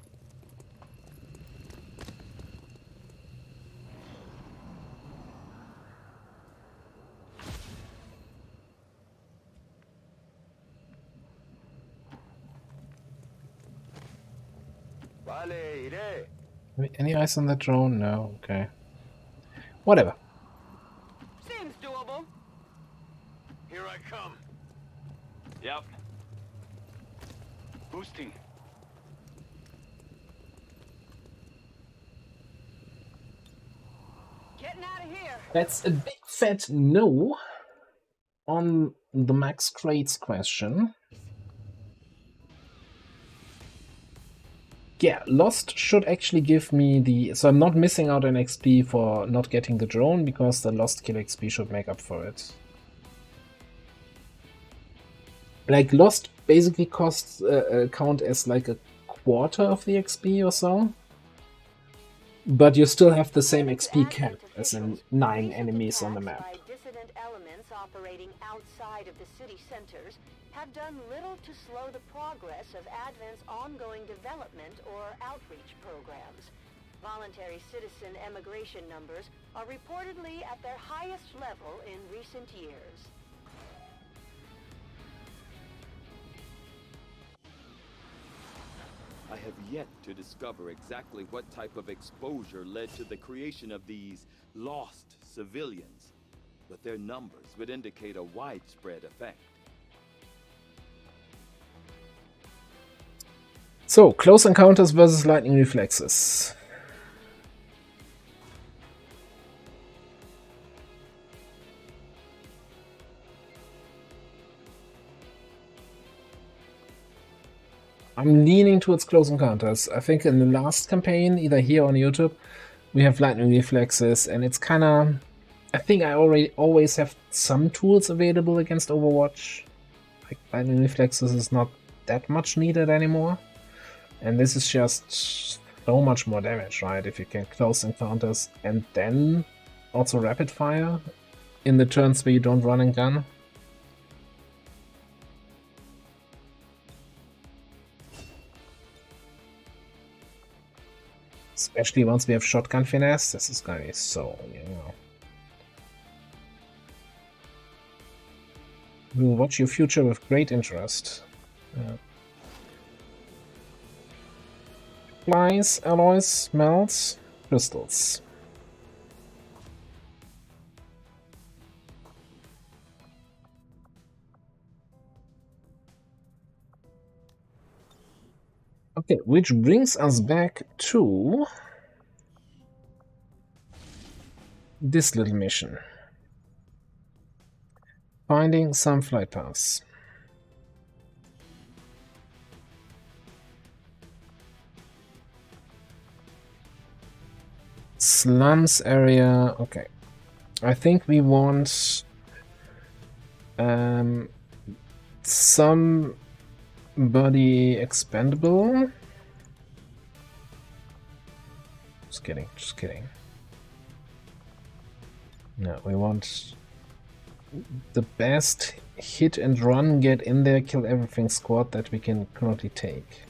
Vale, iré. Any eyes on that drone? No. Okay. Whatever. Seems doable. Here I come. Yep. Boosting. Getting out of here. That's a big fat no on the max crates question. Yeah, Lost should actually give me the... So I'm not missing out on XP for not getting the drone, because the Lost kill XP should make up for it. Like, Lost basically costs count as like a quarter of the XP or so. But you still have the same XP cap, as in 9 enemies on the map. Dissident elements operating outside of the city centers have done little to slow the progress of Advent's ongoing development or outreach programs. Voluntary citizen emigration numbers are reportedly at their highest level in recent years. I have yet to discover exactly what type of exposure led to the creation of these lost civilians, but their numbers would indicate a widespread effect. So, close encounters versus lightning reflexes. I'm leaning towards close encounters. I think in the last campaign, either here or on YouTube, we have lightning reflexes, and it's kind of... I think I always have some tools available against Overwatch. Like, lightning reflexes is not that much needed anymore. And this is just so much more damage, right? If you can close encounters and then also rapid fire in the turns where you don't run and gun. Especially once we have shotgun finesse, this is gonna be so, you know. We will watch your future with great interest. Yeah. Supplies, alloys, melts, crystals. Okay, which brings us back to this little mission. Finding some flight paths. Slums area, okay. I think we want somebody expendable. Just kidding, just kidding. No, we want the best hit and run, get in there, kill everything squad that we can currently take.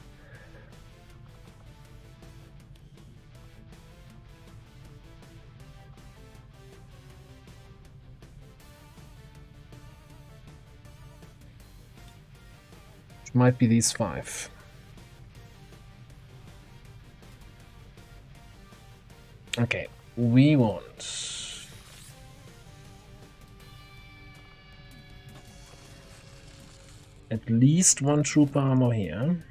Might be these 5. Okay, we want at least 1 trooper armor here.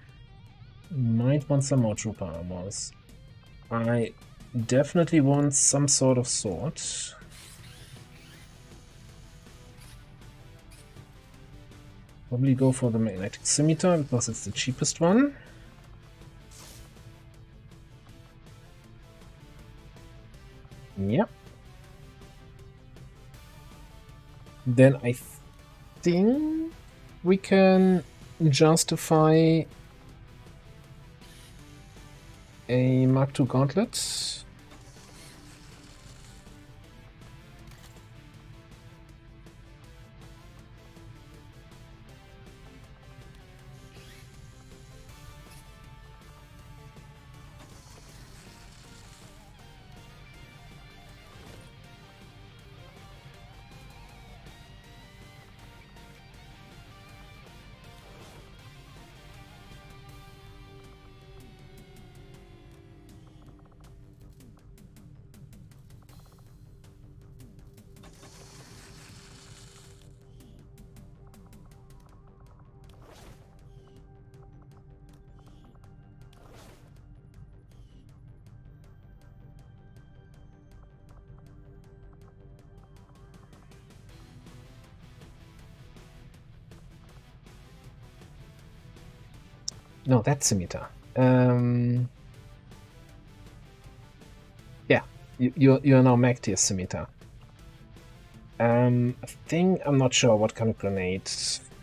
Might want some more trooper armors. I definitely want some sort of sword. Probably go for the magnetic scimitar because it's the cheapest one. Yep. Then I think we can justify a Mark II gauntlet. No, that's Scimitar. Yeah, you are now Magtier Scimitar. I think I'm not sure what kind of grenade.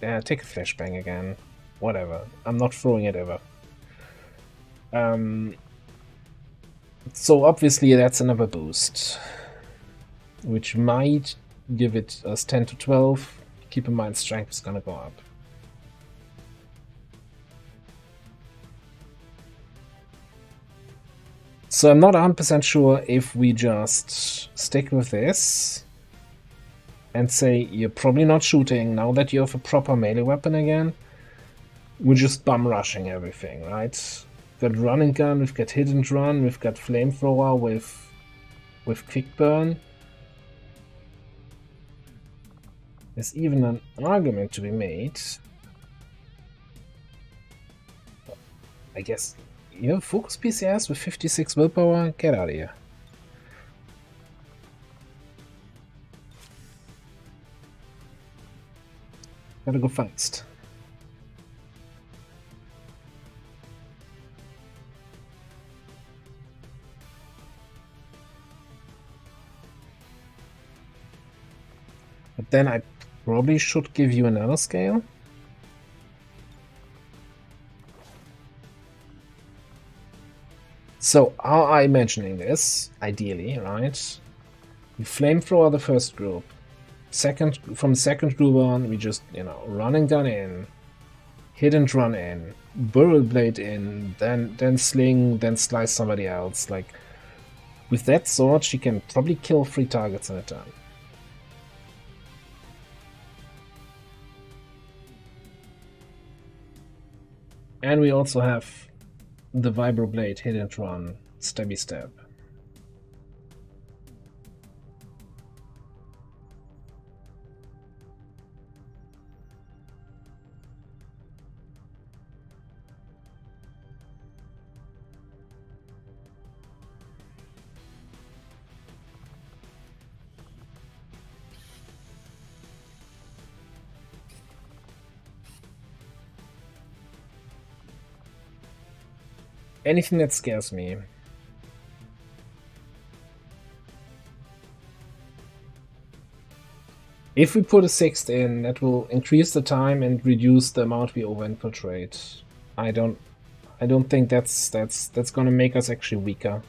Take a flashbang again. Whatever. I'm not throwing it ever. So obviously that's another boost, which might give it us 10 to 12. Keep in mind strength is gonna go up. So I'm not 100% sure if we just stick with this and say you're probably not shooting now that you have a proper melee weapon again. We're just bum rushing everything, right? We've got run and gun, we've got hit and run, we've got flamethrower with quick burn. There's even an argument to be made. I guess, you know, focus PCS with 56 willpower, get out of here. Gotta go fast. But then I probably should give you another scale. So, how are I imagining this? Ideally, right? We flamethrower the first group. From second group on, we just, you know, run and gun in, hit and run in, burrow blade in, then sling, then slice somebody else. Like, with that sword, she can probably kill 3 targets in a turn. And we also have the Vibroblade hit and run, stabby stab. Anything that scares me. If we put a 6th in, that will increase the time and reduce the amount we over-infiltrate. I don't think that's gonna make us actually weaker,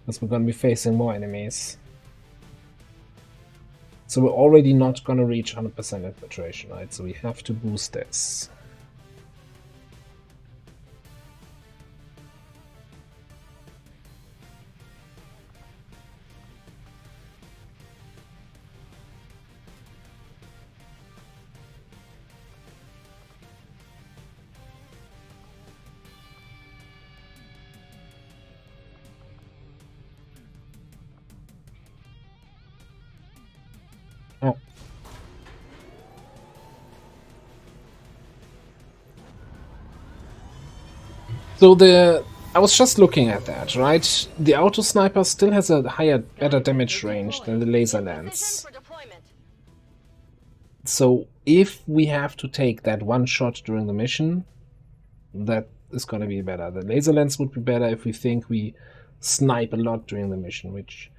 because we're gonna be facing more enemies. So we're already not gonna reach 100% infiltration, right? So we have to boost this. So I was just looking at that, right? The auto sniper still has a better damage range than the laser lance. So if we have to take that one shot during the mission, that is going to be better. The laser lance would be better if we think we snipe a lot during the mission, which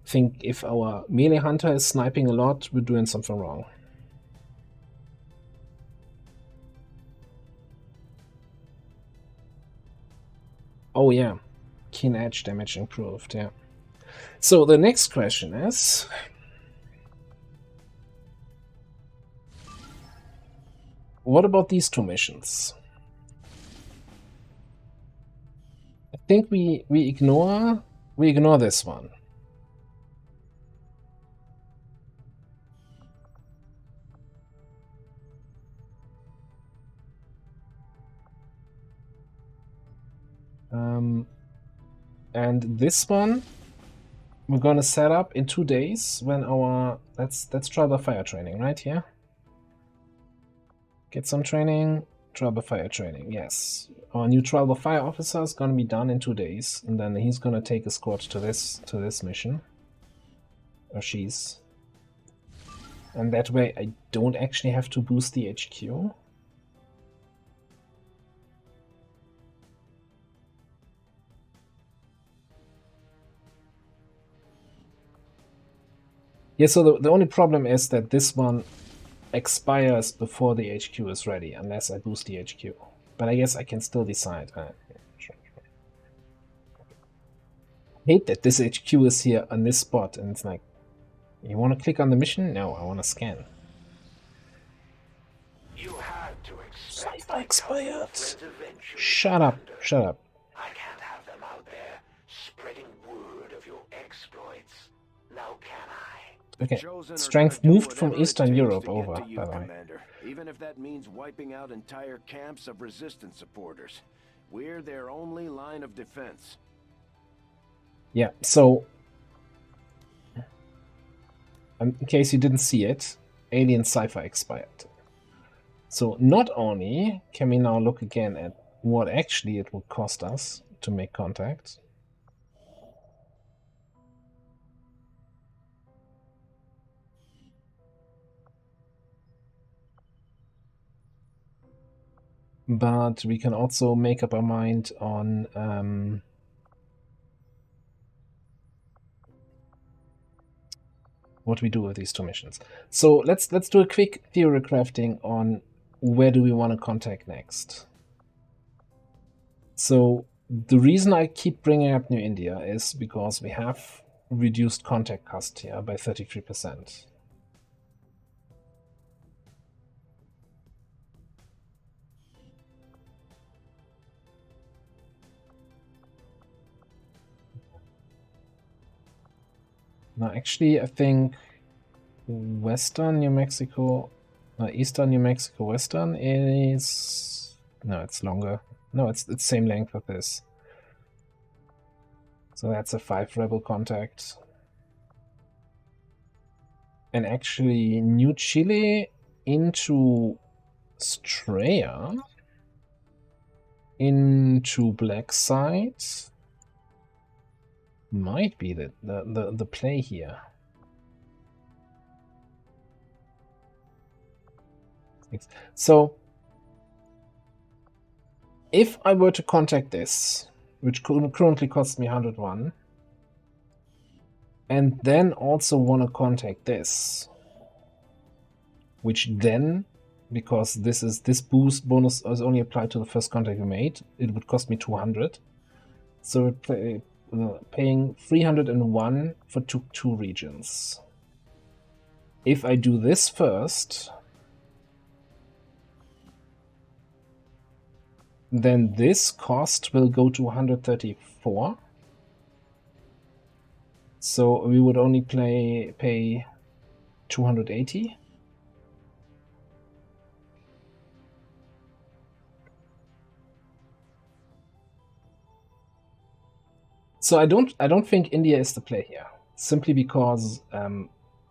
I think if our melee hunter is sniping a lot, we're doing something wrong. Oh yeah, keen edge damage improved, yeah. So the next question is, what about these 2 missions? I think we ignore this one. And this one we're gonna set up in 2 days when our let's try the fire training, right here. Get some training, trial by fire training. Yes, our new trial by fire officer is gonna be done in 2 days, and then he's gonna take a squad to this mission, or she's. And that way I don't actually have to boost the HQ. Yeah, so the only problem is that this one expires before the HQ is ready, unless I boost the HQ. But I guess I can still decide. Sure. I hate that this HQ is here on this spot, and it's like, you want to click on the mission? No, I want to scan. You had to expect Sci-fi expired. Shut up, shut up. I can't have them out there spreading word of your exploits. Now can I? Okay, strength moved from Eastern Europe over, by the way. Commander, even if that means wiping out entire camps of resistance supporters. We're their only line of defense. Yeah, so in case you didn't see it, Alien Sci-Fi expired. So not only can we now look again at what actually it would cost us to make contact, but we can also make up our mind on what we do with these two missions. So let's do a quick theory crafting on where do we want to contact next. So the reason I keep bringing up New India is because we have reduced contact cost here by 33%. Now, actually, I think Western New Mexico, Eastern New Mexico, Western is... No, it's longer. No, it's the same length of this. So that's a 5 rebel contact. And actually, New Chile into Straya, into Black Site, might be the play here. So if I were to contact this, which currently costs me 101, and then also want to contact this, which then, because this boost bonus is only applied to the first contact you made, it would cost me 200. So paying 301 for two regions. If I do this first, then this cost will go to 134. So we would only pay 280. So I don't think India is the play here, simply because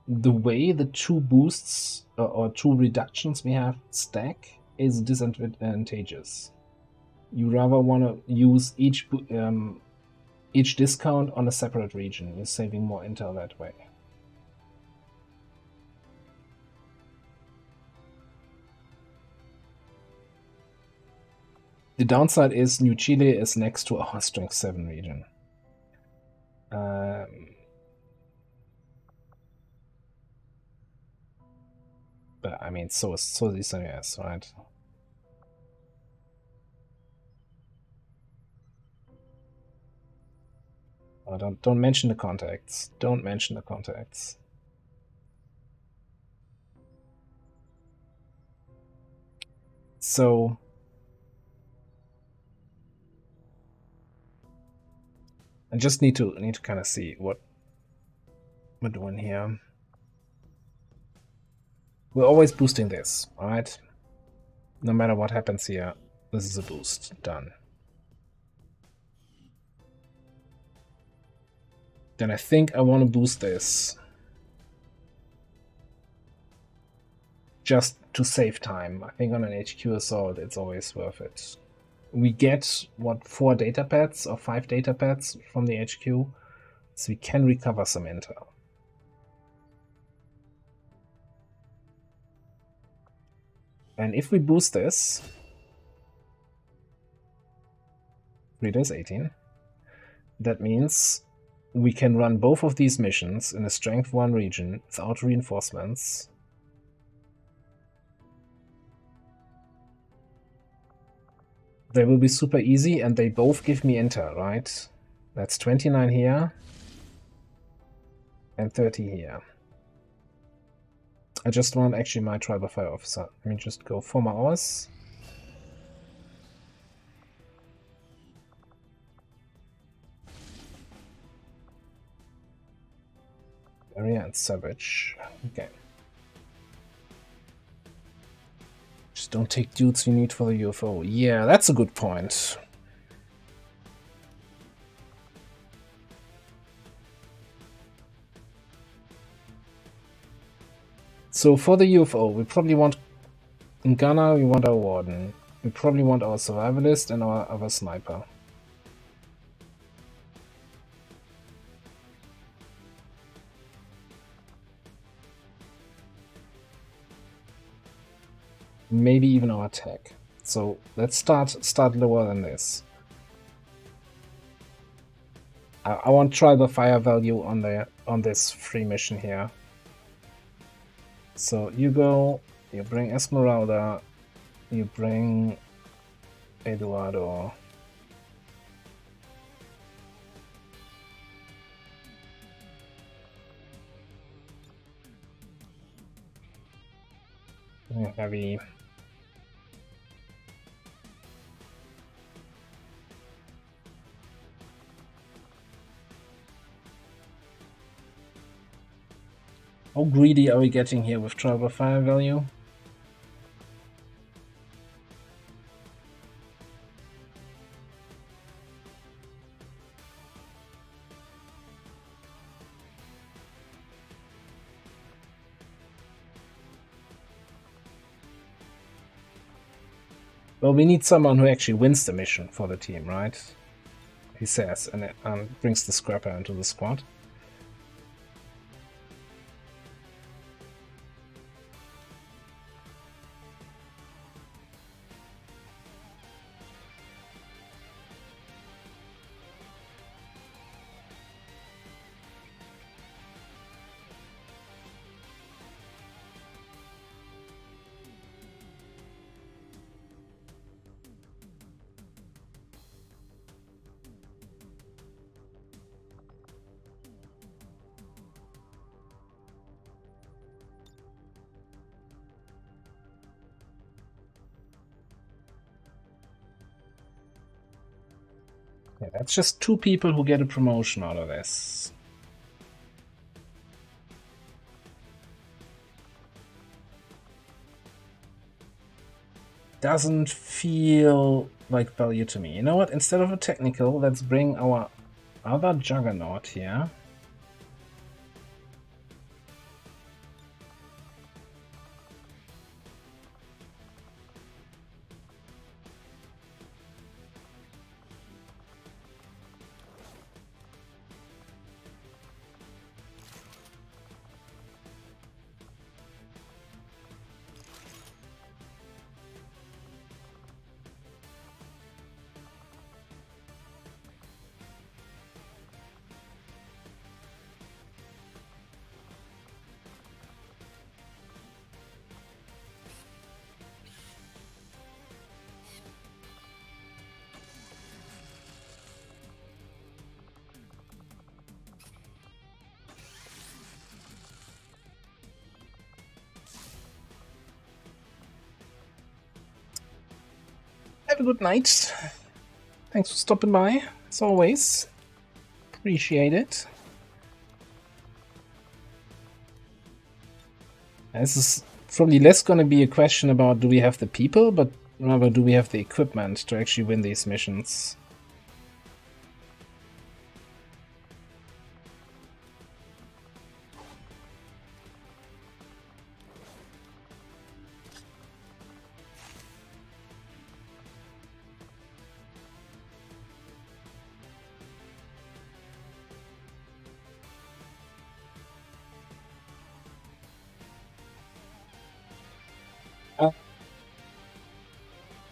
the way the two boosts or two reductions we have stack is disadvantageous. You rather want to use each discount on a separate region. You're saving more intel that way. The downside is New Chile is next to our Strength 7 region. But I mean, so is Eastern US, right? Oh, don't mention the contacts. Don't mention the contacts. So I just need to kind of see what we're doing here. We're always boosting this, alright? No matter what happens here, this is a boost. Done. Then I think I want to boost this. Just to save time. I think on an HQ assault it's always worth it. We get, what, 4 data pads or 5 data pads from the HQ, so we can recover some intel. And if we boost this, 3 days 18, that means we can run both of these missions in a Strength 1 region without reinforcements. They will be super easy, and they both give me intel, right? That's 29 here and 30 here. I just want actually my Trial by Fire officer. Let me just go 4 more hours. Area and Savage. Okay. Just don't take dudes you need for the UFO. Yeah, that's a good point. So for the UFO, we probably want in Ghana, we want our Warden. We probably want our Survivalist and our other Sniper. Maybe even our tech. So let's start lower than this. I want Trial by Fire value on this free mission here. So you go, you bring Esmeralda, you bring Eduardo. Heavy. How greedy are we getting here with Trial by Fire value? Well, we need someone who actually wins the mission for the team, right? He says, and brings the Scrapper into the squad. Yeah, that's just 2 people who get a promotion out of this. Doesn't feel like value to me. You know what? Instead of a technical, let's bring our other Juggernaut here. Have a good night. Thanks for stopping by, as always. Appreciate it. This is probably less going to be a question about do we have the people, but rather do we have the equipment to actually win these missions.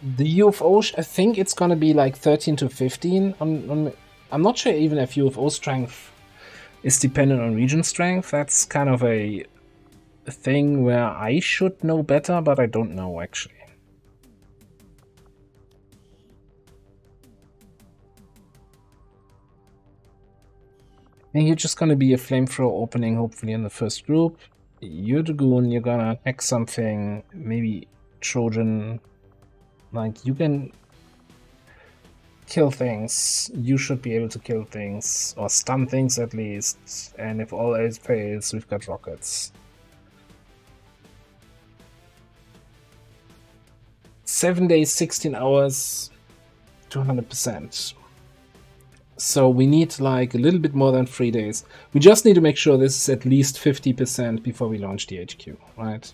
The UFO, I think it's gonna be like 13 to 15. I'm not sure even if UFO strength is dependent on region strength. That's kind of a thing where I should know better, but I don't know actually. And you're just gonna be a flamethrower opening, hopefully in the first group. You're the goon, you're gonna hack something, maybe Trojan. Like, you can kill things. You should be able to kill things, or stun things at least. And if all else fails, we've got rockets. 7 days, 16 hours, 200%. So we need like a little bit more than 3 days. We just need to make sure this is at least 50% before we launch the HQ, right?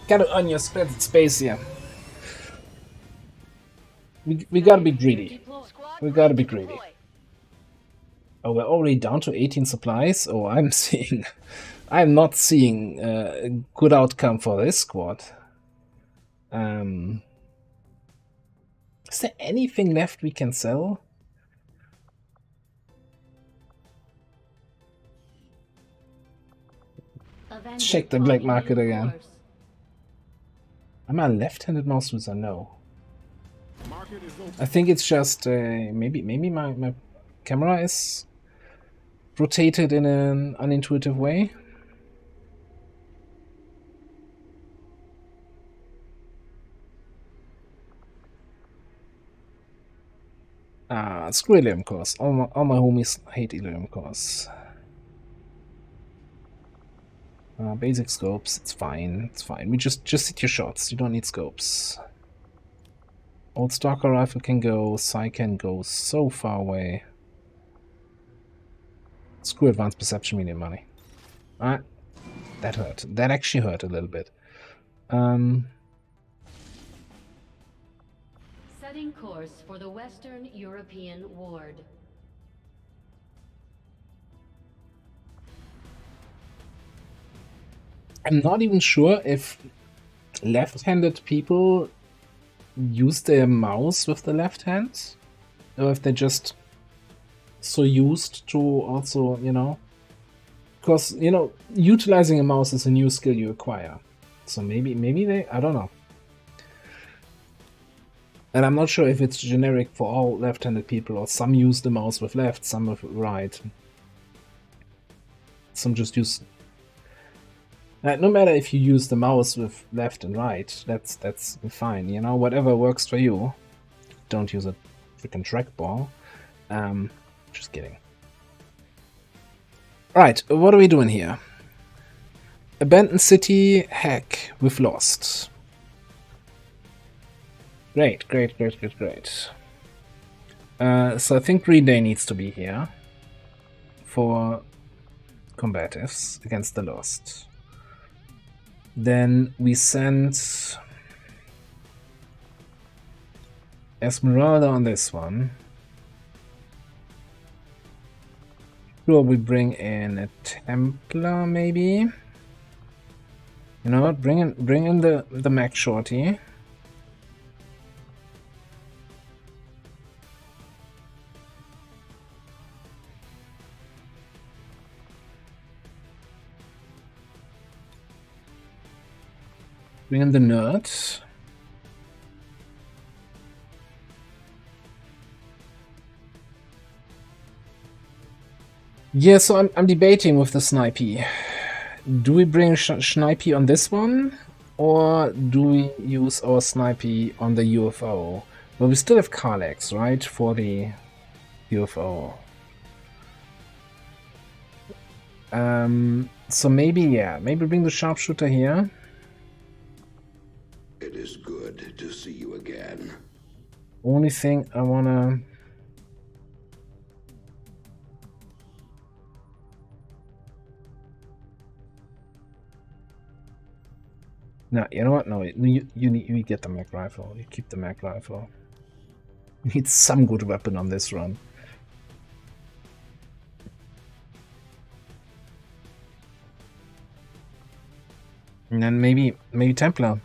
Gotta earn your space here. We gotta be greedy. We gotta be greedy. Oh, we're already down to 18 supplies? Oh, I'm not seeing a good outcome for this squad. Is there anything left we can sell? Let's check the black market again. Am I a left-handed mouse user? No. I think it's just maybe my camera is rotated in an unintuitive way. Screw Ilium cores. All my homies hate Ilium cores. Basic scopes, it's fine, it's fine. We just hit your shots, you don't need scopes. Old Stalker Rifle can go, Psy can go so far away. Screw Advanced Perception, we need money. Alright, that hurt. That actually hurt a little bit. Setting course for the Western European Ward. I'm not even sure if left-handed people use their mouse with the left hand, or if they're just so used to also, you know, because, you know, utilizing a mouse is a new skill you acquire. So maybe they, I don't know. And I'm not sure if it's generic for all left-handed people, or some use the mouse with left, some with right. Some just use... no matter if you use the mouse with left and right, that's fine, you know, whatever works for you. Don't use a freaking trackball. Just kidding. Right, what are we doing here? Abandoned city, hack, we've lost. Great. So I think Green Day needs to be here for combatives against the Lost. Then we send Esmeralda on this one. Sure, we bring in a Templar, maybe. You know what? Bring in the Mac Shorty. Bring in the Nerd. Yeah, so I'm debating with the Snipey. Do we bring Snipey on this one, or do we use our Snipey on the UFO? Well, we still have Karlax, right, for the UFO. So maybe bring the Sharpshooter here. It is good to see you again. Only thing I wanna... No, you know what? No, you get the Mac Rifle. You keep the Mac Rifle. You need some good weapon on this run. And then maybe Templar.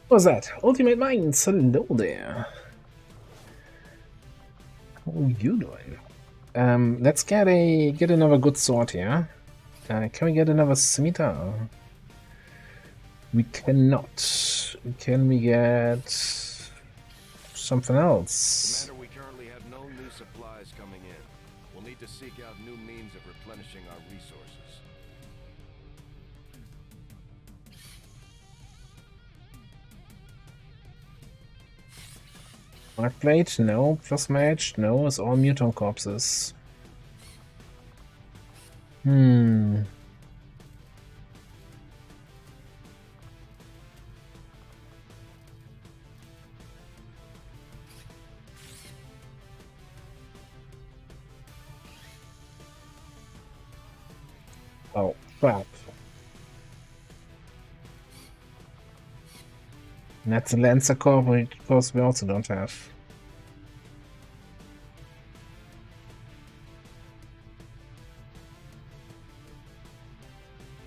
What was that? Ultimate Minds, hello there. How are you doing? Let's get another good sword here. Can we get another scimitar? We cannot. Can we get something else? Commander, we currently have no new supplies coming in. We'll need to seek out new means of replenishing our resources. Mark Blade? No. Plus Mage? No. It's all mutant corpses. Oh, crap. And that's a Lancer Corps, which of course we also don't have.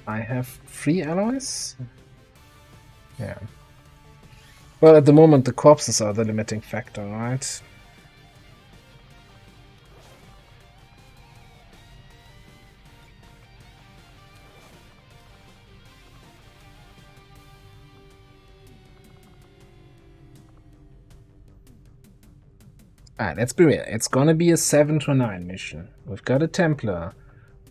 I have 3 alloys? Yeah. Well, at the moment the corpses are the limiting factor, right? Alright, let's be real. It's gonna be a 7 to 9 mission. We've got a Templar.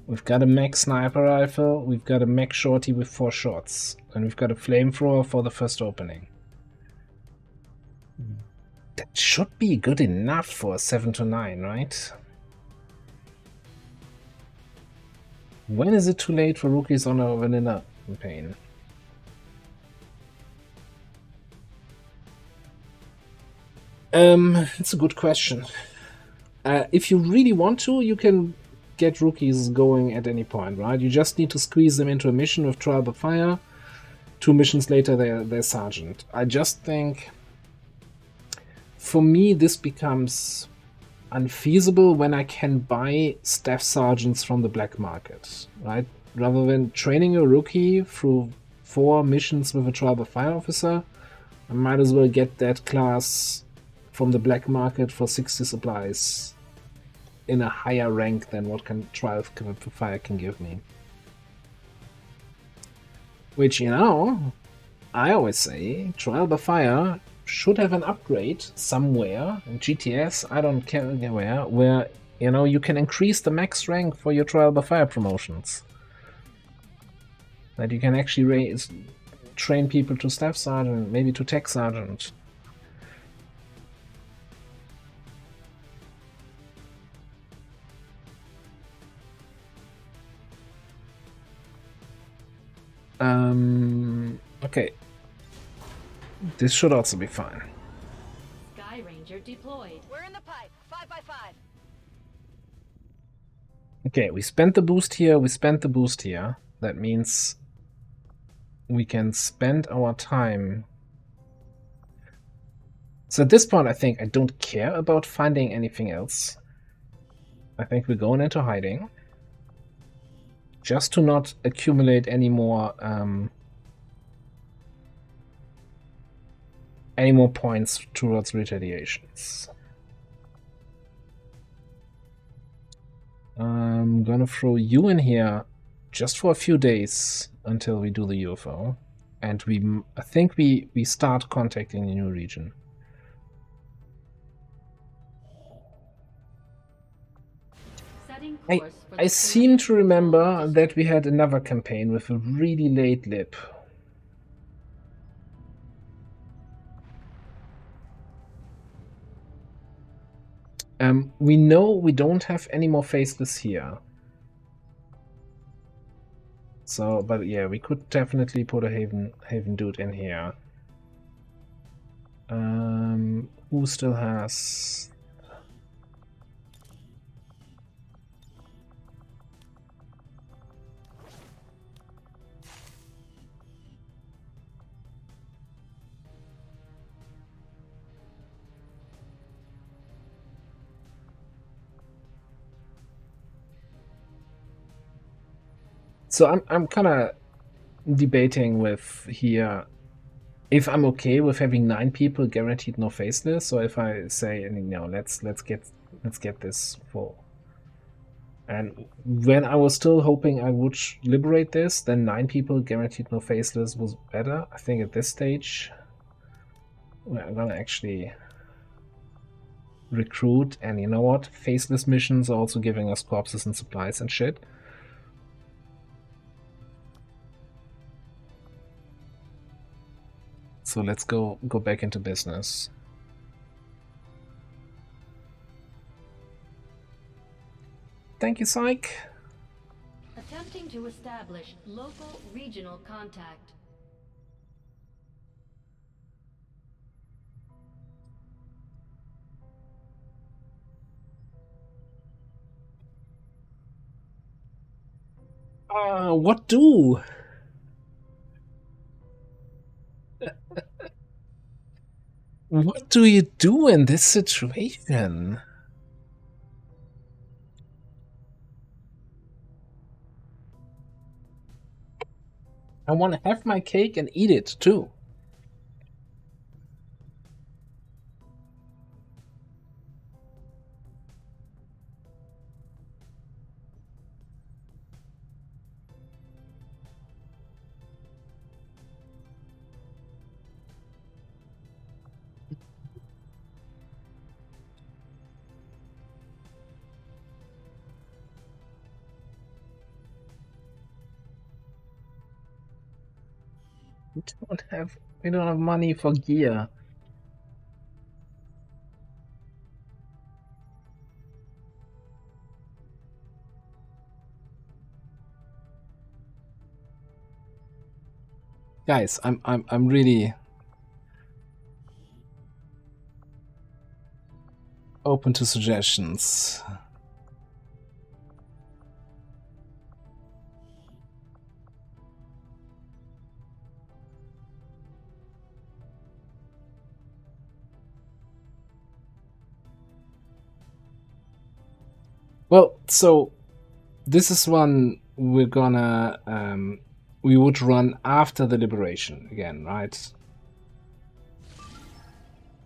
We've got a mech sniper rifle. We've got a mech shorty with 4 shots. And we've got a flamethrower for the first opening. That should be good enough for a 7 to 9, right? When is it too late for rookies on a vanilla campaign? It's a good question. If you really want to, you can get rookies going at any point, right? You just need to squeeze them into a mission with Trial by Fire. 2 missions later, they're Sergeant. I just think, for me, this becomes unfeasible when I can buy Staff Sergeants from the black market, right? Rather than training a rookie through 4 missions with a Trial by Fire officer, I might as well get that class from the black market for 60 supplies in a higher rank than what Trial by Fire can give me. Which, you know, I always say Trial by Fire should have an upgrade somewhere in GTS, I don't care where, you know, you can increase the max rank for your Trial by Fire promotions. That you can actually train people to Staff Sergeant, maybe to Tech Sergeant. Okay. This should also be fine. Sky Ranger deployed. We're in the pipe. 5x5. Okay, we spent the boost here, we spent the boost here. That means we can spend our time. So at this point, I think I don't care about finding anything else. I think we're going into hiding. Just to not accumulate any more points towards retaliations. I'm gonna throw you in here just for a few days until we do the UFO, and I think we start contacting the new region. I seem to remember that we had another campaign with a really late lip. We know we don't have any more faceless here. So, but yeah, we could definitely put a Haven dude in here. Who still has... So I'm kind of debating with here if I'm okay with having 9 people guaranteed no faceless, or if I say, no, let's get this full. And when I was still hoping I would liberate this, then 9 people guaranteed no faceless was better. I think at this stage we're gonna actually recruit, and you know what? Faceless missions are also giving us corpses and supplies and shit. So let's go back into business. Thank you, Psych. Attempting to establish local regional contact. What do? What do you do in this situation? I want to have my cake and eat it too. We don't have money for gear. Guys, I'm really open to suggestions. Well, so this is one we're gonna we would run after the liberation again, right?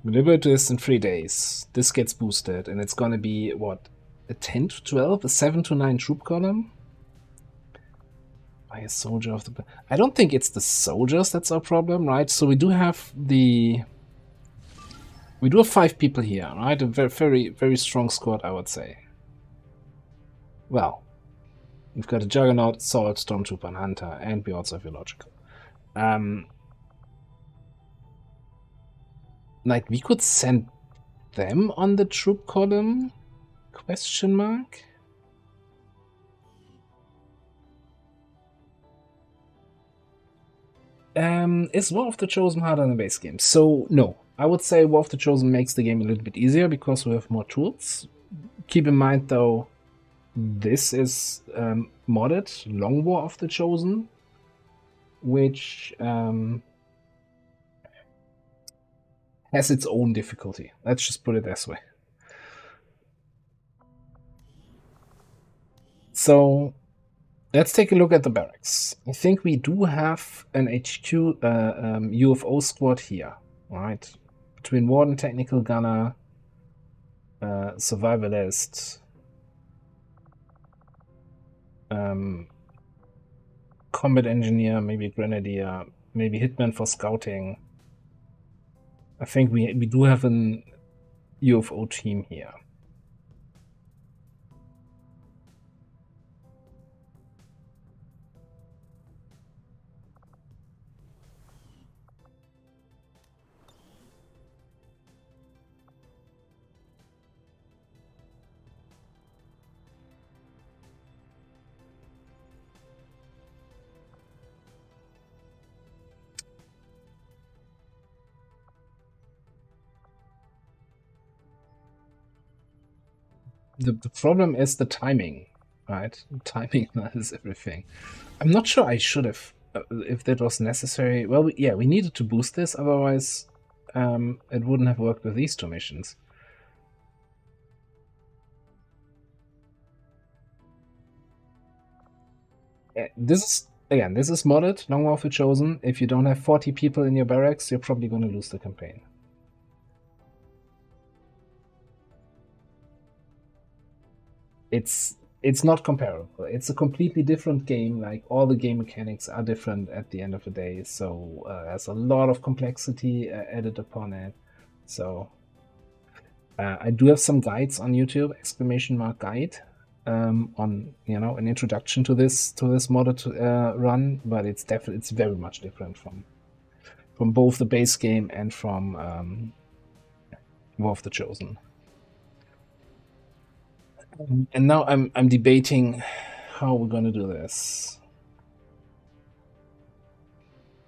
We liberate this in 3 days. This gets boosted, and it's gonna be what, a 10 to 12, a 7 to 9 troop column? By a soldier of the. I don't think it's the soldiers that's our problem, right? So we do have the. We do have 5 people here, right? A very, very strong squad, I would say. Well, we've got a Juggernaut, Assault, Stormtrooper, and Hunter, and we also have Illogical. Like, we could send them on the troop column? Question mark? Is War of the Chosen harder in the base game? So, no. I would say War of the Chosen makes the game a little bit easier because we have more tools. Keep in mind, though, this is modded Long War of the Chosen, which has its own difficulty. Let's just put it this way. So let's take a look at the barracks. I think we do have an HQ UFO squad here, right? Between Warden, Technical Gunner, Survivalist, Combat Engineer, maybe Grenadier, maybe Hitman for scouting. I think we do have an UFO team here. The problem is the timing, right? Timing is everything. I'm not sure I should have, if that was necessary. Well, yeah, we needed to boost this, otherwise it wouldn't have worked with these 2 missions. This is modded, Long War of the Chosen. If you don't have 40 people in your barracks, you're probably going to lose the campaign. It's not comparable. It's a completely different game. Like, all the game mechanics are different at the end of the day. So there's a lot of complexity added upon it. So I do have some guides on YouTube, !guide, on an introduction to this modded run, but it's very much different from both the base game and from War of the Chosen. And now I'm debating how we're gonna do this.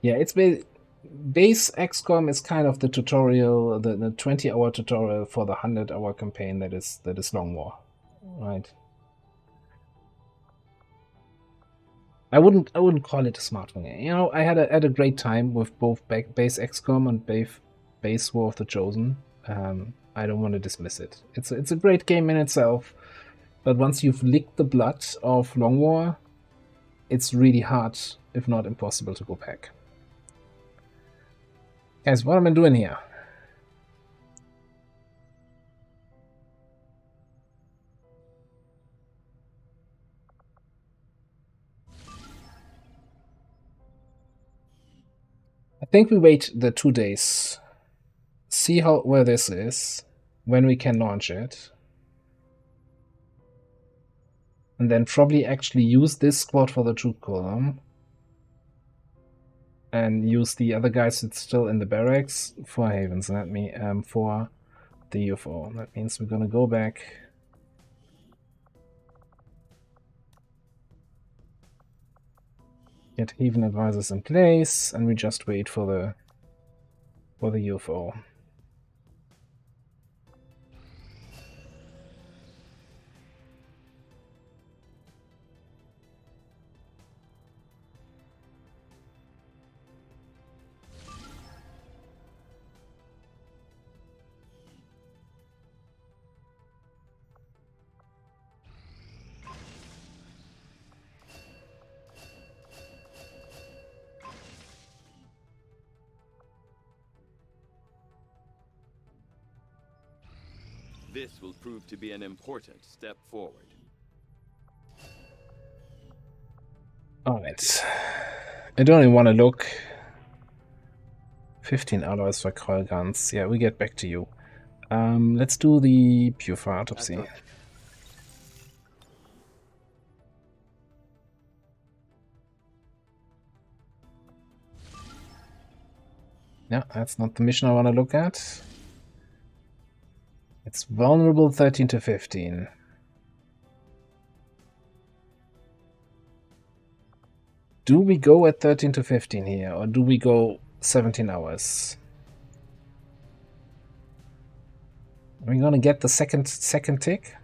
Yeah, it's base XCOM is kind of the tutorial, the 20-hour tutorial for the 100-hour campaign that is Long War, right? I wouldn't call it a smartphone game. I had a great time with both base XCOM and base War of the Chosen. I don't want to dismiss it. It's a great game in itself, but once you've licked the blood of Long War, it's really hard, if not impossible, to go back. Guys, what am I doing here? I think we wait the 2 days, see where this is, when we can launch it, and then probably actually use this squad for the troop column, and use the other guys that's still in the barracks for Havens. Let me for the UFO. That means we're gonna go back. Get Haven advisors in place, and we just wait for the UFO. This will prove to be an important step forward. Alright. I don't even want to look. 15 alloys for coil guns. Yeah, we get back to you. Let's do the Purifier autopsy. Yeah, that's not the mission I want to look at. It's vulnerable 13 to 15. Do we go at 13 to 15 here, or do we go 17 hours? Are we gonna get the second tick?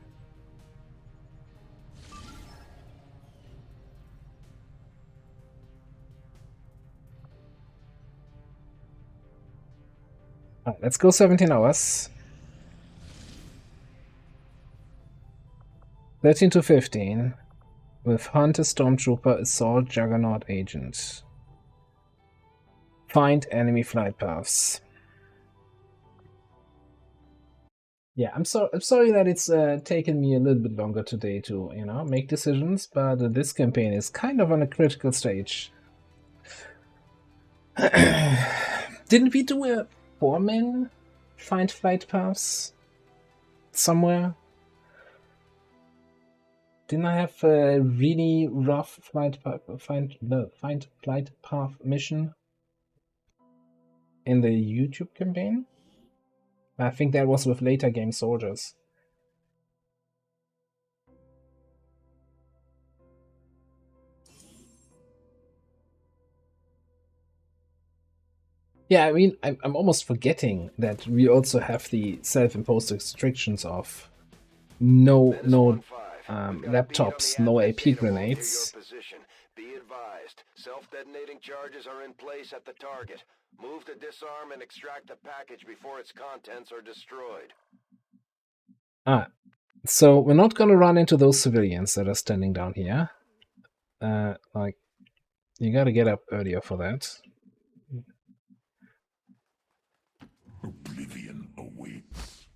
Alright, let's go 17 hours. 13 to 15 with Hunter, Stormtrooper, Assault, Juggernaut, Agent. Find enemy flight paths. Yeah, I'm sorry that it's taken me a little bit longer today to, make decisions, but this campaign is kind of on a critical stage. Didn't we do a 4-man find flight paths somewhere? Didn't I have a really rough find flight path mission in the YouTube campaign? I think that was with later game soldiers. Yeah, I mean, I'm almost forgetting that we also have the self-imposed restrictions of no laptops, no AP grenades. Be advised, self-detonating charges are in place at the target. Move to disarm and extract the package before its contents are destroyed. So we're not gonna run into those civilians that are standing down here. Like, you gotta get up earlier for that. Oblivion awaits.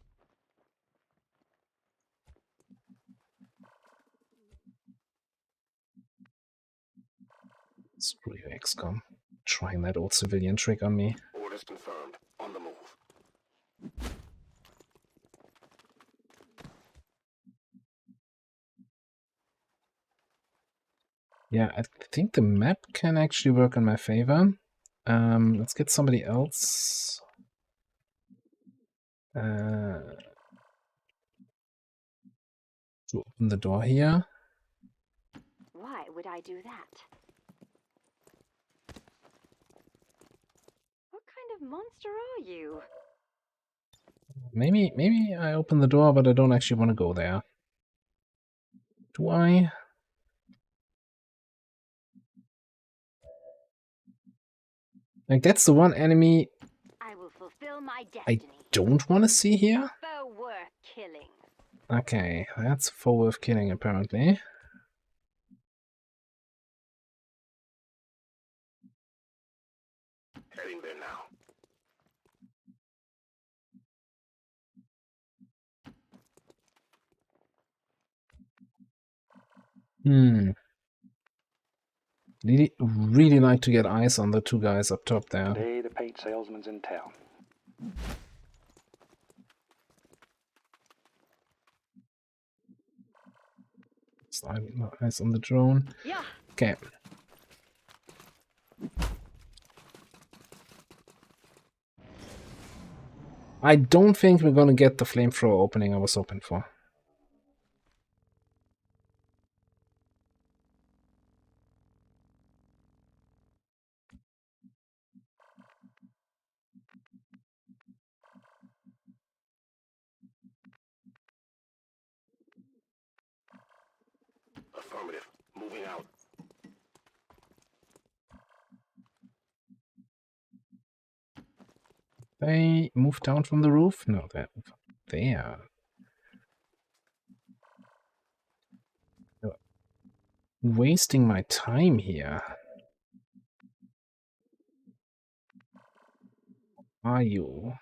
Screw you, XCOM. Trying that old civilian trick on me. Orders confirmed. On the move. Yeah, I think the map can actually work in my favor. Let's get somebody else. To open the door here. Why would I do that? What kind of monster are you? Maybe I open the door, but I don't actually want to go there. Do I? Like, that's the one enemy I will fulfill my I destiny. don't want to see here. Foe worth killing. Okay, that's foe worth killing, apparently. Heading there now. Really like to get eyes on the two guys up top there. Today the paint salesman's in town. Sliding my eyes on the drone. Yeah. Okay. I don't think we're gonna get the flamethrower opening I was hoping for. Affirmative. Moving out. They move down from the roof? No, they're there. Wasting my time here. Are you?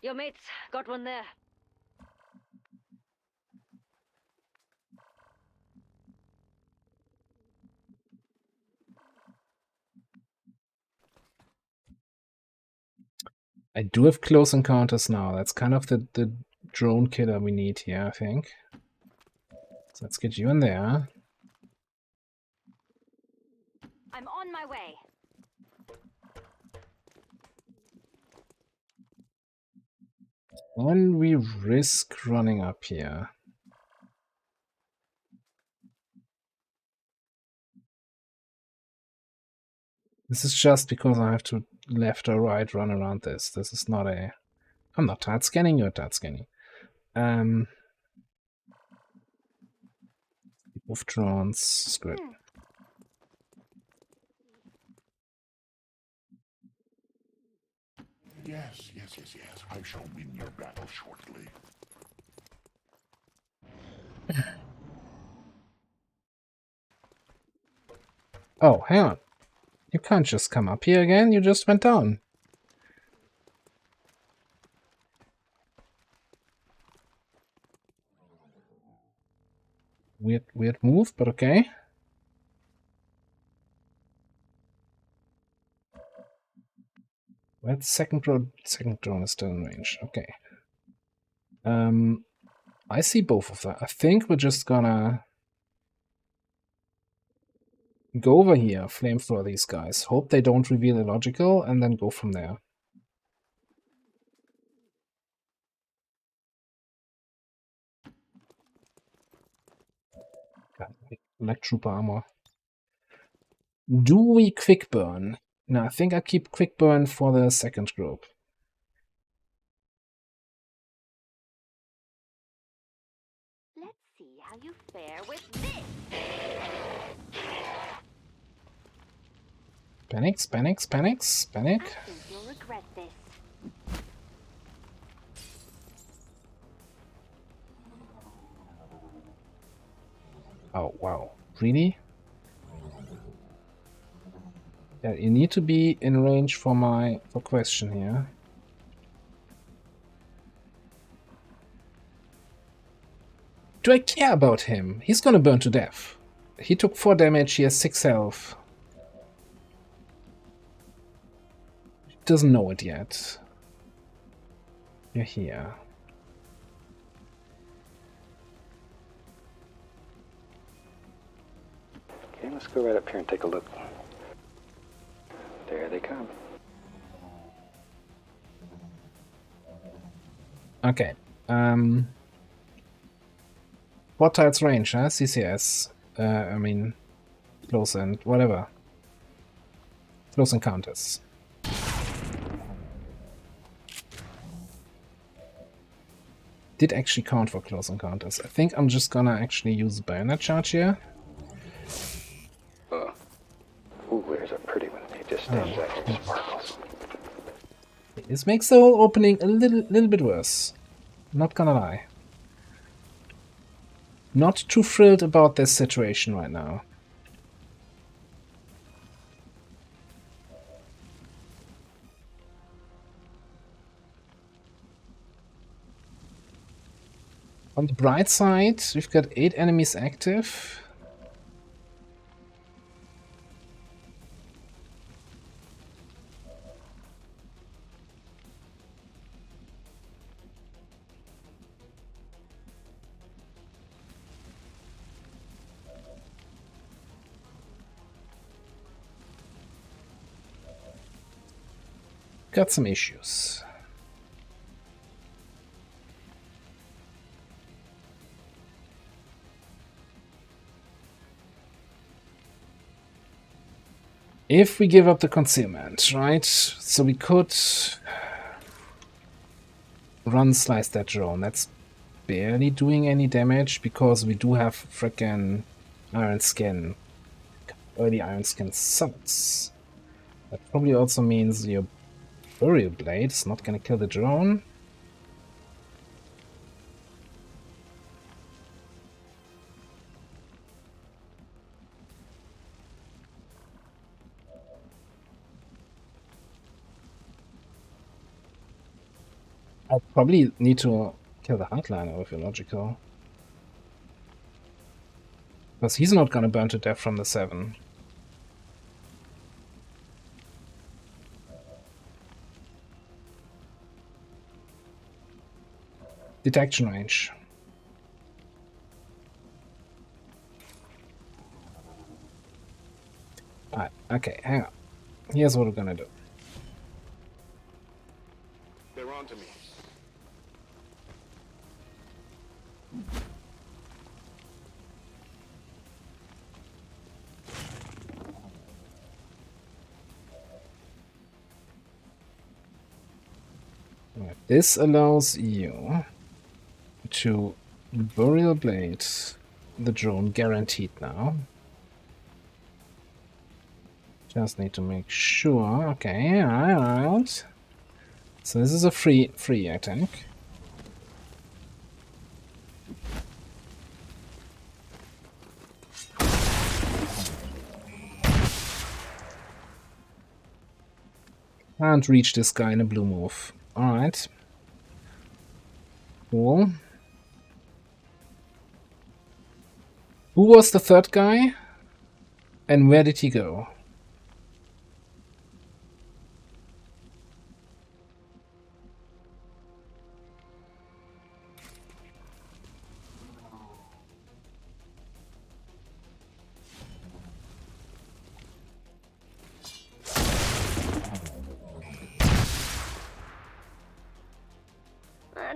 Your mate's got one there. I do have close encounters now. That's kind of the drone killer we need here, I think. So let's get you in there. I'm on my way. And we risk running up here. This is just because I have to left or right run around this. This is not a... I'm not tight scanning, you're tight scanning. Move drones, screw it. Yes. I shall win your battle shortly. Oh, hang on. You can't just come up here again, you just went down. Weird move, but okay. Well, second drone is still in range. Okay. I see both of them. I think we're just gonna go over here, flamethrower these guys. Hope they don't reveal illogical, and then go from there. God, like trooper armor. Do we quick burn? No, I think I keep quick burn for the second group. Let's see how you fare with this. Panic, panic, panic, panic. I think you'll regret this. Oh, wow. Really? Yeah, you need to be in range for question here. Do I care about him? He's gonna burn to death. He took 4 damage, he has 6 health. He doesn't know it yet. You're here. Okay, let's go right up here and take a look. There they come. Okay. What tiles range, huh? CCS. I mean, close and whatever. Close encounters. Did actually count for close encounters. I think I'm just gonna actually use bayonet charge here. Ooh, there's a pretty one. He just stands there and sparkles. This makes the whole opening a little bit worse. Not gonna lie. Not too thrilled about this situation right now. On the bright side, we've got 8 enemies active. Got some issues. If we give up the concealment, right? So we could run slice that drone. That's barely doing any damage because we do have frickin' iron skin. Early iron skin sucks. That probably also means your burial blade is not gonna kill the drone. I probably need to kill the hardliner if you're logical. Because he's not gonna burn to death from the 7. Detection range. Alright, okay, hang on. Here's what we're gonna do. They're on to me. Right, this allows you to burial blade the drone guaranteed now. Just need to make sure. Okay, alright. So this is a free I think. Can't reach this guy in a blue move. Alright. Cool. Who was the third guy? And where did he go?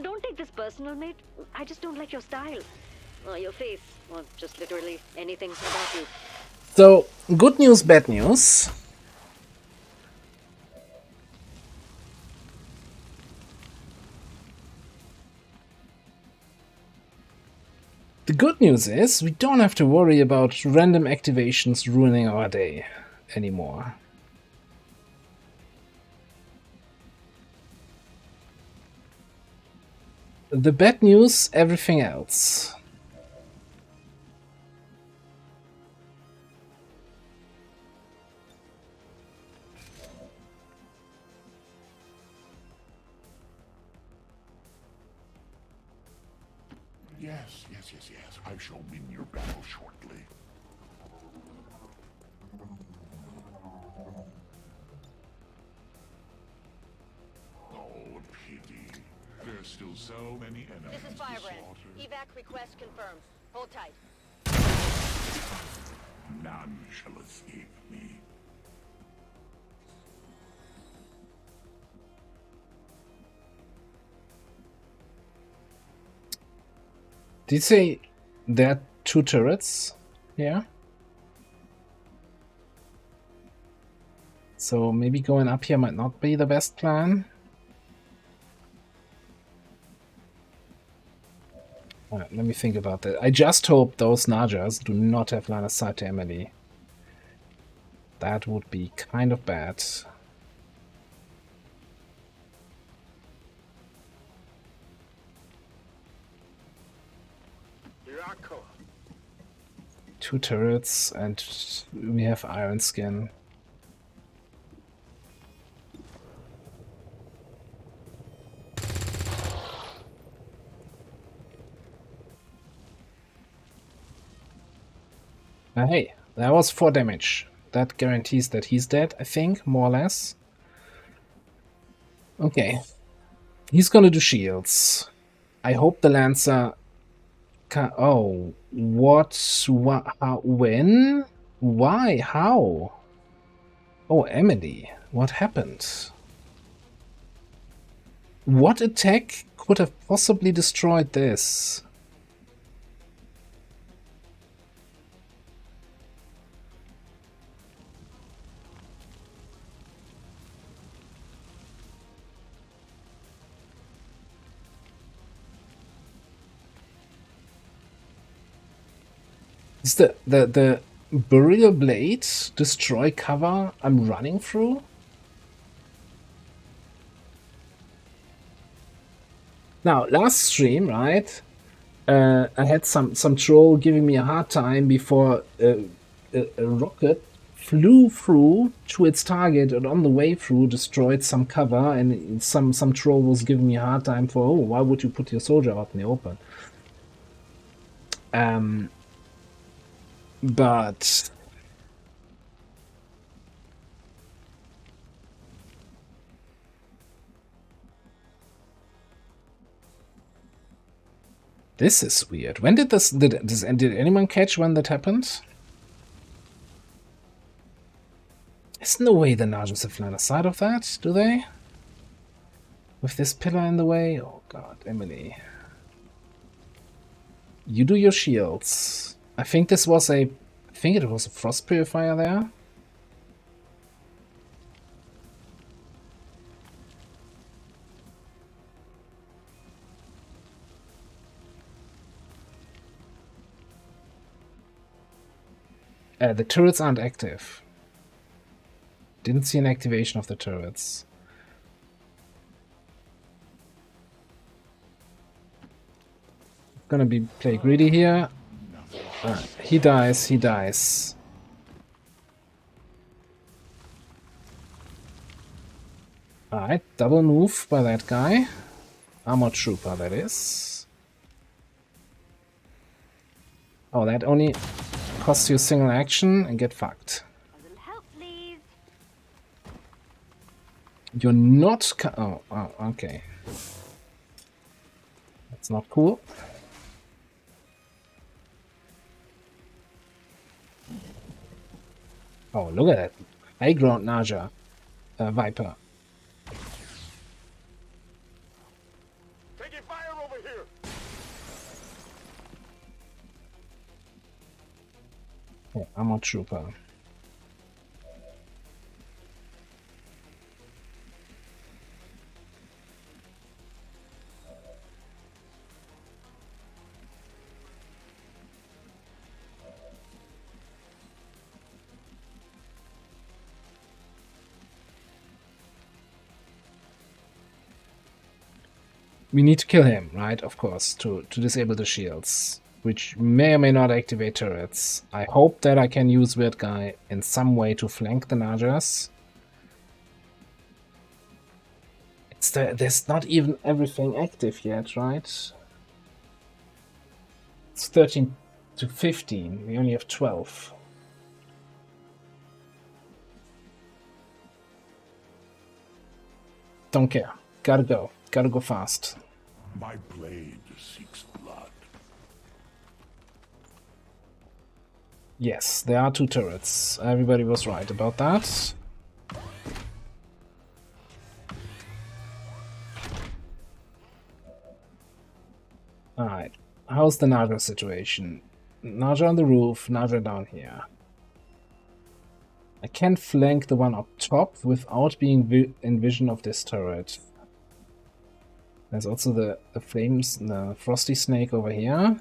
Don't take this personal, mate. I just don't like your style. Your face, or just literally anything about you. So, good news, bad news. The good news is we don't have to worry about random activations ruining our day anymore. The bad news, everything else. Yes. I shall win your battle shortly. Oh, pity. There's still so many enemies This is to Firebrand. slaughter. Evac request confirmed. Hold tight. None shall escape me. Did you say there are 2 turrets here? So maybe going up here might not be the best plan. Alright, let me think about that. I just hope those Najas do not have line of sight to Emily. That would be kind of bad. Here I come. 2 turrets and we have Iron Skin. Hey, that was 4 damage. That guarantees that he's dead, I think, more or less. Okay. He's gonna do shields. I hope the Lancer can... Oh, what? How? When? Why? How? Oh, Emily. What happened? What attack could have possibly destroyed this? Is the Burial Blade destroy cover I'm running through? Now, last stream, right? I had some troll giving me a hard time before a rocket flew through to its target and on the way through destroyed some cover, and some troll was giving me a hard time for, oh, why would you put your soldier out in the open? But this is weird. When did this did anyone catch when that happened? There's no way the Najas have line of sight of that, do they? With this pillar in the way? Oh god, Emily. You do your shields. I think this was I think it was a frost purifier there. The turrets aren't active. Didn't see an activation of the turrets. Gonna play greedy here. He dies. Alright, double move by that guy. Armored Trooper, that is. Oh, that only costs you a single action and get fucked. You're not oh, okay. That's not cool. Oh, look at that. High ground Naja. Viper. Taking fire over here. Oh, Armored Trooper. we need to kill him, right? Of course, to disable the shields, which may or may not activate turrets. I hope that I can use Weird Guy in some way to flank the Najas. There's not even everything active yet, right? It's 13 to 15. We only have 12. Don't care. Gotta go. Gotta go fast. My blade seeks blood. Yes, there are 2 turrets. Everybody was right about that. Alright, how's the Naja situation? Naja on the roof, Naja down here. I can flank the one up top without being in vision of this turret. There's also the flames, the frosty snake over here.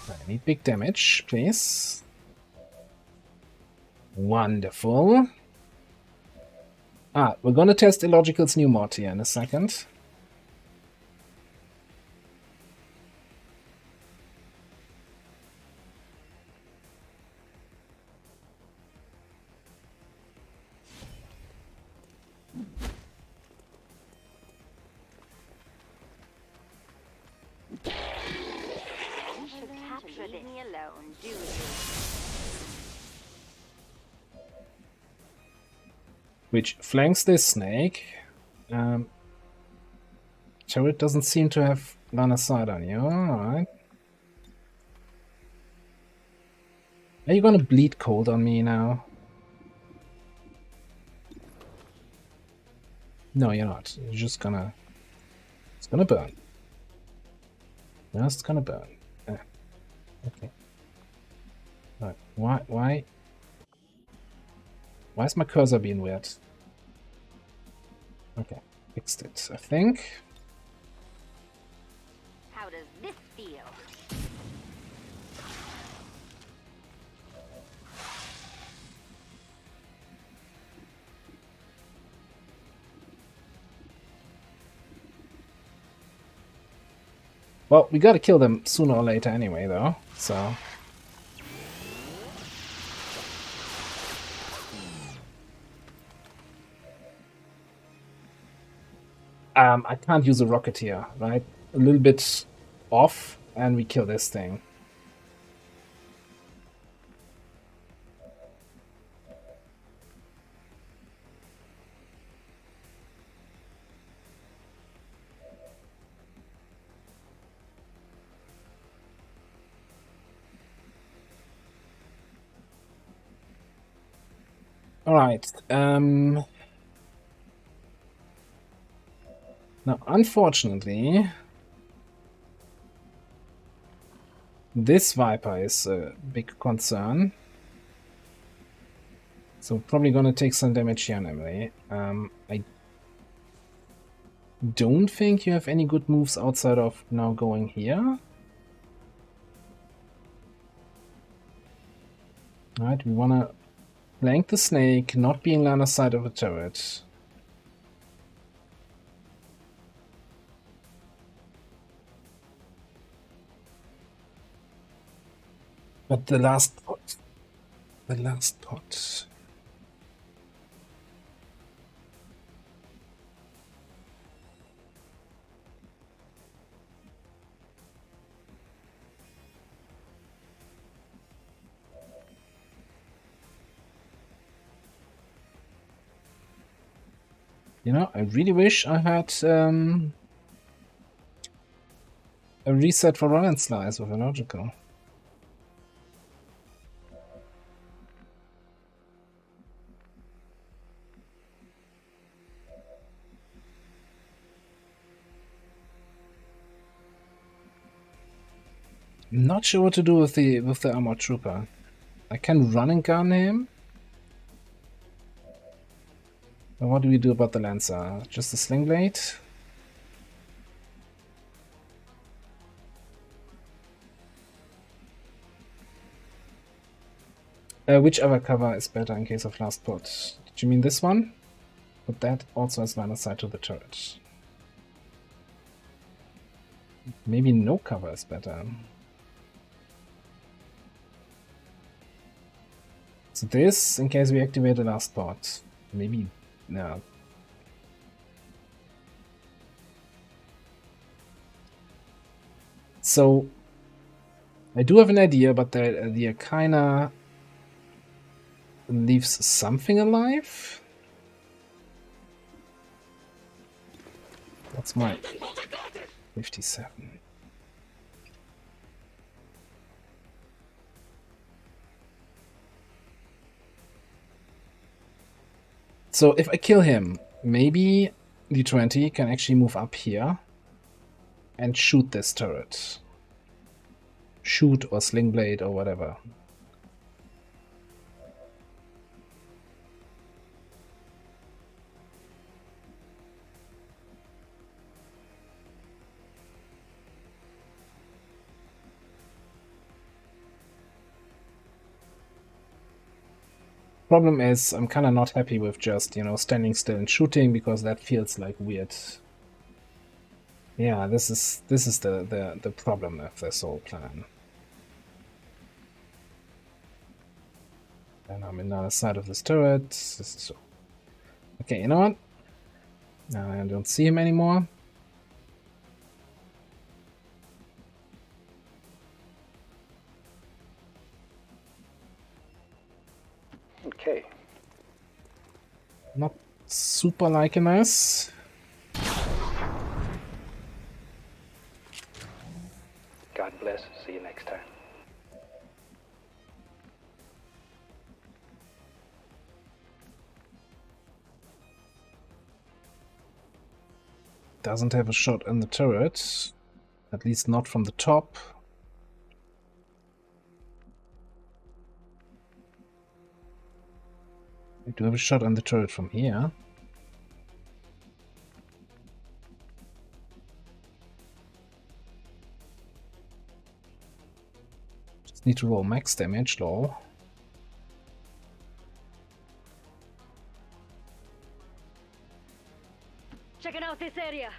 I need big damage, please. Wonderful. We're gonna test Illogical's new mod here in a second. Leave me alone, do you? Which flanks this snake. Turret doesn't seem to have line of sight on you. Alright. Are you gonna bleed cold on me now? No, you're not. You're just gonna... It's gonna burn. Just gonna burn. Okay. Right. Why is my cursor being weird? Okay, fixed it, I think. How does this feel? Well, we gotta kill them sooner or later anyway, though, so... I can't use a Rocketeer, right? A little bit off, and we kill this thing. Alright, now, unfortunately, this Viper is a big concern. So probably gonna take some damage here, Emily. I don't think you have any good moves outside of now going here. Alright, we wanna flank the snake, not be in line of sight of a turret. But the last pot. The last pot. You know, I really wish I had a reset for Run and Slice with Illogical. I'm not sure what to do with the Armored Trooper. I can run and gun him. And what do we do about the Lancer? Just a sling blade? Which other cover is better in case of last put? Did you mean this one? But that also has line of sight to the turret. Maybe no cover is better. So this, in case we activate the last pot. Maybe, no. So, I do have an idea, but the idea kinda leaves something alive. What's my 57? So if I kill him, maybe D20 can actually move up here and shoot this turret. Shoot or sling blade or whatever. Problem is, I'm kind of not happy with just, you know, standing still and shooting, because that feels like weird. Yeah, this is the problem with this whole plan. And I'm in the other side of this turret. This is so... Okay, you know what? Now I don't see him anymore. Okay. Not super liking this. God bless. See you next time. Doesn't have a shot in the turret. At least not from the top. I do have a shot on the turret from here. Just need to roll max damage, lol. Checking out this area.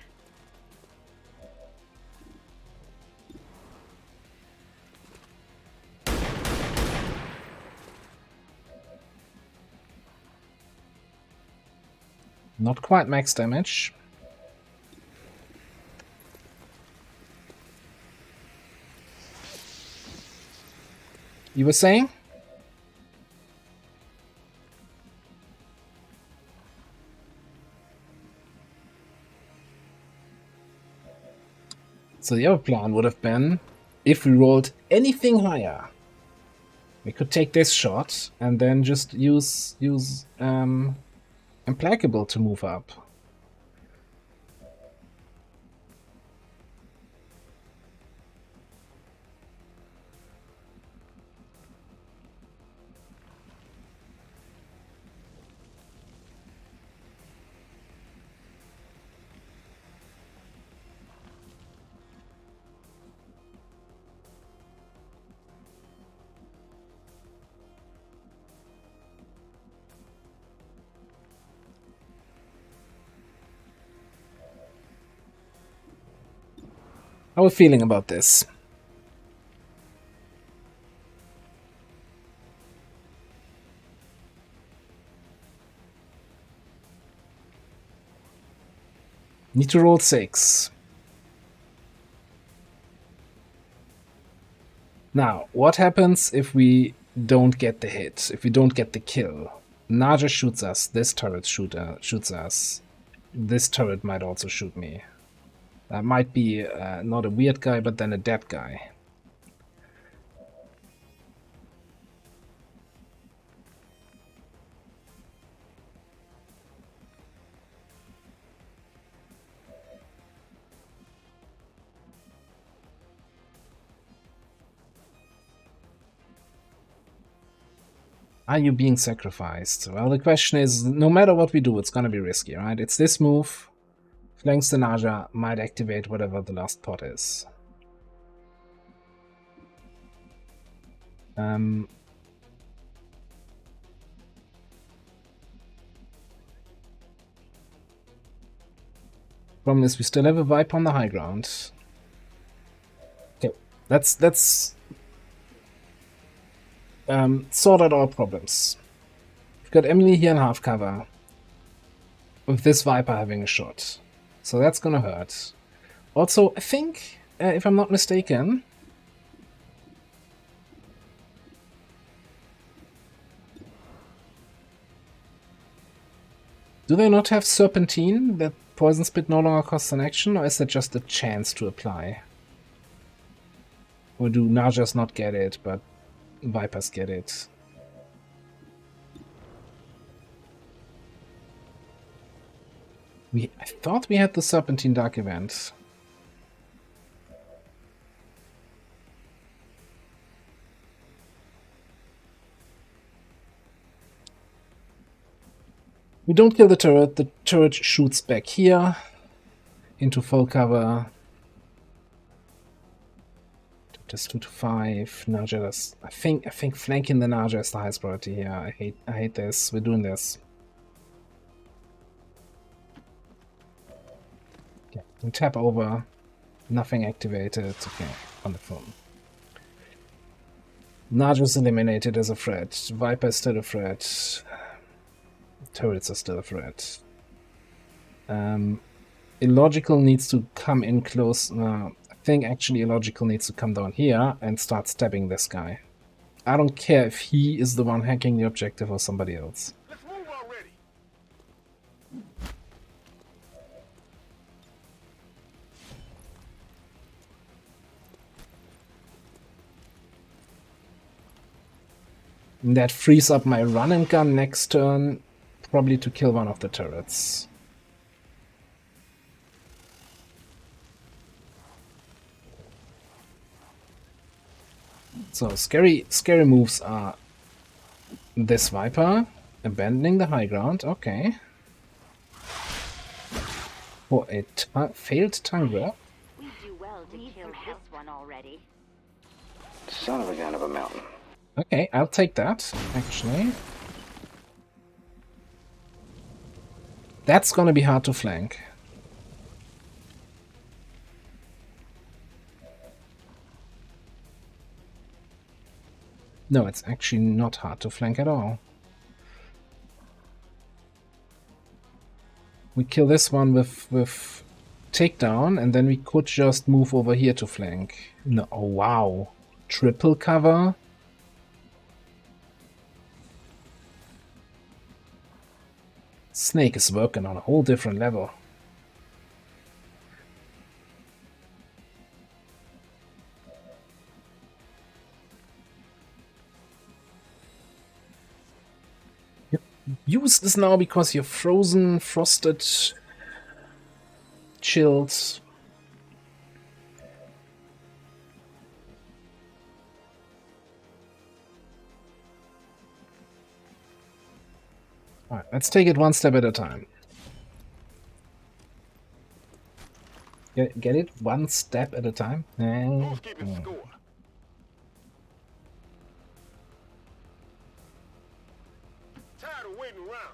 Not quite max damage. You were saying? So the other plan would have been, if we rolled anything higher, we could take this shot and then just use Implacable to move up. How are we feeling about this? Need to roll 6. Now, what happens if we don't get the hit? If we don't get the kill? Naja shoots us. This turret shoots us. This turret might also shoot me. That might be not a weird guy, but then a dead guy. Are you being sacrificed? Well, the question is, no matter what we do, it's gonna be risky, right? It's this move. Flanks the Naja, might activate whatever the last pot is. Problem is, we still have a Viper on the high ground. Okay, let's sort out our problems. We've got Emily here in half cover, with this Viper having a shot, so that's gonna hurt. Also, I think, if I'm not mistaken, do they not have Serpentine that Poison Spit no longer costs an action, or is that just a chance to apply? Or do Najas not get it, but Vipers get it? I thought we had the Serpentine Dark event. We don't kill the turret shoots back here into full cover. Just 2 to 5. Naja does, I think flanking the Naja is the highest priority here. I hate this. We're doing this. Okay, we tap over. Nothing activated. It's okay. On the phone. Naja's eliminated as a threat. Viper is still a threat. Turrets are still a threat. Illogical needs to come in close. I think actually Illogical needs to come down here and start stabbing this guy. I don't care if he is the one hacking the objective or somebody else. Let's move already. That frees up my run and gun next turn, probably to kill one of the turrets. So scary moves are this Viper, abandoning the high ground, okay. For a failed tongue grab. We do well to kill this one already. Son of a gun of a mountain. Okay, I'll take that, actually. That's gonna be hard to flank. No, it's actually not hard to flank at all. We kill this one with takedown, and then we could just move over here to flank. No, oh wow. Triple cover? Snake is working on a whole different level. Use this now because you're frozen, frosted, chilled. Alright, let's take it one step at a time. Get it? One step at a time? Who's keeping score? Tired of waiting around.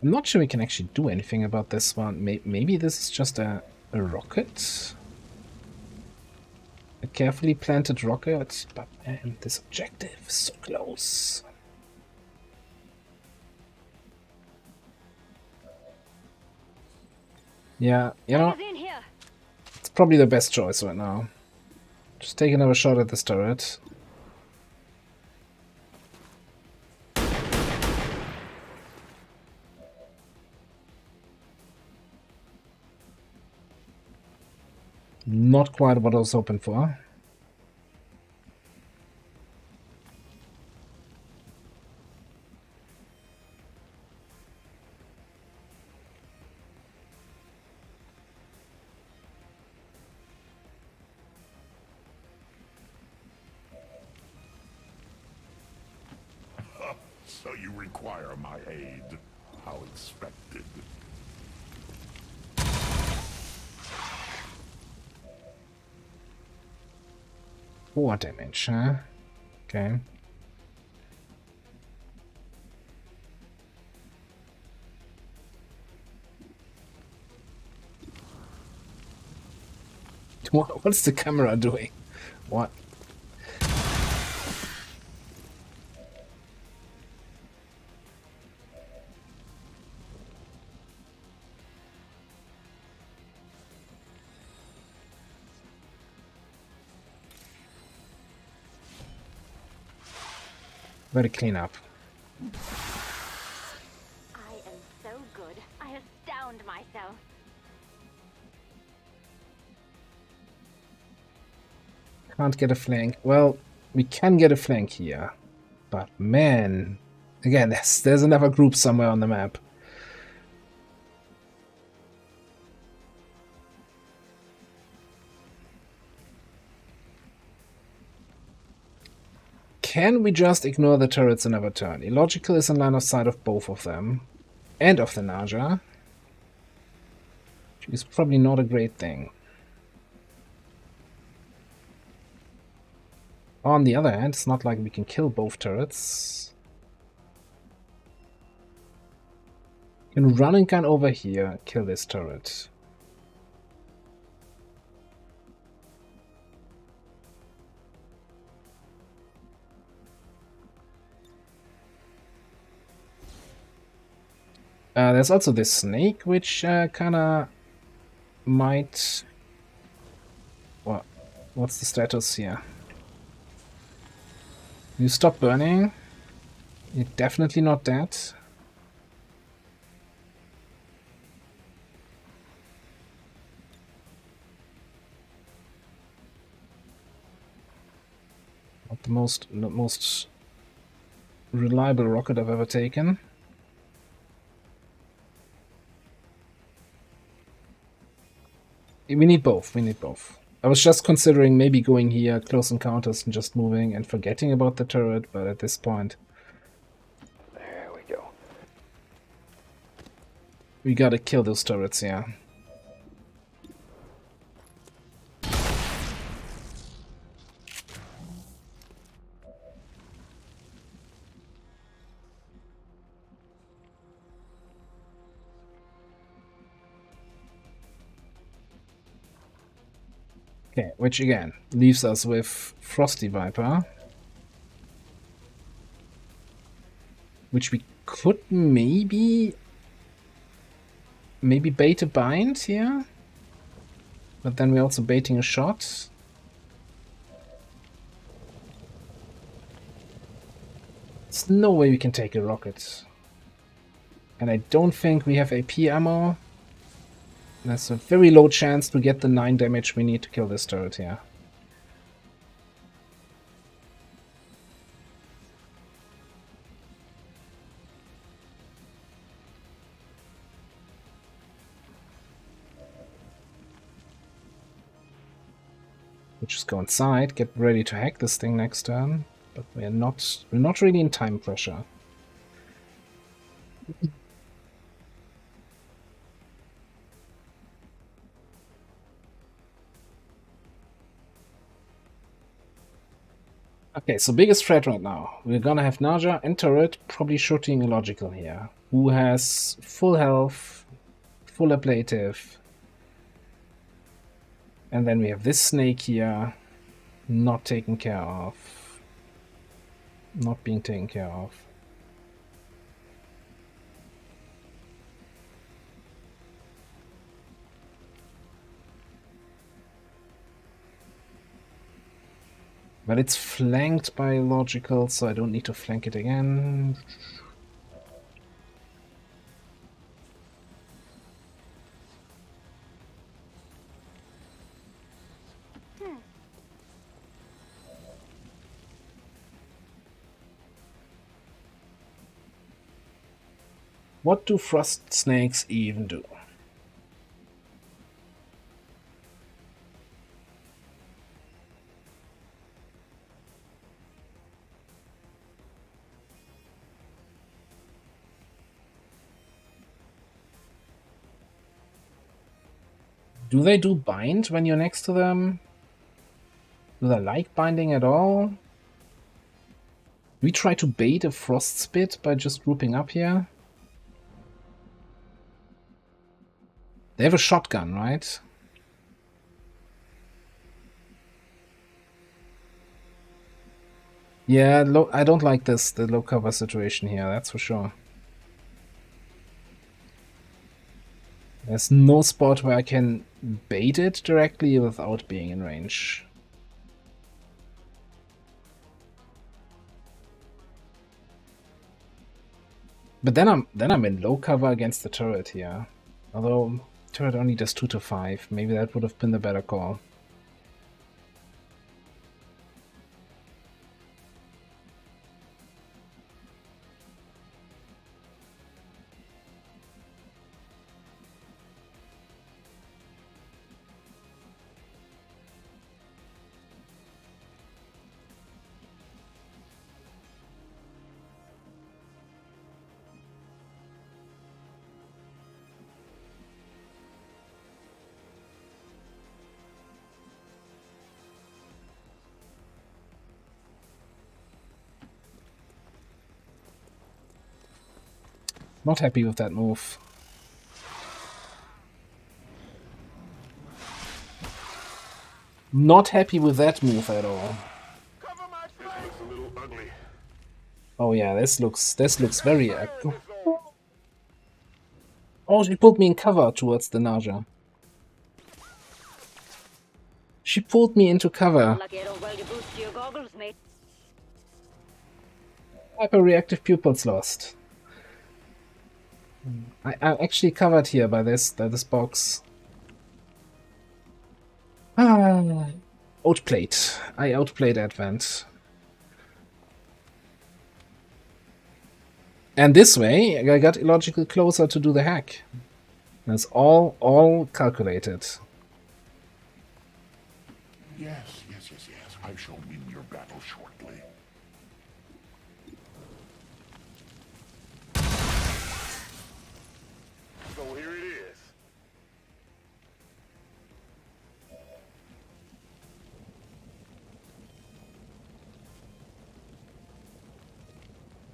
I'm not sure we can actually do anything about this one. Maybe this is just a rocket? A carefully planted rocket? But man, this objective is so close. Yeah, you know, it's probably the best choice right now. Just take another shot at this turret. Not quite what I was hoping for. So you require my aid. How expected. 4 damage, huh? Okay. What's the camera doing? What? Very clean up. I am so good. I astound myself. Can't get a flank. Well, we can get a flank here. But man, again, there's another group somewhere on the map. Can we just ignore the turrets another turn? Illogical is in line of sight of both of them. And of the Naja. Which is probably not a great thing. On the other hand, it's not like we can kill both turrets. We can run and gun over here, kill this turret. There's also this snake, which kinda might... What's the status here? You stop burning. You're definitely not dead. Not the most reliable rocket I've ever taken. We need both. We need both. I was just considering maybe going here, close encounters, and just moving and forgetting about the turret, but at this point... There we go. We gotta kill those turrets, yeah. Okay, which again leaves us with Frosty Viper, which we could maybe bait a bind here, but then we're also baiting a shot. There's no way we can take a rocket, and I don't think we have AP ammo. There's a very low chance to get the 9 damage we need to kill this turret here. We'll just go inside, get ready to hack this thing next turn, but we're not really in time pressure. Okay, so biggest threat right now. We're gonna have Naja and turret, probably shooting Illogical here, who has full health, full ablative. And then we have this snake here, not taken care of. Not being taken care of. But it's flanked by Illogical, so I don't need to flank it again. What do frost snakes even do? Do they do bind when you're next to them? Do they like binding at all? We try to bait a frost spit by just grouping up here. They have a shotgun, right? Yeah, I don't like this, the low cover situation here, that's for sure. There's no spot where I can bait it directly without being in range. But then I'm in low cover against the turret here. Although turret only does 2 to 5, maybe that would have been the better call. Not happy with that move. Not happy with that move at all. Oh yeah, this looks very Oh, she pulled me in cover towards the Naja. She pulled me into cover. Hyper-reactive pupils lost. I'm actually covered here by this box. Outplayed. I outplayed Advent. And this way, I got illogically closer to do the hack. That's all calculated. Yes. I shall win your battle shortly. So here it is.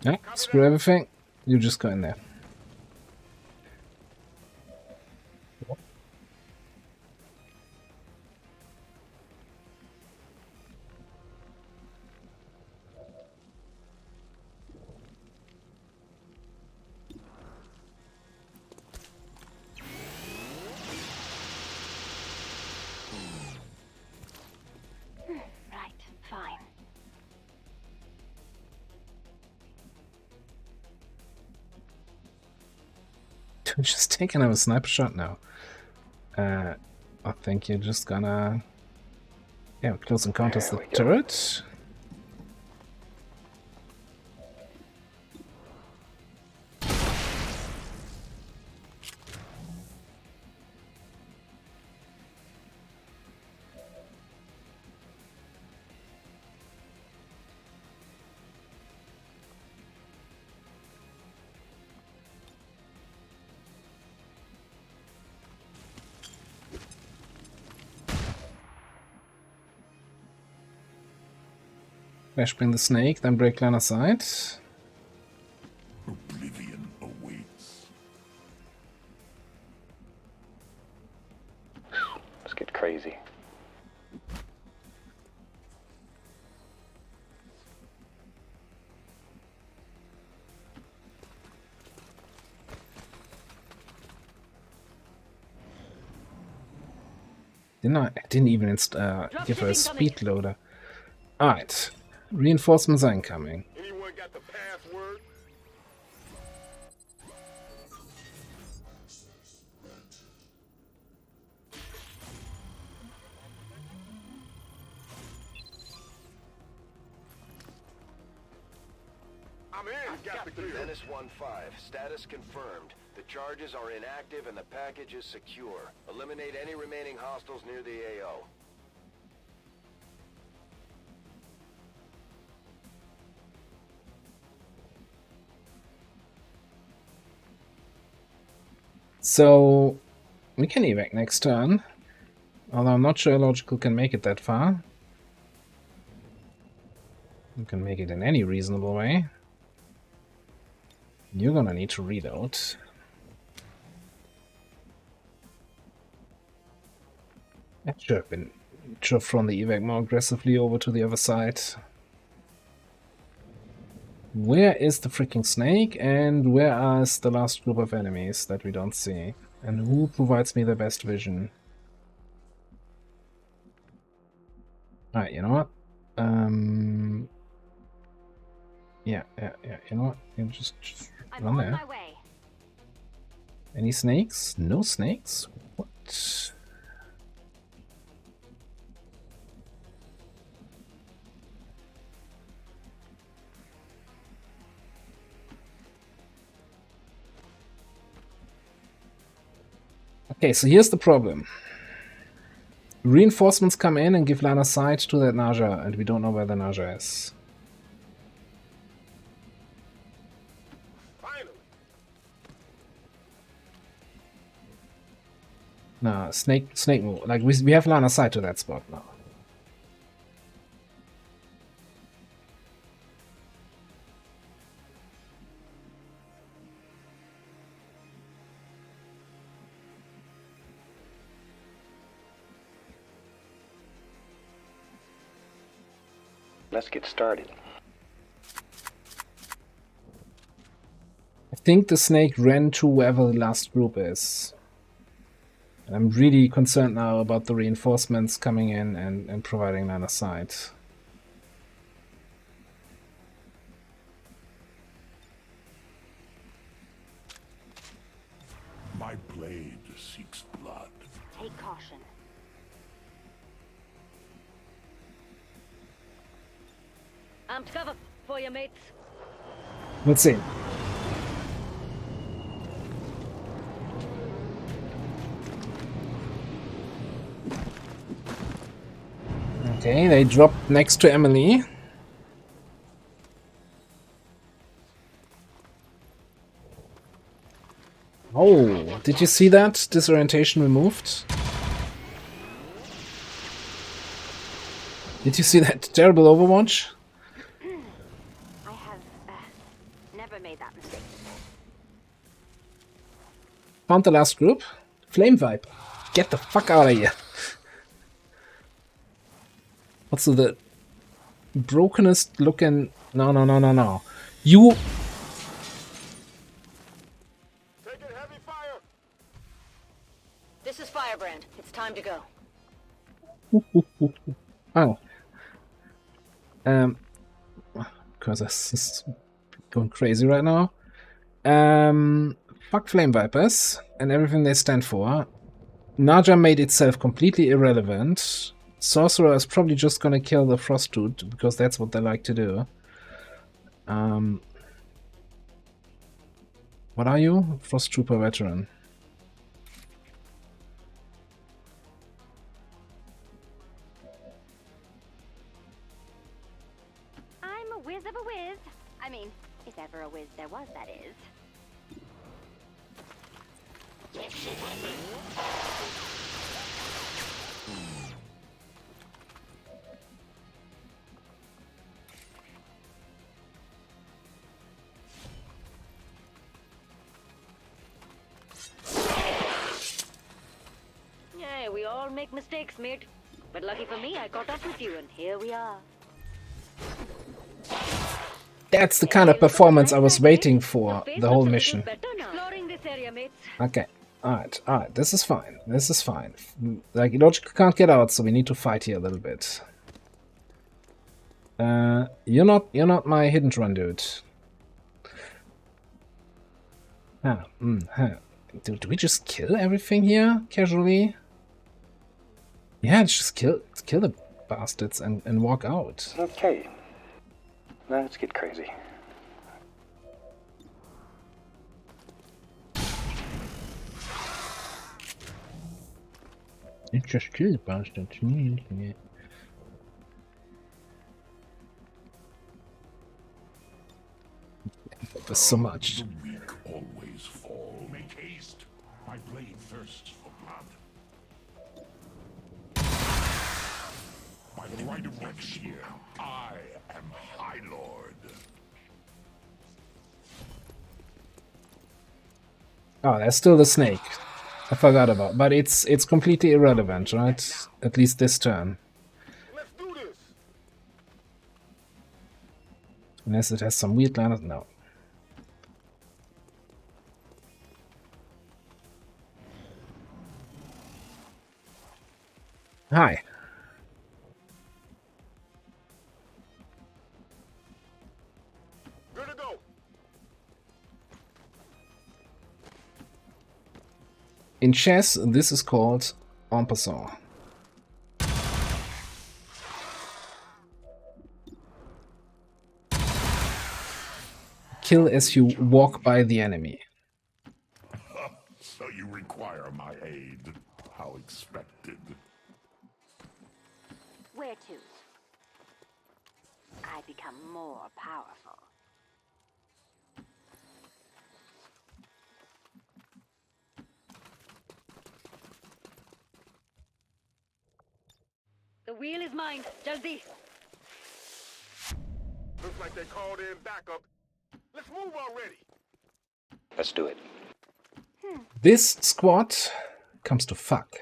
Yeah, screw everything. You just go in there. Right, fine. Do we just take another sniper shot now? I think you're just gonna... Yeah, close encounters the turret. Flash bring the snake, then break line of sight. Oblivion awaits. Let's get crazy. I didn't even give her a speed loader. Alright. Reinforcements are incoming. Anyone got the password? I'm in. Got the clear. Menace 1-5. Status confirmed. The charges are inactive and the package is secure. Eliminate any remaining hostiles near the AO. So we can evac next turn. Although I'm not sure Illogical can make it that far. You can make it in any reasonable way. You're gonna need to reload. I should have thrown the evac more aggressively over to the other side. Where is the freaking snake, and where is the last group of enemies that we don't see? And who provides me the best vision? Alright, you know what? Yeah, you know what? You just run there. Any snakes? No snakes? What? Okay, so here's the problem. Reinforcements come in and give line of sight to that Naja, and we don't know where the Naja is. Nah, snake move. Like we have line of sight to that spot now. Let's get started. I think the snake ran to wherever the last group is. And I'm really concerned now about the reinforcements coming in and providing line of sight. My blade seeks blood. Take caution. I'm to cover for you, mates. Let's see. Okay, they dropped next to Emily. Oh, did you see that? Disorientation removed. Did you see that terrible Overwatch? I have never made that mistake. Found the last group. Flame Vibe. Get the fuck out of here. What's the brokenest looking... No. You... This is Firebrand. It's time to go. Oh. Because this is going crazy right now. Fuck Flame Vipers and everything they stand for. Naja made itself completely irrelevant. Sorcerer is probably just gonna kill the Frost Dude because that's what they like to do. What are you? Frost Trooper Veteran. I'm a whiz of a whiz. I mean, if ever a whiz there was, that is. Yeah, we all make mistakes, mate. But lucky for me, I caught up with you, and here we are. That's the kind of performance I was waiting for the whole mission. Exploring this area, mates. Okay, alright, this is fine. Like, Illogical can't get out, so we need to fight here a little bit. You're not my hidden run dude. Do we just kill everything here casually? Yeah, just kill the bastards and walk out. Okay. Now let's get crazy. It's just kill the bastards. Yeah. There's so much. The weak always fall. Make haste. My blade thirsts for blood. the right of way here. I am High Lord. Oh, there's still the snake. I forgot about, but it's completely irrelevant, right? At least this turn. Let's do this. Unless it has some weird line. No. Hi. Good to go. In chess, this is called en passant. Kill as you walk by the enemy. So you require my aid. How expected. Where to? I become more powerful. The wheel is mine. Jaldi. Looks like they called in backup. Let's move already. Let's do it. This squad comes to fuck.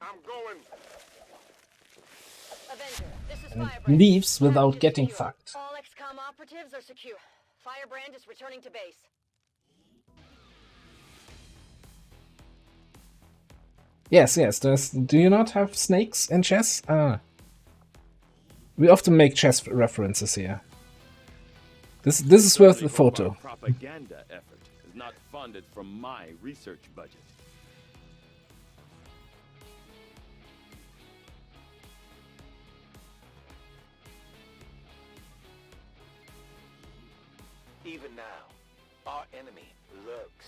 I'm going. Avenger, this is And Firebrand. leaves without getting fucked. All XCOM operatives are secure. Firebrand is returning to base. Yes, yes. Do you not have snakes in chess? We often make chess references here. This is worth the photo. Our propaganda effort is not funded from my research budget. Even now, our enemy lurks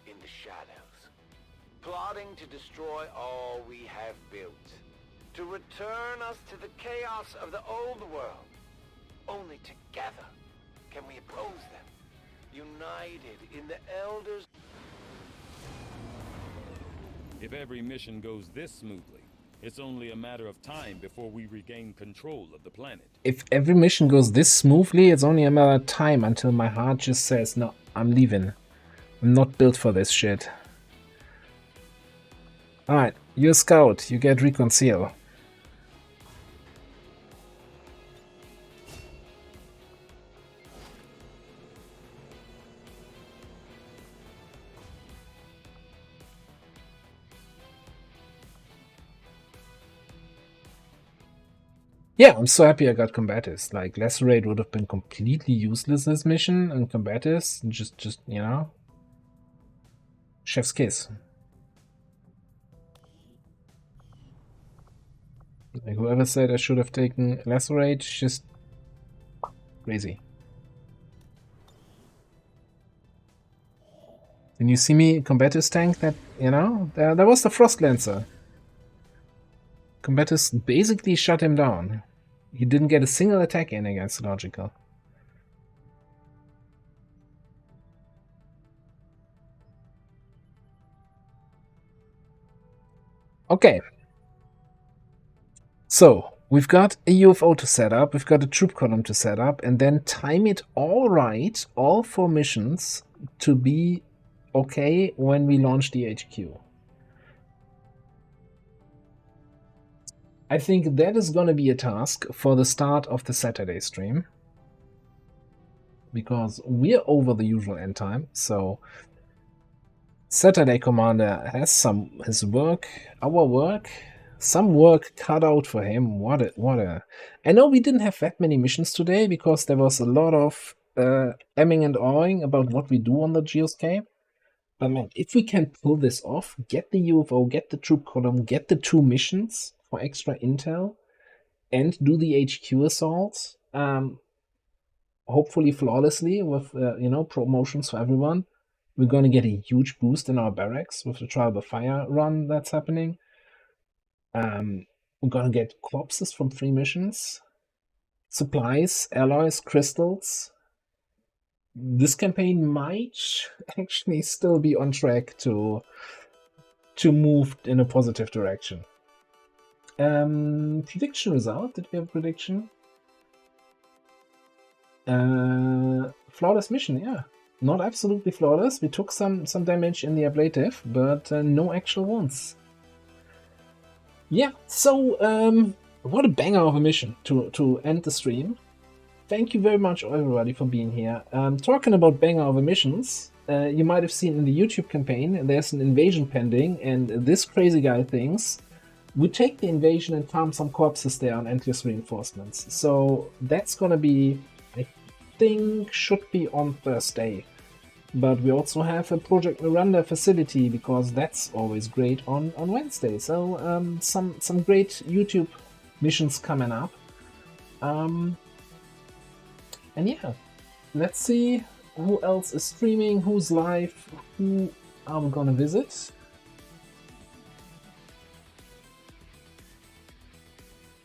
in the shadows, plotting to destroy all we have built, to return us to the chaos of the old world. Only together can we oppose them, united in the Elders. If every mission goes this smoothly, it's only a matter of time before we regain control of the planet. If every mission goes this smoothly, it's only a matter of time until my heart just says, no, I'm leaving. I'm not built for this shit. Alright, you're a scout. You get reconcile. Yeah, I'm so happy I got Combatives. Like, Lacerate would have been completely useless this mission, and Combatives, just you know, chef's kiss. Like, whoever said I should have taken Lacerate, just crazy. When you see me Combatives tank, that, you know, there was the Frost Lancer. Combatives basically shut him down. He didn't get a single attack in against Logical. Okay. So, we've got a UFO to set up, we've got a troop column to set up, and then time it all right, all 4 missions, to be okay when we launch the HQ. I think that is going to be a task for the start of the Saturday stream. Because we're over the usual end time, so Saturday Commander has his work, our work, some work cut out for him. What a... I know we didn't have that many missions today because there was a lot of emming and awing about what we do on the Geoscape. But man, if we can pull this off, get the UFO, get the troop column, get the 2 missions for extra intel, and do the HQ assault, hopefully flawlessly with you know, promotions for everyone. We're going to get a huge boost in our barracks with the Trial by Fire run that's happening. We're going to get corpses from 3 missions, supplies, alloys, crystals. This campaign might actually still be on track to move in a positive direction. Prediction result. Did we have a prediction? Flawless mission, yeah. Not absolutely flawless. We took some damage in the ablative, but no actual wounds. Yeah, so what a banger of a mission to end the stream. Thank you very much, everybody, for being here. Talking about banger of missions, you might have seen in the YouTube campaign, there's an invasion pending, and this crazy guy thinks we take the invasion and farm some corpses there on Endless Reinforcements. So that's gonna be, I think, should be on Thursday. But we also have a Project Miranda facility, because that's always great on Wednesday. So some great YouTube missions coming up. And yeah, let's see who else is streaming, who's live, who are we gonna visit.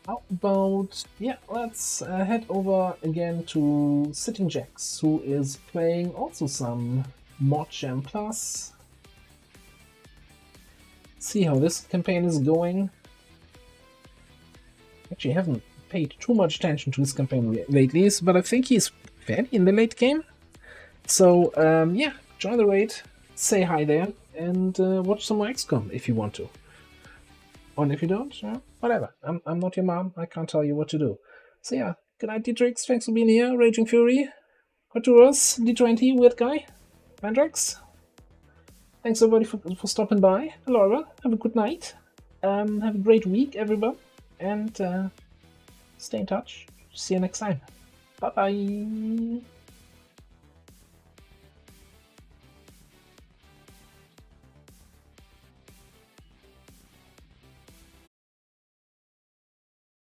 How about, yeah, let's head over again to Sitting Jax, who is playing also some Mod Jam Plus. See how this campaign is going. Actually, I haven't paid too much attention to this campaign lately, but I think he's fairly in the late game. So, yeah, join the raid, say hi there, and watch some more XCOM if you want to. And if you don't, whatever. I'm not your mom, I can't tell you what to do. So yeah, good night, Dietrix, thanks for being here, Raging Fury, Arturus, D20, Weird Guy, Mandrax. Thanks everybody for stopping by. Laura, have a good night. Have a great week, everyone. And stay in touch. See you next time. Bye-bye.